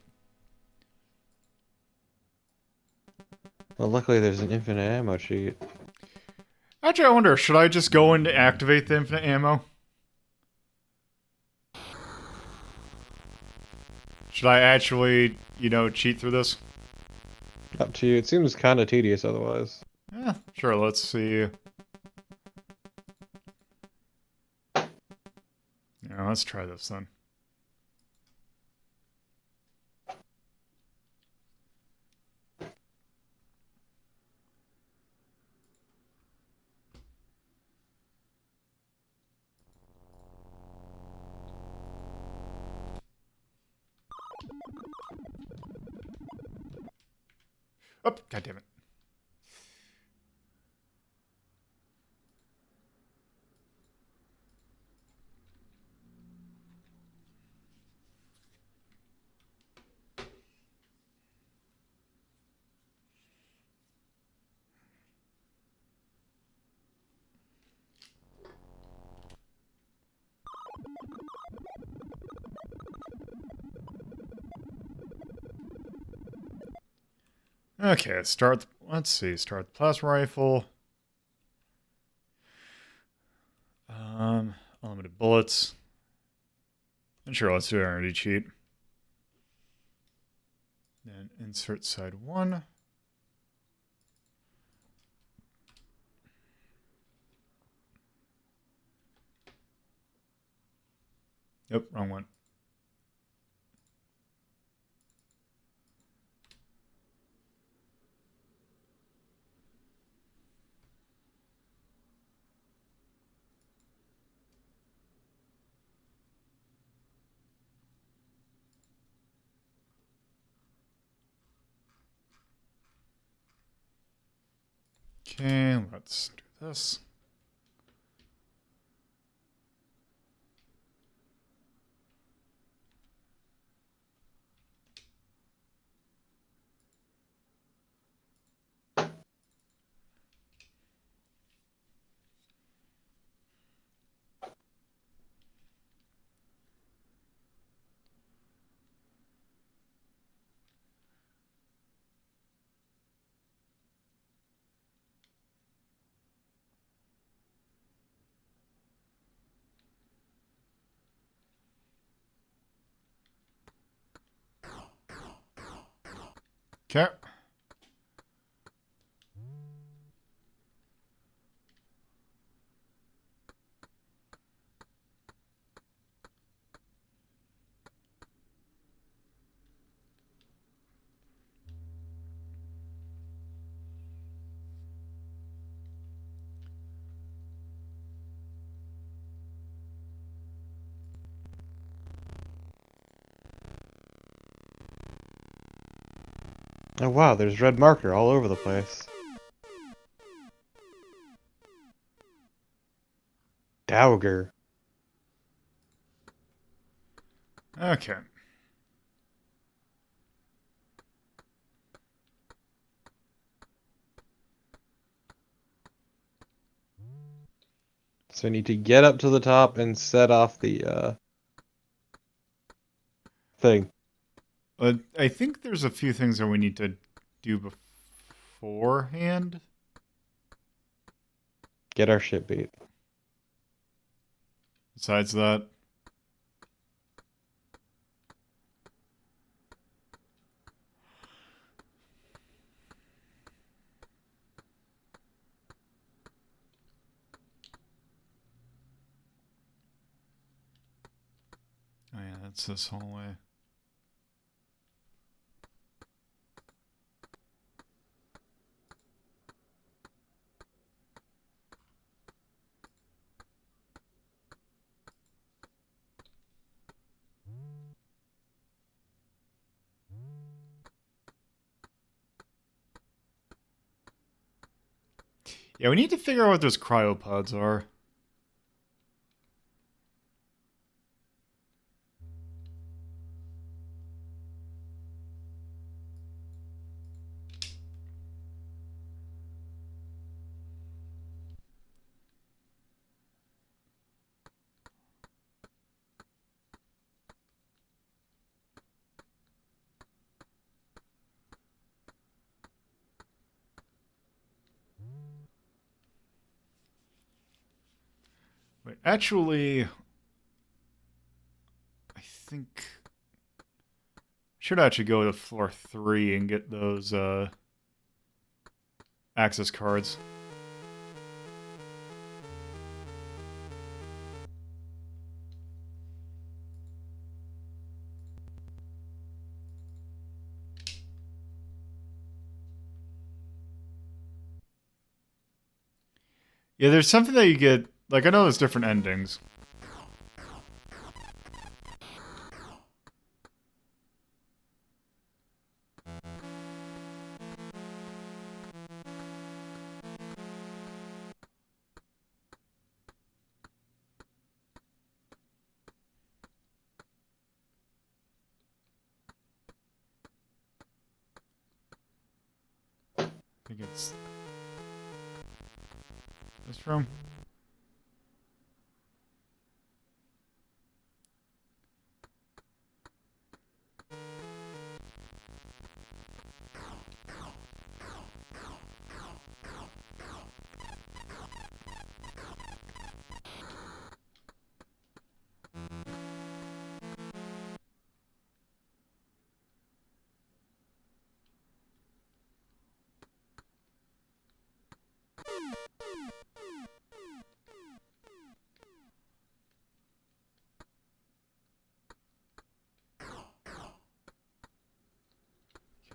Well, luckily there's an infinite ammo sheet. Actually, I wonder, should I just go in to activate the infinite ammo? Should I actually, cheat through this? Up to you. It seems kind of tedious otherwise. Yeah, sure, let's see. Yeah, let's try this then. Oh, God damn it. Okay, let's see, start the plasma rifle. Unlimited bullets. And sure, let's do an energy cheat. Then insert side 1. Yep, wrong one. Okay, let's do this. Okay. Oh wow, there's red marker all over the place. Dowger. Okay. So I need to get up to the top and set off the thing. But I think there's a few things that we need to do beforehand. Get our shit beat. Besides that. Oh yeah, that's this hallway. Yeah, we need to figure out what those cryopods are. Wait, actually, I think should actually go to floor 3 and get those access cards. Yeah, there's something that you get. Like, I know there's different endings. I think it's this room.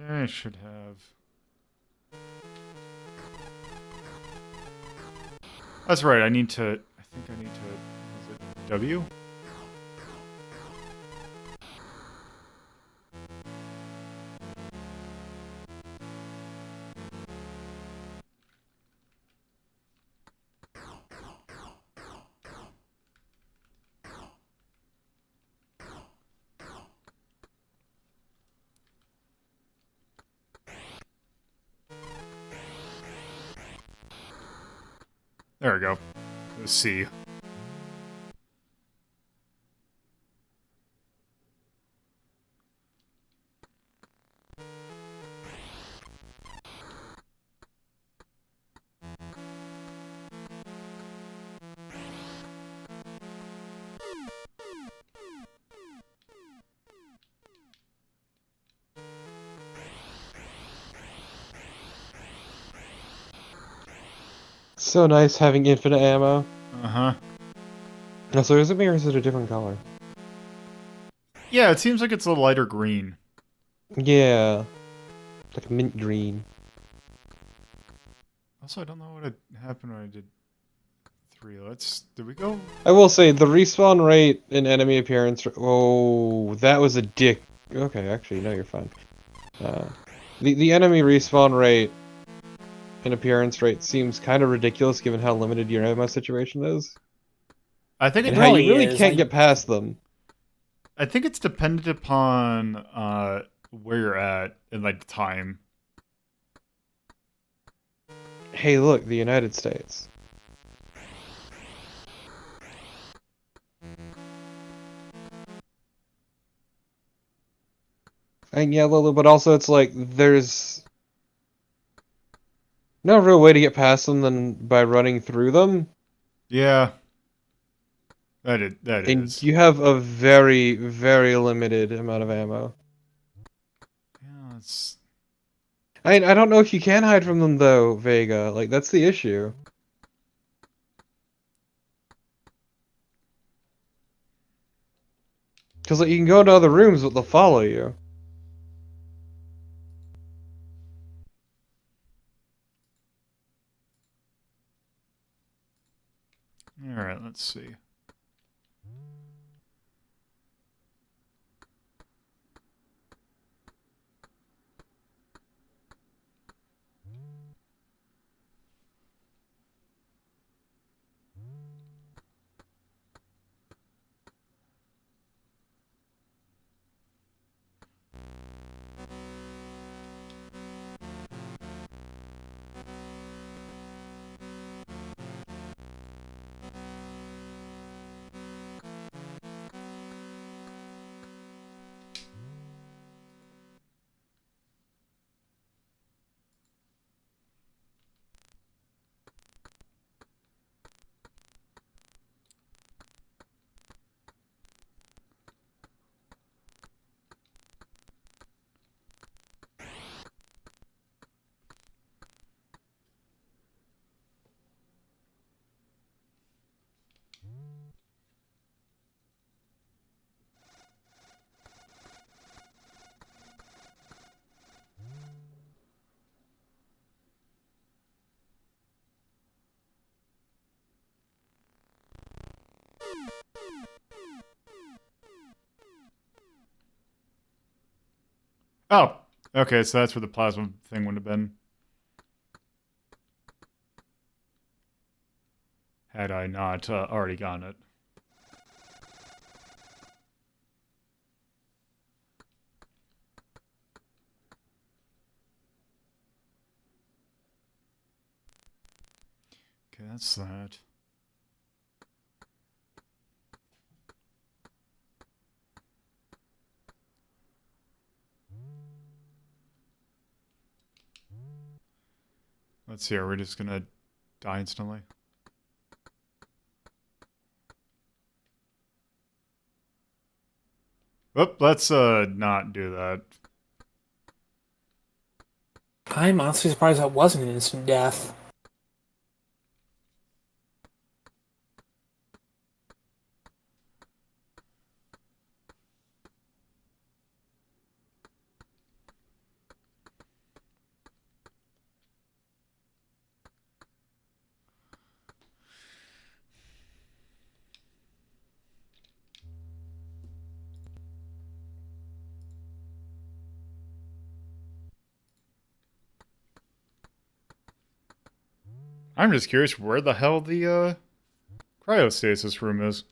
Okay, I should have. That's right. I need to. I think I need to. Was it W? There we go. Let's see. So nice having infinite ammo. Uh-huh. No, so is it me or is it a different color? Yeah, it seems like it's a lighter green. Yeah. Like mint green. Also, I don't know what had happened when I did 3. Did we go? I will say, the respawn rate and enemy appearance... Oh, that was a dick... Okay, actually, no, you're fine. The enemy respawn rate and appearance rate seems kind of ridiculous given how limited your ammo situation is. I think And it how you really really is, can't like- get past them. I think it's dependent upon where you're at and like the time. Hey, look, the United States. And yeah, Lulu, but also it's like, there's no real way to get past them than by running through them. Yeah. That And is. you have a very, very limited amount of ammo. Yeah, it's I don't know if you can hide from them though, Vega. Like, that's the issue. Because like, you can go into other rooms, but they'll follow you. alright, let's see. Oh, okay, so that's where the plasma thing would have been. Had I not already gotten it. Okay, that's that. Let's see, are we just gonna die instantly? Oop, let's not do that. I'm honestly surprised that wasn't an instant death. I'm just curious where the hell the cryostasis room is.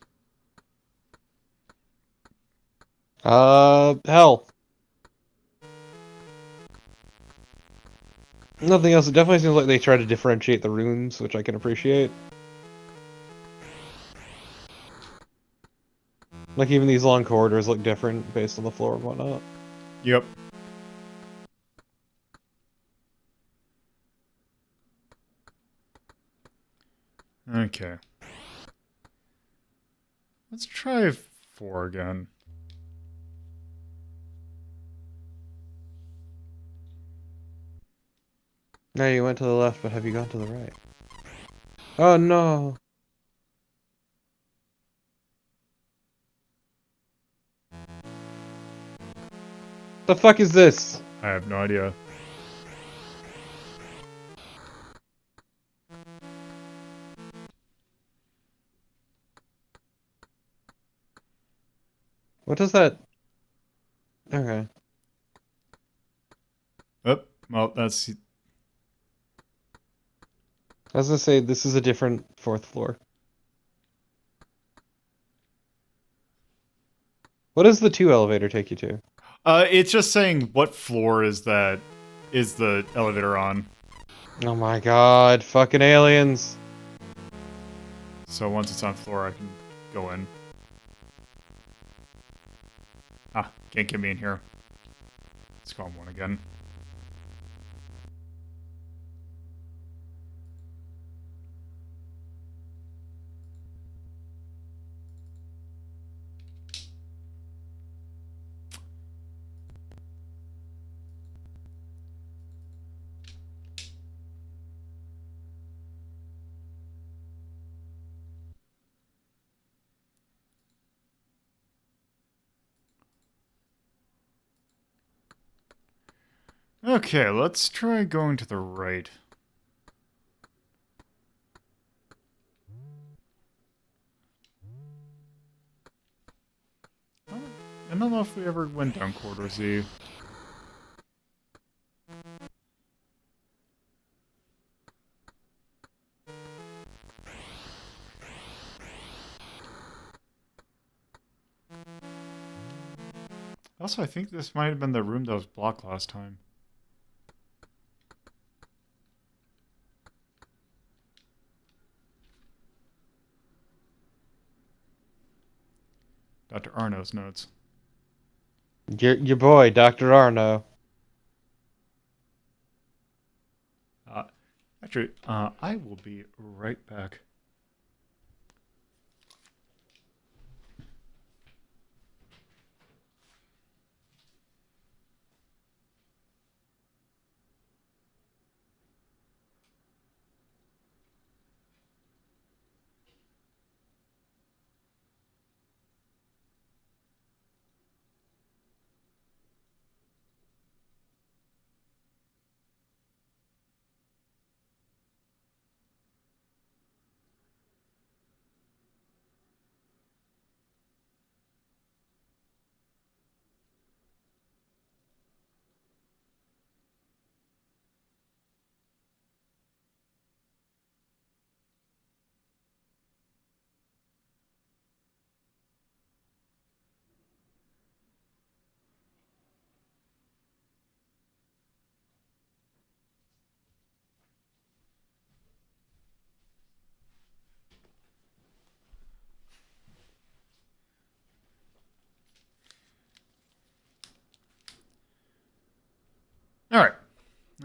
Hell. Nothing else. It definitely seems like they try to differentiate the rooms, which I can appreciate. Like, even these long corridors look different based on the floor and whatnot. Yep. Okay. Let's try 4 again. No, you went to the left, but have you gone to the right? Oh no! The fuck is this? I have no idea. What does that... Okay. Oh, well, that's... I was gonna say, this is a different fourth floor. What does the 2 elevator take you to? It's just saying what floor is that... is the elevator on. Oh my god, fucking aliens! So once it's on floor, I can go in. Ah, can't get me in here. Let's go on 1 again. Okay, let's try going to the right. I don't know if we ever went down corridor Z. Also, I think this might have been the room that was blocked last time. Dr. Arno's notes. Your boy, Dr. Arno. Actually, I will be right back.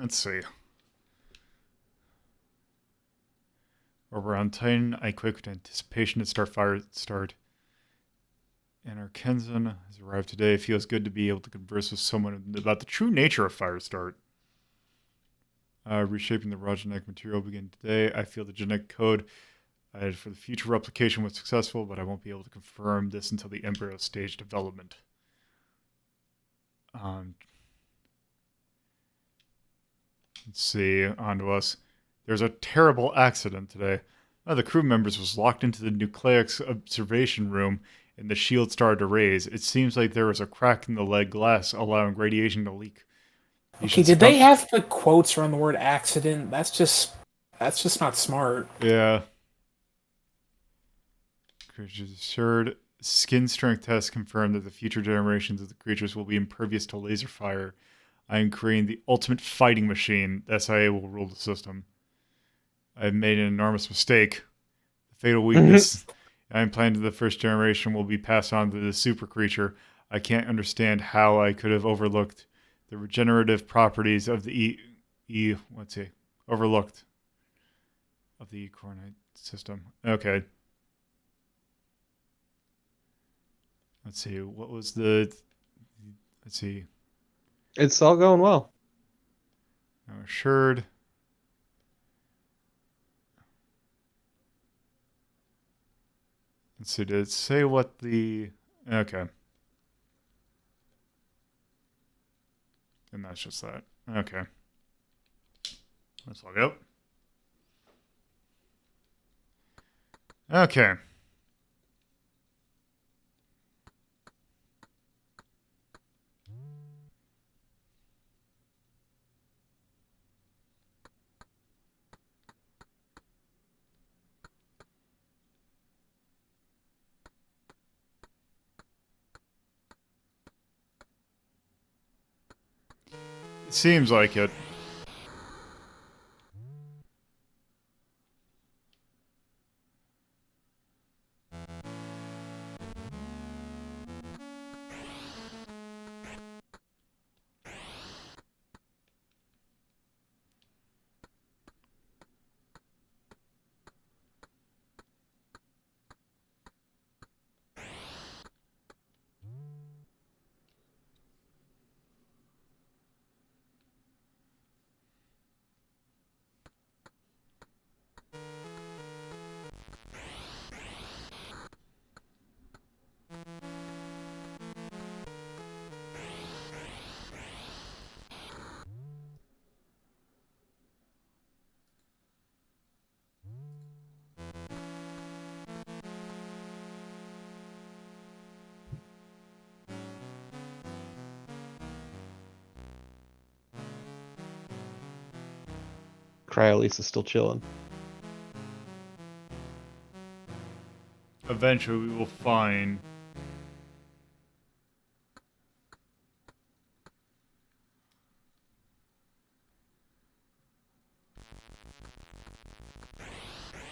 Let's see. Over on Titan, I quake with anticipation to start Firestart. And our Kenzan has arrived today. It feels good to be able to converse with someone about the true nature of Firestart. Reshaping the raw genetic material beginning today. I feel the genetic code for the future replication was successful, but I won't be able to confirm this until the embryo stage development. Let's see, on to us. There's a terrible accident today. One of the crew members was locked into the nucleics observation room, and the shield started to raise. It seems like there was a crack in the lead glass, allowing radiation to leak. Okay, did they have the quotes around the word accident? That's just not smart. Yeah. Creatures assured. Skin strength tests confirm that the future generations of the creatures will be impervious to laser fire. I am creating the ultimate fighting machine. The SIA will rule the system. I've made an enormous mistake. The fatal weakness I implanted the first generation will be passed on to the super creature. I can't understand how I could have overlooked the regenerative properties of the overlooked of the coordinate system. Okay. Let's see. What was the? Let's see. It's all going well. Assured. Let's see. Did it say what the? Okay. And that's just that. Okay. Let's log out. Okay. It seems like it. Cryolisa's still chilling. Eventually, we will find.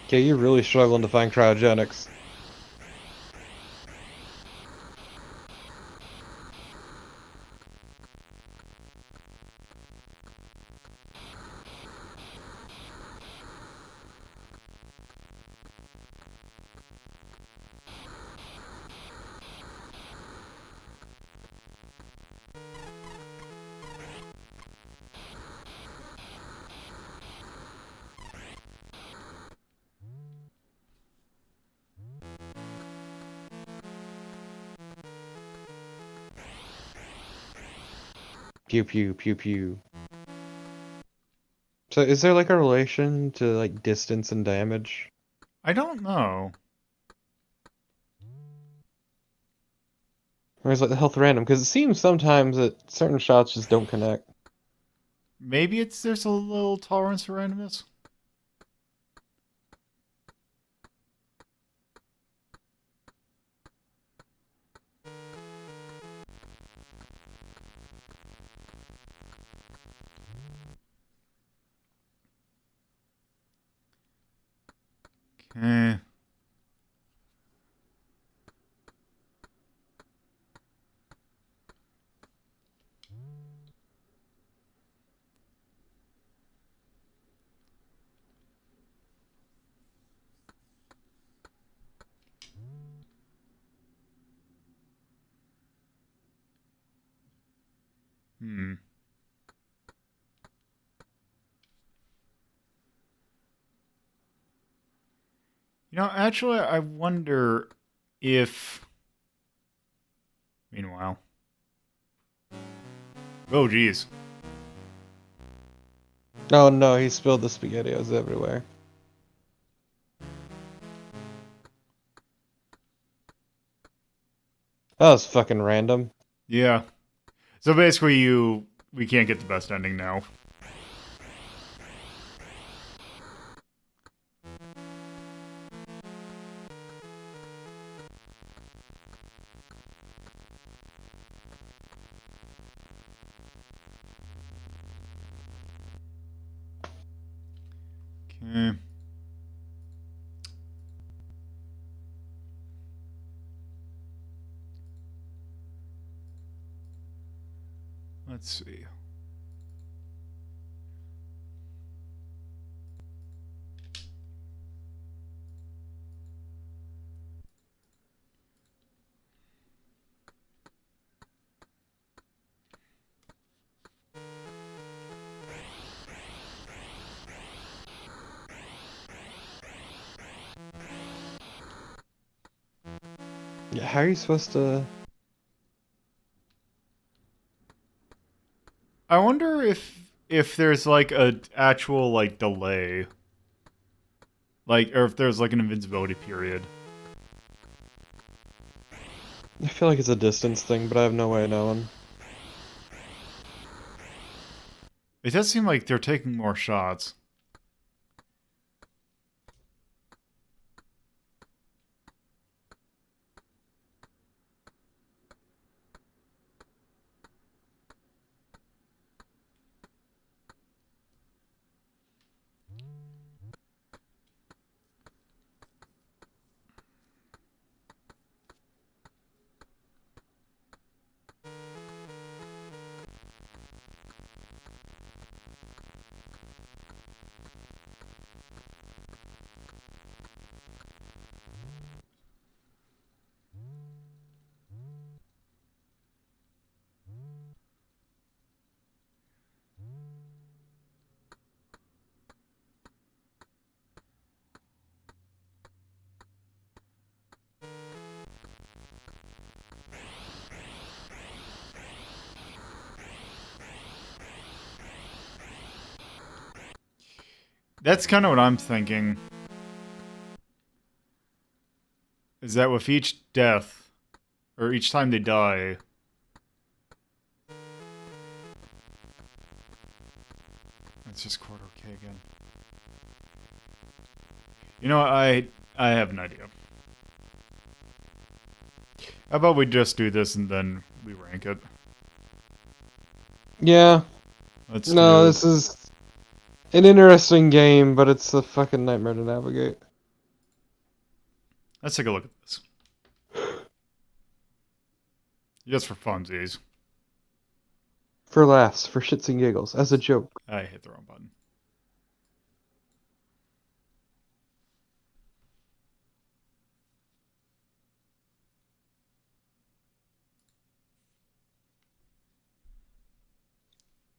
Okay, you're really struggling to find cryogenics. Pew pew pew pew. So is there like a relation to like distance and damage? I don't know. Or is like the health random? Because it seems sometimes that certain shots just don't connect. Maybe there's a little tolerance for randomness. Okay. Hmm. You know, actually, I wonder if... Meanwhile... Oh, geez. Oh no, he spilled the SpaghettiOs everywhere. That was fucking random. Yeah. So basically, we can't get the best ending now. Okay. Let's see. Yeah, how are you supposed to... I wonder if there's like a actual like delay, like, or if there's like an invincibility period. I feel like it's a distance thing, but I have no way of knowing. It does seem like they're taking more shots. That's kind of what I'm thinking. Is that with each death, or each time they die... Let's just quote okay again. You know what, I have an idea. How about we just do this and then we rank it? Yeah. Let's No, do... this is an interesting game, but it's a fucking nightmare to navigate. Let's take a look at this. Just for funsies. For laughs, for shits and giggles, as a joke. I hit the wrong button.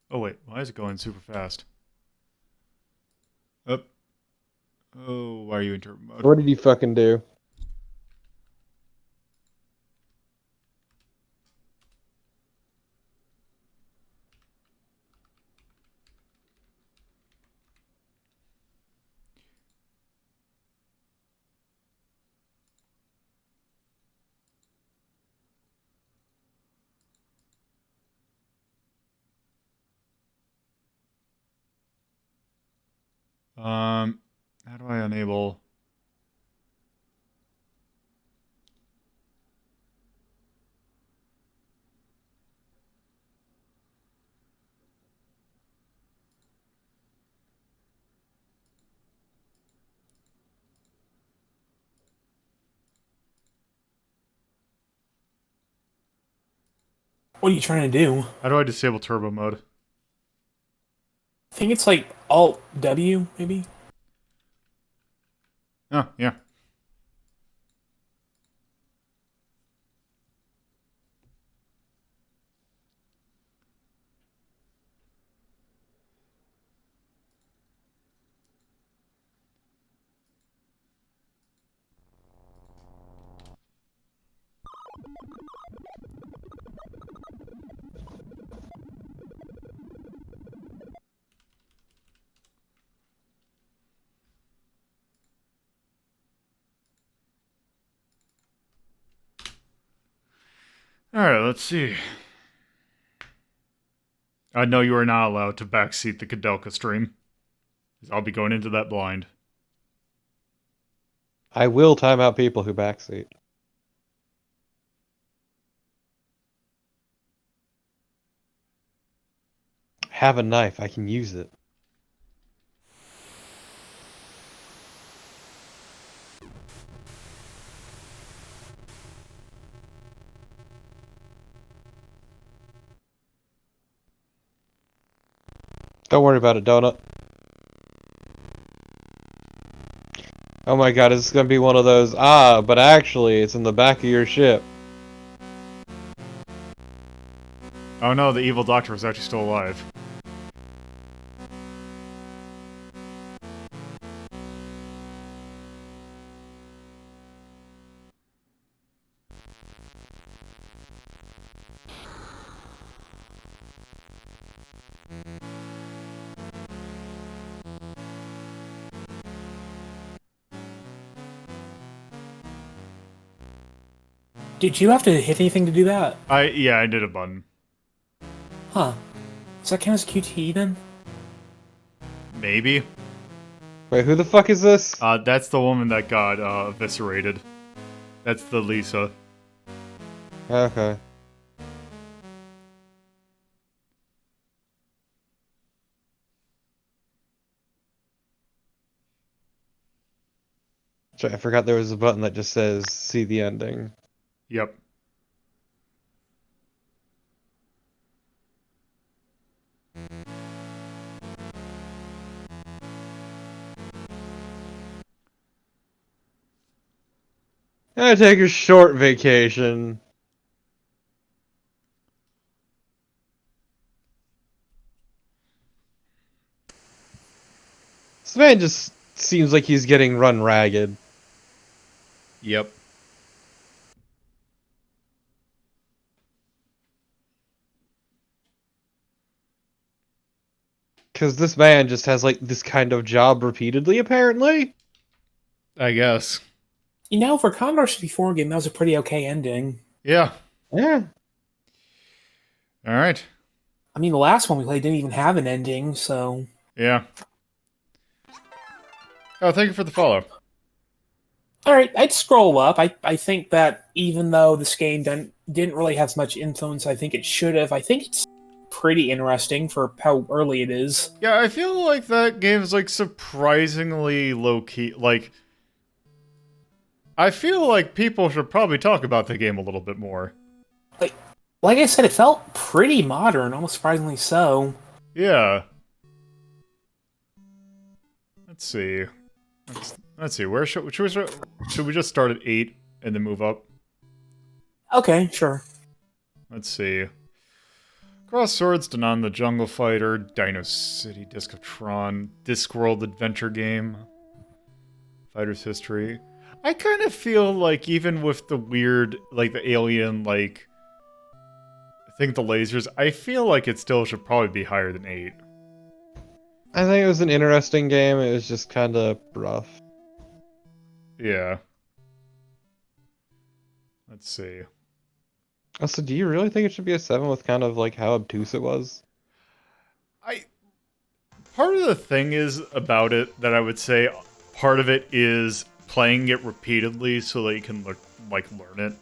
Oh wait, why is it going super fast? Up. Oh, why are you in turbo mode? What did you fucking do? How do I enable? What are you trying to do? How do I disable turbo mode? I think it's like Alt W, maybe? Oh, yeah. Alright, let's see. I know you are not allowed to backseat the Kadelka stream. I'll be going into that blind. I will time out people who backseat. Have a knife, I can use it. Don't worry about it, Donut. Oh my god, it's gonna be one of those, but actually, it's in the back of your ship. Oh no, the evil doctor was actually still alive. Did you have to hit anything to do that? Yeah, I did a button. Huh. Does that count as QTE then? Maybe. Wait, who the fuck is this? That's the woman that got, eviscerated. That's the Lisa. Okay. I forgot there was a button that just says, see the ending. Yep. Take a short vacation. This man just seems like he's getting run ragged. Yep. Because this man just has, like, this kind of job repeatedly, apparently? I guess. You know, for Commodore 64 game, that was a pretty okay ending. Yeah. Yeah. Alright. I mean, the last one we played didn't even have an ending, so... Yeah. Oh, thank you for the follow. Alright, I'd scroll up. I think that even though this game didn't really have as much influence I think it should have, I think it's pretty interesting for how early it is. Yeah, I feel like that game's, like, surprisingly low-key. Like, I feel like people should probably talk about the game a little bit more. Like I said, it felt pretty modern, almost surprisingly so. Yeah. Let's see. Let's see. Where should we just start at 8 and then move up? Okay, sure. Let's see. Cross Swords, Danon the Jungle Fighter, Dino City, Disc of Tron, Discworld Adventure Game, Fighter's History. I kind of feel like even with the weird, like the alien, like, I think the lasers, I feel like it still should probably be higher than 8. I think it was an interesting game, it was just kind of rough. Yeah. Let's see. Also, do you really think it should be a 7 with kind of, like, how obtuse it was? Part of the thing is about it that I would say part of it is playing it repeatedly so that you can, like, learn it.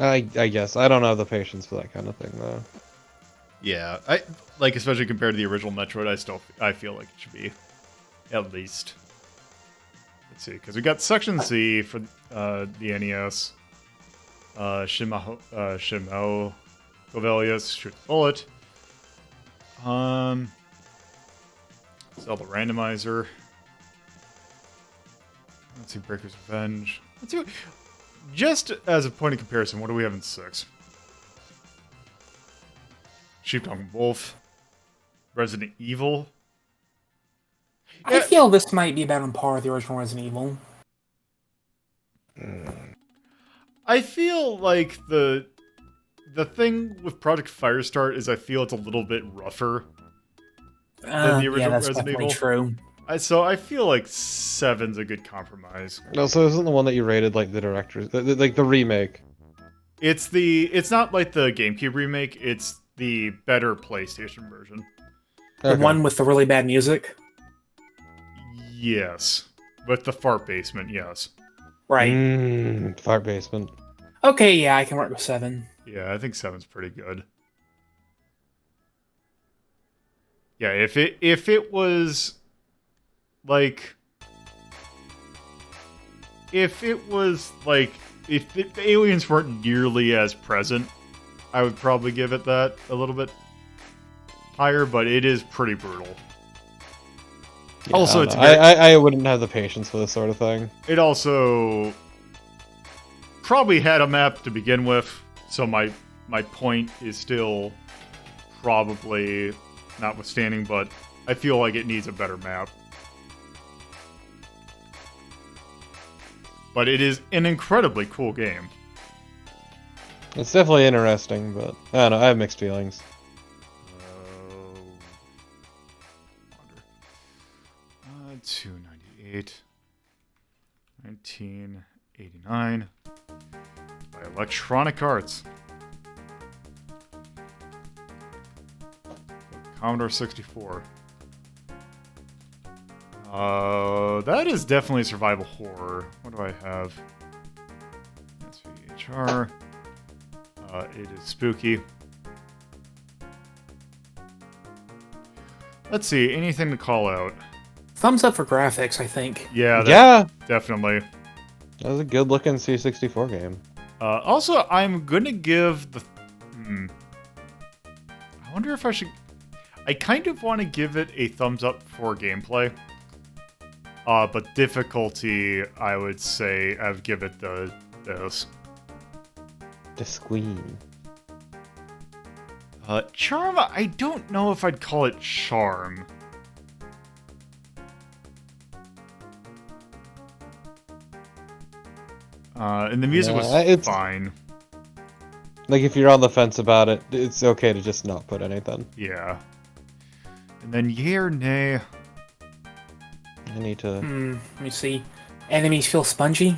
I guess. I don't have the patience for that kind of thing, though. Yeah, like, especially compared to the original Metroid, I feel like it should be at least. Let's see, because we got Section Z for the NES. Shimo Govelius, Shoot the Bullet. Zelda Randomizer. Let's see, Breaker's Revenge. Let's see. Just as a point of comparison, what do we have in 6? Sheepdog and Wolf. Resident Evil. I feel this might be about on par with the original Resident Evil. I feel like the thing with Project Firestart is I feel it's a little bit rougher than the original yeah, that's Resident definitely Evil. true. So I feel like 7's a good compromise. No, so isn't the one that you rated, like, the director's... like, the remake? It's not like the GameCube remake. It's the better PlayStation version. The one with the really bad music? Yes, with the fart basement. Yes. Right. Fart basement. Okay, yeah, I can work with 7. Yeah, I think 7's pretty good. Yeah, if it was like if the aliens weren't nearly as present, I would probably give it that a little bit higher, but it is pretty brutal. Yeah, Also, I wouldn't have the patience for this sort of thing. It also probably had a map to begin with, so my point is still probably notwithstanding, but I feel like it needs a better map. But it is an incredibly cool game. It's definitely interesting, but I don't know. I have mixed feelings. 298, 1989 by Electronic Arts. Commodore 64. That is definitely survival horror. What do I have? SVHR. It is spooky. Let's see, anything to call out? Thumbs up for graphics, I think. Yeah, definitely. That was a good-looking C64 game. Also, I'm gonna give the... I wonder if I should... I kind of want to give it a thumbs up for gameplay. But difficulty, I would say I'd give it this. The Squeen. Charm, I don't know if I'd call it charm. And the music was fine. Like, if you're on the fence about it, it's okay to just not put anything. Yeah. And then yay or nay? I need to... let me see. Enemies feel spongy?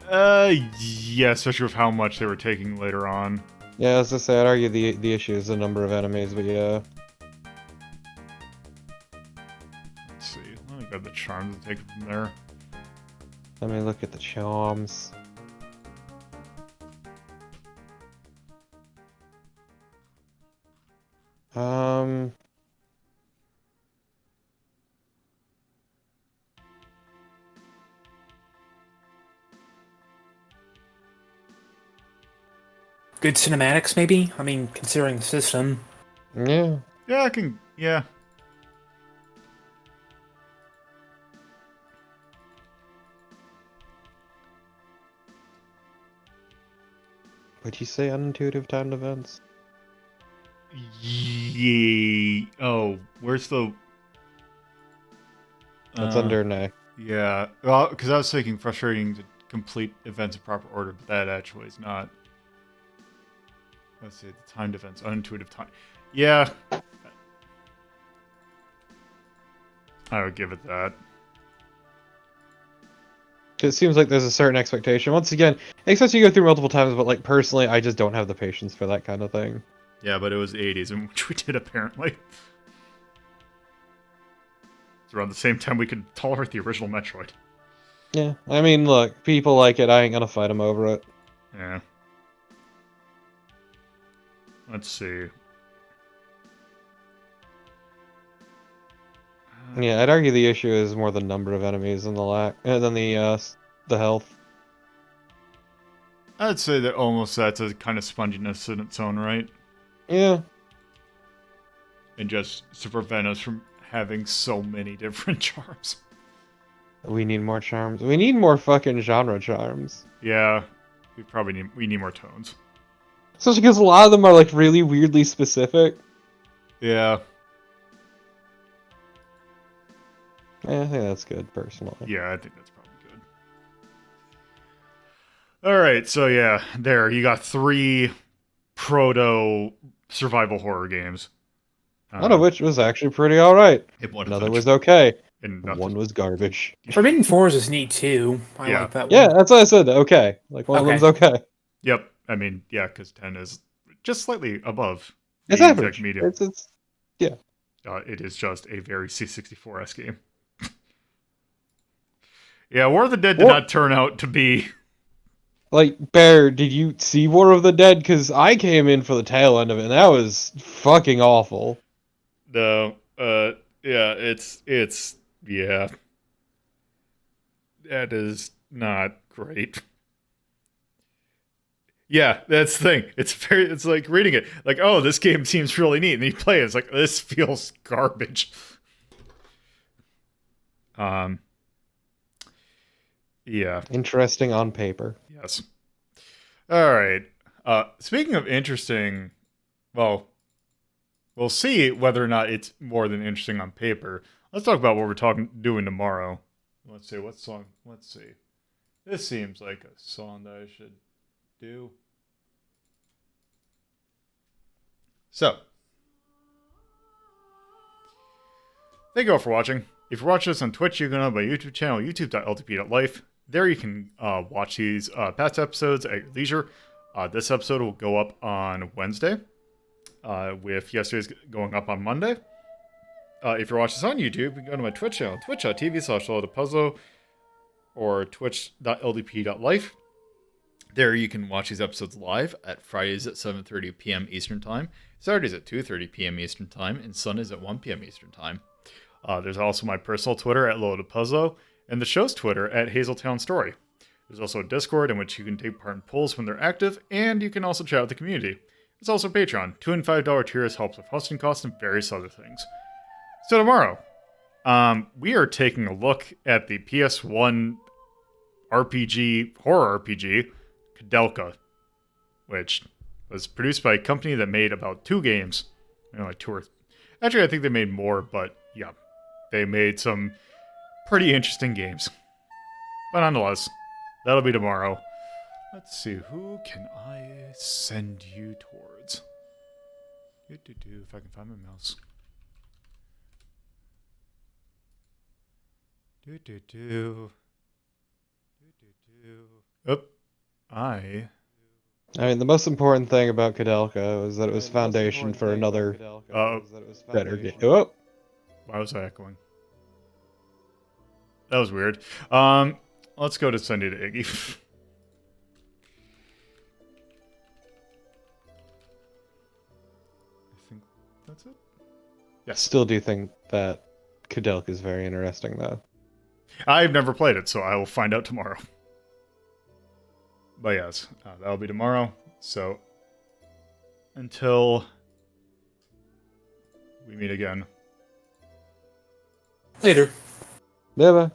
Yeah, especially with how much they were taking later on. Yeah, as I say, I'd argue the issue is the number of enemies, but yeah. Let's see. Let me grab the charms and take it from there. Let me look at the charms. Good cinematics, maybe? I mean, considering the system. Yeah. Yeah, yeah. Would you say unintuitive timed events? Yay. Oh, where's the... That's under nay. Yeah. Well, because I was thinking frustrating to complete events in proper order, but that actually is not. Let's see, the timed events, unintuitive time. Yeah. I would give it that. It seems like there's a certain expectation. Once again, especially you go through multiple times, but like personally, I just don't have the patience for that kind of thing. Yeah, but it was the 80s, in which we did apparently. It's around the same time we could tolerate the original Metroid. Yeah, I mean, look, people like it. I ain't gonna fight them over it. Yeah. Let's see. Yeah, I'd argue the issue is more the number of enemies than the health. I'd say that almost that's a kind of sponginess in its own right. Yeah. And just to prevent us from having so many different charms. We need more charms. We need more fucking genre charms. Yeah. We need more tones. Especially because a lot of them are like really weirdly specific. Yeah. Yeah, I think that's good, personally. Yeah, I think that's probably good. Alright, so yeah, there, you got 3 proto survival horror games. One of which was actually pretty alright. Another Another was okay. and nothing. One was garbage. Forbidden Forest is neat too. I Yeah. like that one. Yeah, that's what I said. Okay, like one of them's okay. Yep. I mean, yeah, because 10 is just slightly above It's the average. exact medium. It's yeah. It is just a very C64-esque game. Yeah, War of the Dead did not turn out to be... Like, Bear, did you see War of the Dead? Because I came in for the tail end of it, and that was fucking awful. No, yeah, yeah. That is not great. Yeah, that's the thing. It's like reading it. Like, oh, this game seems really neat. And you play it, it's like, this feels garbage. Yeah. Interesting on paper. Yes. All right. Speaking of interesting, well, we'll see whether or not it's more than interesting on paper. Let's talk about what we're doing tomorrow. Let's see, what song? Let's see. This seems like a song that I should do. So, thank you all for watching. If you're watching this on Twitch, you can go to my YouTube channel, youtube.ltp.life. There you can watch these past episodes at your leisure. This episode will go up on Wednesday, with yesterday's going up on Monday. If you're watching this on YouTube, you can go to my Twitch channel, twitch.tv/LoadedPuzzle or twitch.ldp.life. There you can watch these episodes live at Fridays at 7:30 p.m. Eastern Time, Saturdays at 2:30 p.m. Eastern Time, and Sundays at 1 p.m. Eastern Time. There's also my personal Twitter at LoadedPuzzle, and the show's Twitter at Hazeltown Story. There's also a Discord in which you can take part in polls when they're active, and you can also chat with the community. There's also Patreon. $2 and $5 tiers helps with hosting costs and various other things. So tomorrow, we are taking a look at the PS1 RPG, horror RPG, Kudelka, which was produced by a company that made about 2 games. Like 2 or... Actually, I think they made more, but yeah. They made some pretty interesting games. But nonetheless, that'll be tomorrow. Let's see, who can I send you towards? If I can find my mouse. Oh, I mean, the most important thing about Kudelka was that it was foundation for another better game. Oh, why was I echoing? That was weird. Let's go to send it to Iggy. I think that's it. I still do think that Kudelka is very interesting, though. I've never played it, so I will find out tomorrow. But yes, that'll be tomorrow. So, until we meet again. Later. Bye-bye.